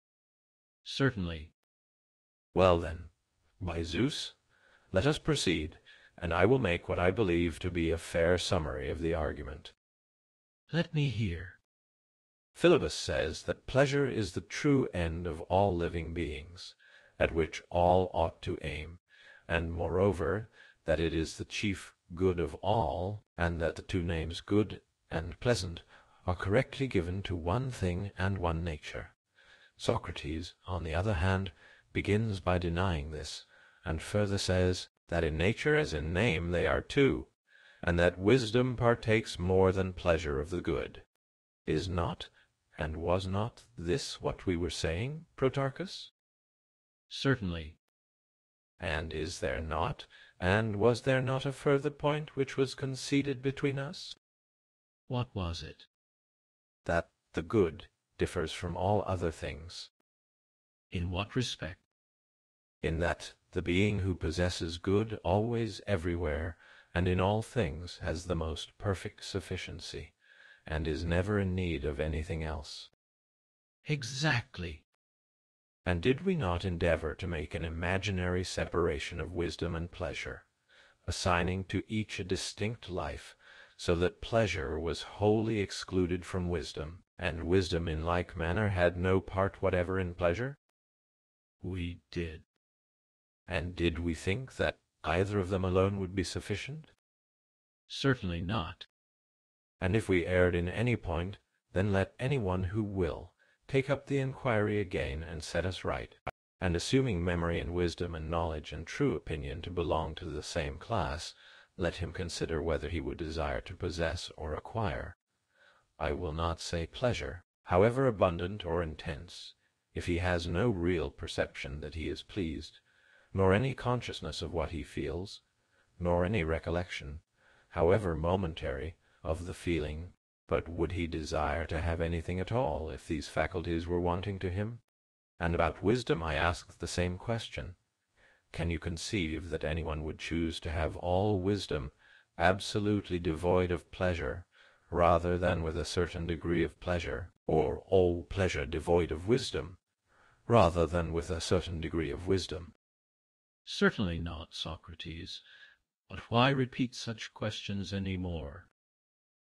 Certainly. Well then, by Zeus, let us proceed, and I will make what I believe to be a fair summary of the argument. Let me hear. Philebus says that pleasure is the true end of all living beings, at which all ought to aim, and moreover that it is the chief good of all, and that the two names good and pleasant are correctly given to one thing and one nature. Socrates, on the other hand, begins by denying this, and further says that in nature as in name they are two, and that wisdom partakes more than pleasure of the good. Is not, and was not, this what we were saying, Protarchus? Certainly. And is there not, and was there not a further point which was conceded between us? What was it? That the good differs from all other things. In what respect? In that The being who possesses good always everywhere and in all things has the most perfect sufficiency, and is never in need of anything else. Exactly. And did we not endeavor to make an imaginary separation of wisdom and pleasure, assigning to each a distinct life, so that pleasure was wholly excluded from wisdom, and wisdom in like manner had no part whatever in pleasure? We did. And did we think that either of them alone would be sufficient? Certainly not. And if we erred in any point, then let anyone who will take up the inquiry again and set us right, and assuming memory and wisdom and knowledge and true opinion to belong to the same class, let him consider whether he would desire to possess or acquire, I will not say pleasure, however abundant or intense, if he has no real perception that he is pleased, nor any consciousness of what he feels, nor any recollection, however momentary, of the feeling. But would he desire to have anything at all if these faculties were wanting to him? And about wisdom I ask the same question. Can you conceive that anyone would choose to have all wisdom absolutely devoid of pleasure, rather than with a certain degree of pleasure, or all pleasure devoid of wisdom, rather than with a certain degree of wisdom? Certainly not, Socrates. But why repeat such questions any more?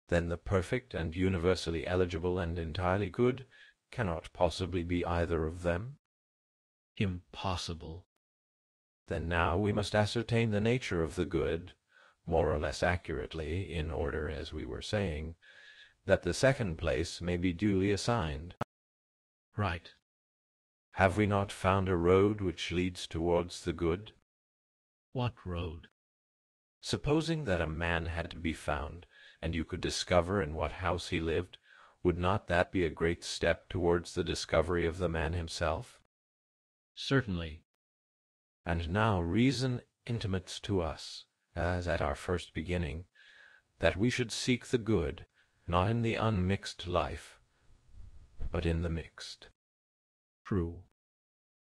Then the perfect and universally eligible and entirely good cannot possibly be either of them? Impossible. Then now we must ascertain the nature of the good, more or less accurately, in order, as we were saying, that the second place may be duly assigned. Right. Have we not found a road which leads towards the good? What road? Supposing that a man had to be found, and you could discover in what house he lived, would not that be a great step towards the discovery of the man himself? Certainly. And now reason intimates to us, as at our first beginning, that we should seek the good, not in the unmixed life, but in the mixed. True.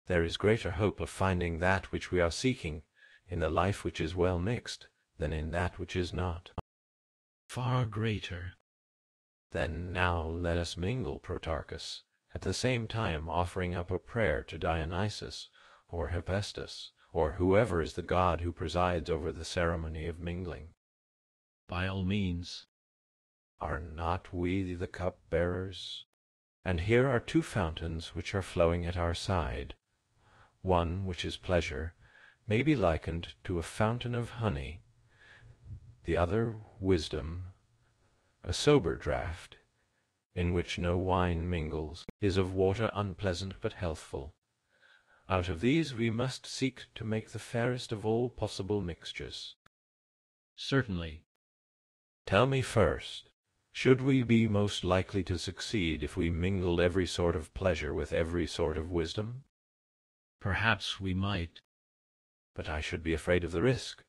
There is greater hope of finding that which we are seeking in the life which is well mixed than in that which is not. Far greater. Then now let us mingle, Protarchus, at the same time offering up a prayer to Dionysus, or Hephaestus, or whoever is the god who presides over the ceremony of mingling. By all means. Are not we the cup-bearers? And here are two fountains which are flowing at our side. One, which is pleasure, may be likened to a fountain of honey, the other wisdom, a sober draught, in which no wine mingles, is of water unpleasant but healthful. Out of these we must seek to make the fairest of all possible mixtures. Certainly. Tell me first, should we be most likely to succeed if we mingled every sort of pleasure with every sort of wisdom? Perhaps we might. But I should be afraid of the risk,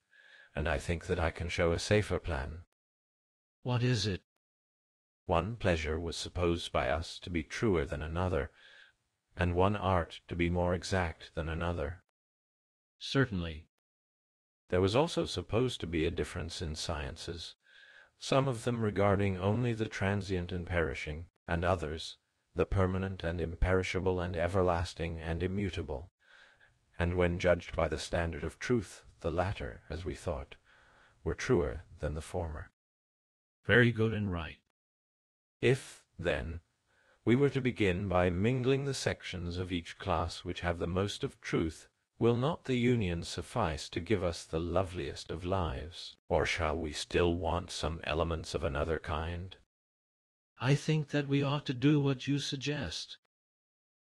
and I think that I can show a safer plan. What is it? One pleasure was supposed by us to be truer than another, and one art to be more exact than another. Certainly. There was also supposed to be a difference in sciences, some of them regarding only the transient and perishing, and others the permanent and imperishable and everlasting and immutable, and when judged by the standard of truth, the latter, as we thought, were truer than the former. Very good and right. If, then, we were to begin by mingling the sections of each class which have the most of truth, will not the union suffice to give us the loveliest of lives, or shall we still want some elements of another kind? I think that we ought to do what you suggest.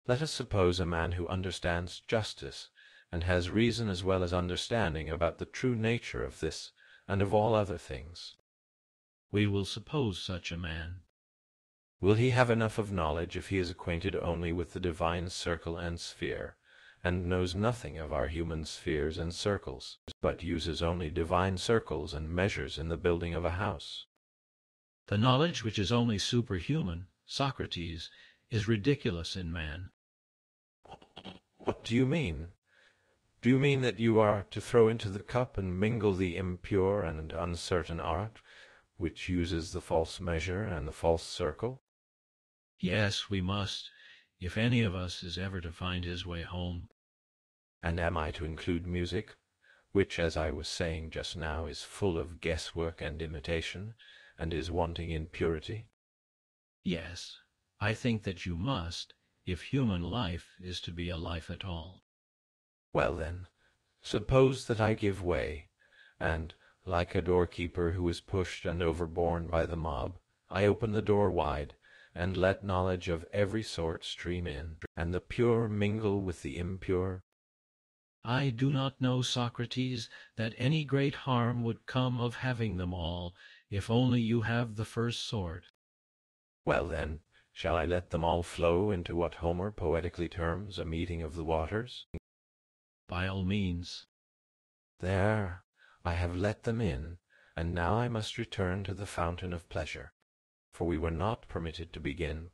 Let us suppose a man who understands justice, and has reason as well as understanding about the true nature of this and of all other things. We will suppose such a man. Will he have enough of knowledge if he is acquainted only with the divine circle and sphere, and knows nothing of our human spheres and circles, but uses only divine circles and measures in the building of a house? The knowledge which is only superhuman, Do you mean that you are to throw into the cup and mingle the impure and uncertain art, which uses the false measure and the false circle? Yes, we must, if any of us is ever to find his way home. And am I to include music, which, as I was saying just now, is full of guesswork and imitation, and is wanting in purity? Yes, I think that you must, if human life is to be a life at all. Well then, suppose that I give way, and, like a doorkeeper who is pushed and overborne by the mob, I open the door wide, and let knowledge of every sort stream in, and the pure mingle with the impure. I do not know, Socrates, that any great harm would come of having them all, if only you have the first sort. Well then, shall I let them all flow into what Homer poetically terms a meeting of the waters? By all means. There, I have let them in, and now I must return to the fountain of pleasure, for we were not permitted to begin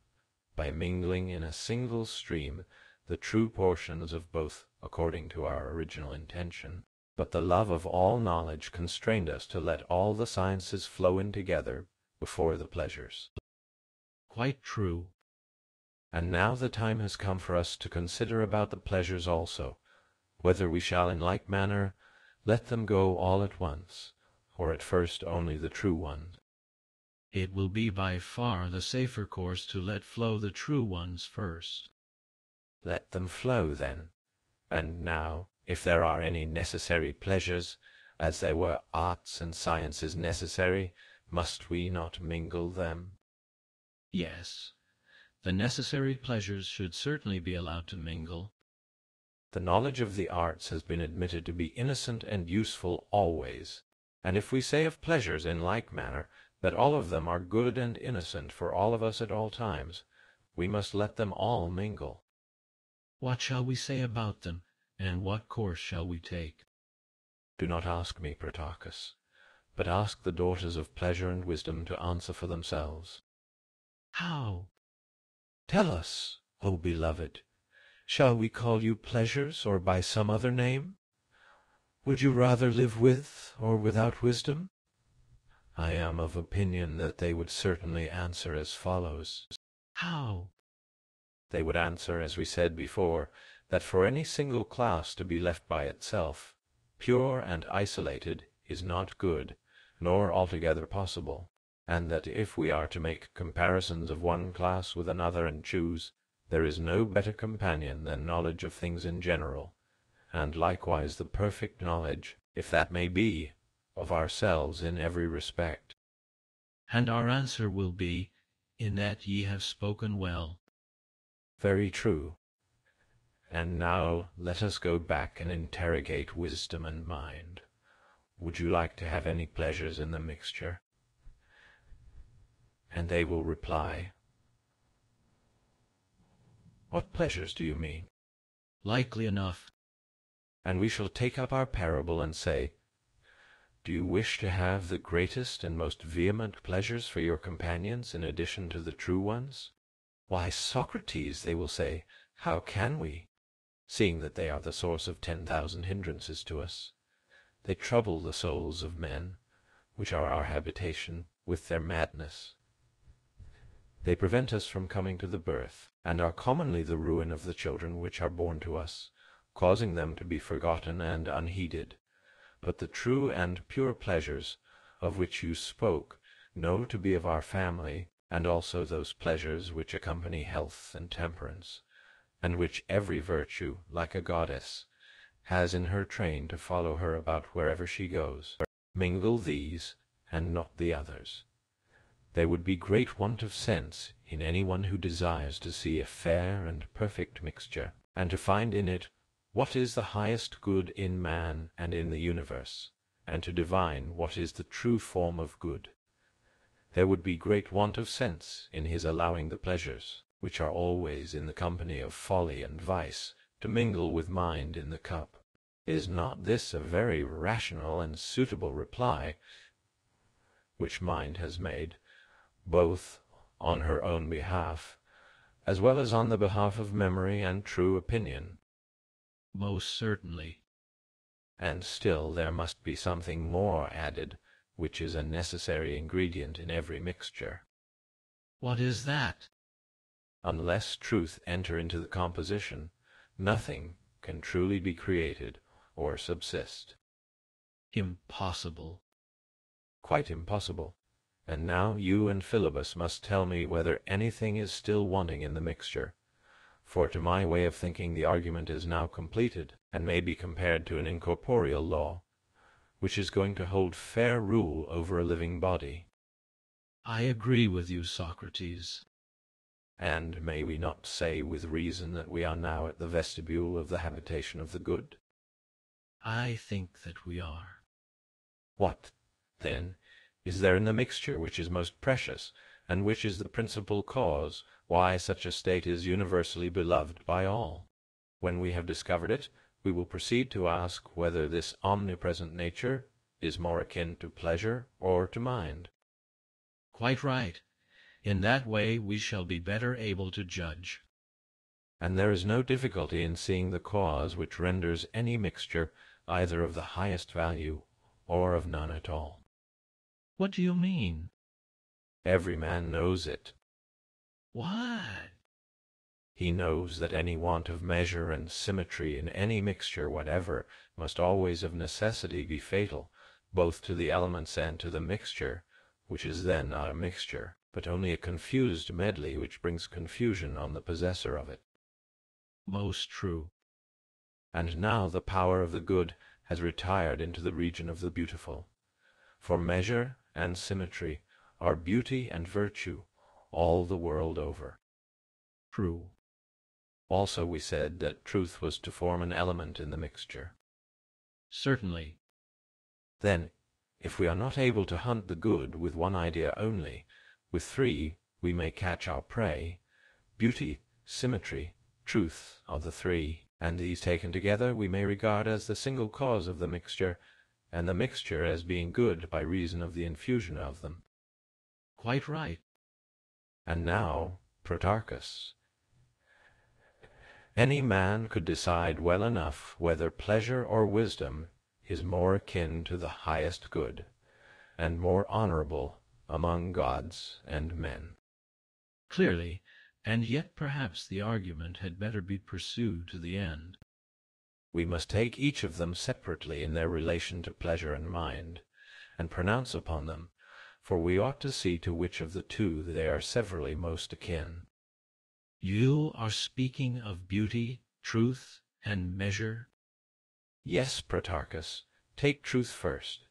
by mingling in a single stream the true portions of both according to our original intention, but the love of all knowledge constrained us to let all the sciences flow in together before the pleasures. Quite true. And now the time has come for us to consider about the pleasures also, whether we shall in like manner let them go all at once, or at first only the true ones. It will be by far the safer course to let flow the true ones first. Let them flow, then. And now, if there are any necessary pleasures, as there were arts and sciences necessary, must we not mingle them? Yes, the necessary pleasures should certainly be allowed to mingle. The knowledge of the arts has been admitted to be innocent and useful always, and if we say of pleasures in like manner that all of them are good and innocent for all of us at all times, we must let them all mingle. What shall we say about them, and what course shall we take? Do not ask me, Protarchus, but ask the daughters of pleasure and wisdom to answer for themselves. How? Tell us, O beloved, shall we call you pleasures, or by some other name? Would you rather live with or without wisdom? I am of opinion that they would certainly answer as follows. How? They would answer, as we said before, that for any single class to be left by itself, pure and isolated, is not good, nor altogether possible, and that if we are to make comparisons of one class with another and choose, there is no better companion than knowledge of things in general, and likewise the perfect knowledge, if that may be, of ourselves in every respect. And our answer will be, in that ye have spoken well. Very true. And now let us go back and interrogate wisdom and mind. Would you like to have any pleasures in the mixture? And they will reply, What pleasures do you mean? Likely enough. And we shall take up our parable and say, Do you wish to have the greatest and most vehement pleasures for your companions in addition to the true ones? Why, Socrates, they will say, how can we, seeing that they are the source of 10,000 hindrances to us? They trouble the souls of men, which are our habitation, with their madness. They prevent us from coming to the birth, and are commonly the ruin of the children which are born to us, causing them to be forgotten and unheeded. But the true and pure pleasures, of which you spoke, know to be of our family, and also those pleasures which accompany health and temperance, and which every virtue, like a goddess, has in her train to follow her about wherever she goes. Mingle these, and not the others. There would be great want of sense in any one who desires to see a fair and perfect mixture, and to find in it what is the highest good in man and in the universe, and to divine what is the true form of good. There would be great want of sense in his allowing the pleasures, which are always in the company of folly and vice, to mingle with mind in the cup. Is not this a very rational and suitable reply, which mind has made, both on her own behalf, as well as on the behalf of memory and true opinion? Most certainly. And still there must be something more added, which is a necessary ingredient in every mixture. What is that? Unless truth enter into the composition, nothing can truly be created or subsist. Impossible. Quite impossible. And now you and Philebus must tell me whether anything is still wanting in the mixture, for to my way of thinking the argument is now completed, and may be compared to an incorporeal law, which is going to hold fair rule over a living body. I agree with you, Socrates. And may we not say with reason that we are now at the vestibule of the habitation of the good? I think that we are. What, then, is there in the mixture which is most precious, and which is the principal cause why such a state is universally beloved by all? When we have discovered it, we will proceed to ask whether this omnipresent nature is more akin to pleasure or to mind. Quite right. In that way we shall be better able to judge. And there is no difficulty in seeing the cause which renders any mixture either of the highest value or of none at all. What do you mean? Every man knows it. What? He knows that any want of measure and symmetry in any mixture whatever must always of necessity be fatal, both to the elements and to the mixture, which is then not a mixture, but only a confused medley which brings confusion on the possessor of it. Most true. And now the power of the good has retired into the region of the beautiful. For measure and symmetry are beauty and virtue all the world over. True. Also we said that truth was to form an element in the mixture. Certainly. Then, if we are not able to hunt the good with one idea only, with three we may catch our prey. Beauty, symmetry, truth are the three, and these taken together we may regard as the single cause of the mixture, and the mixture as being good by reason of the infusion of them. Quite right. And now, Protarchus, any man could decide well enough whether pleasure or wisdom is more akin to the highest good, and more honorable among gods and men. Clearly, and yet perhaps the argument had better be pursued to the end. We must take each of them separately in their relation to pleasure and mind, and pronounce upon them, for we ought to see to which of the two they are severally most akin. You are speaking of beauty, truth, and measure? Yes, Protarchus, take truth first,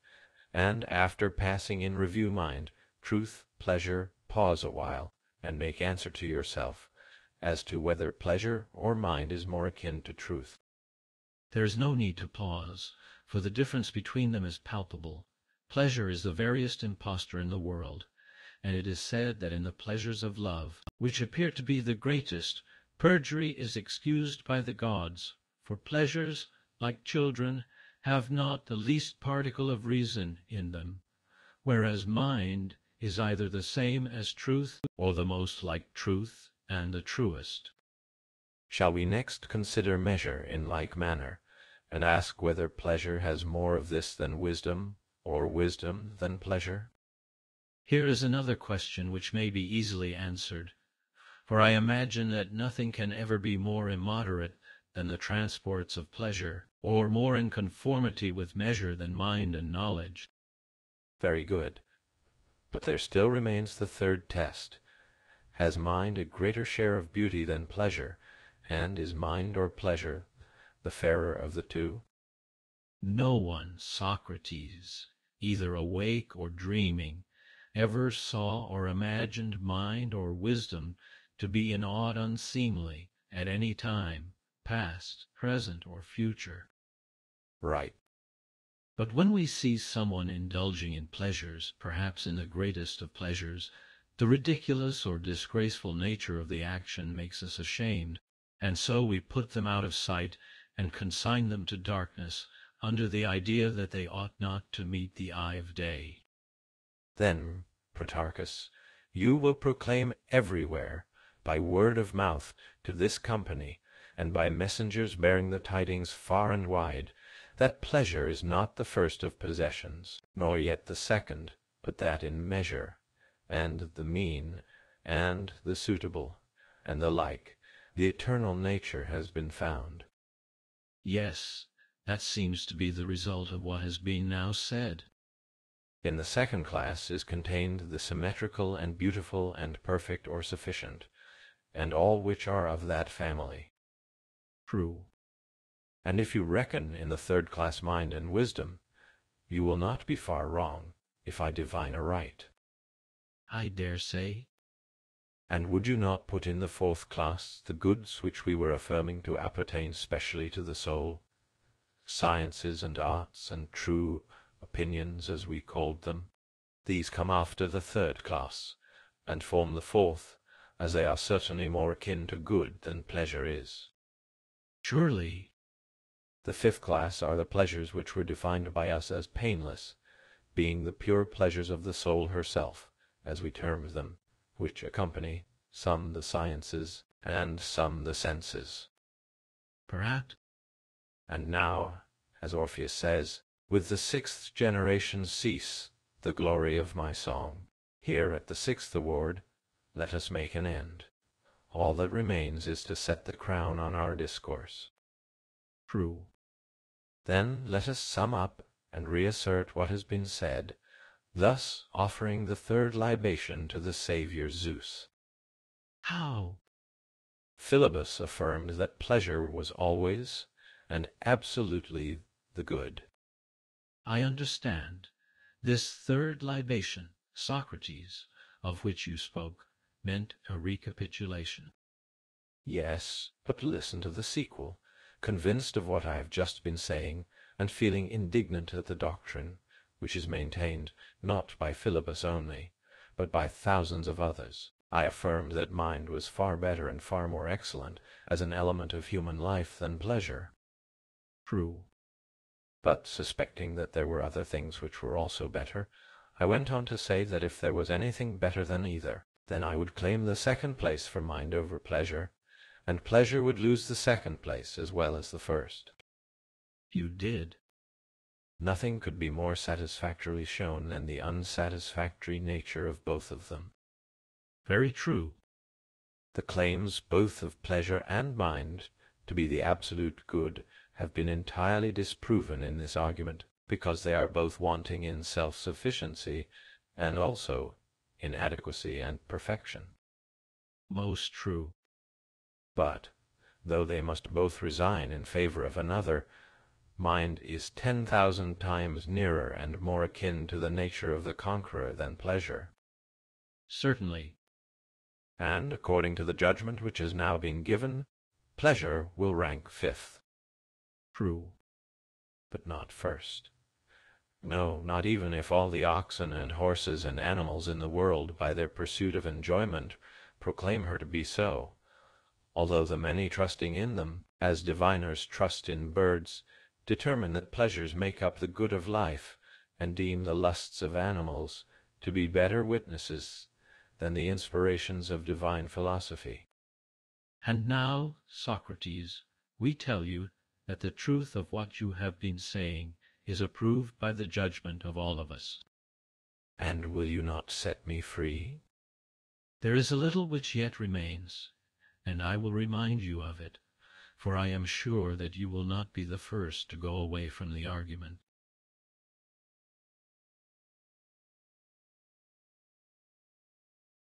and after passing in review mind, truth, pleasure, pause a while, and make answer to yourself, as to whether pleasure or mind is more akin to truth. There is no need to pause, for the difference between them is palpable. Pleasure is the veriest impostor in the world, and it is said that in the pleasures of love, which appear to be the greatest, perjury is excused by the gods, for pleasures, like children, have not the least particle of reason in them, whereas mind is either the same as truth or the most like truth and the truest. Shall we next consider measure in like manner, and ask whether pleasure has more of this than wisdom, or wisdom than pleasure? Here is another question which may be easily answered, for I imagine that nothing can ever be more immoderate than the transports of pleasure, or more in conformity with measure than mind and knowledge. Very good. But there still remains the third test. Has mind a greater share of beauty than pleasure, and is mind or pleasure the fairer of the two? No one, Socrates, either awake or dreaming, ever saw or imagined mind or wisdom to be in aught unseemly at any time, past, present, or future. Right. But when we see someone indulging in pleasures, perhaps in the greatest of pleasures, the ridiculous or disgraceful nature of the action makes us ashamed, and so we put them out of sight and consign them to darkness, under the idea that they ought not to meet the eye of day. Then, Protarchus, you will proclaim everywhere, by word of mouth, to this company, and by messengers bearing the tidings far and wide, that pleasure is not the first of possessions, nor yet the second, but that in measure, and the mean, and the suitable, and the like, the eternal nature has been found. Yes, that seems to be the result of what has been now said. In the second class is contained the symmetrical and beautiful and perfect or sufficient, and all which are of that family. True. And if you reckon in the third class mind and wisdom, you will not be far wrong, if I divine aright. I dare say. And would you not put in the fourth class the goods which we were affirming to appertain specially to the soul, sciences and arts and true opinions, as we called them? These come after the third class, and form the fourth, as they are certainly more akin to good than pleasure is. Surely. The fifth class are the pleasures which were defined by us as painless, being the pure pleasures of the soul herself, as we termed them, which accompany some the sciences and some the senses. Perhaps. And now, as Orpheus says, with the sixth generation cease the glory of my song. Here at the sixth award let us make an end. All that remains is to set the crown on our discourse. True. Then let us sum up and reassert what has been said, thus offering the third libation to the Saviour Zeus. How? Philebus affirmed that pleasure was always and absolutely the good. I understand. This third libation, Socrates, of which you spoke, meant a recapitulation. Yes, but listen to the sequel. Convinced of what I have just been saying, and feeling indignant at the doctrine, which is maintained not by Philebus only, but by thousands of others, I affirmed that mind was far better and far more excellent as an element of human life than pleasure. True. But suspecting that there were other things which were also better, I went on to say that if there was anything better than either, then I would claim the second place for mind over pleasure, and pleasure would lose the second place as well as the first. You did. Nothing could be more satisfactorily shown than the unsatisfactory nature of both of them. Very true. The claims both of pleasure and mind to be the absolute good have been entirely disproven in this argument, because they are both wanting in self-sufficiency and also in adequacy and perfection. Most true. But, though they must both resign in favor of another, mind is 10,000 times nearer and more akin to the nature of the conqueror than pleasure. Certainly. And, according to the judgment which has now been given, pleasure will rank fifth. True. But not first. No, not even if all the oxen and horses and animals in the world, by their pursuit of enjoyment, proclaim her to be so, although the many trusting in them, as diviners trust in birds, determine that pleasures make up the good of life, and deem the lusts of animals to be better witnesses than the inspirations of divine philosophy. And now, Socrates, we tell you that the truth of what you have been saying is approved by the judgment of all of us. And will you not set me free? There is a little which yet remains, and I will remind you of it, for I am sure that you will not be the first to go away from the argument.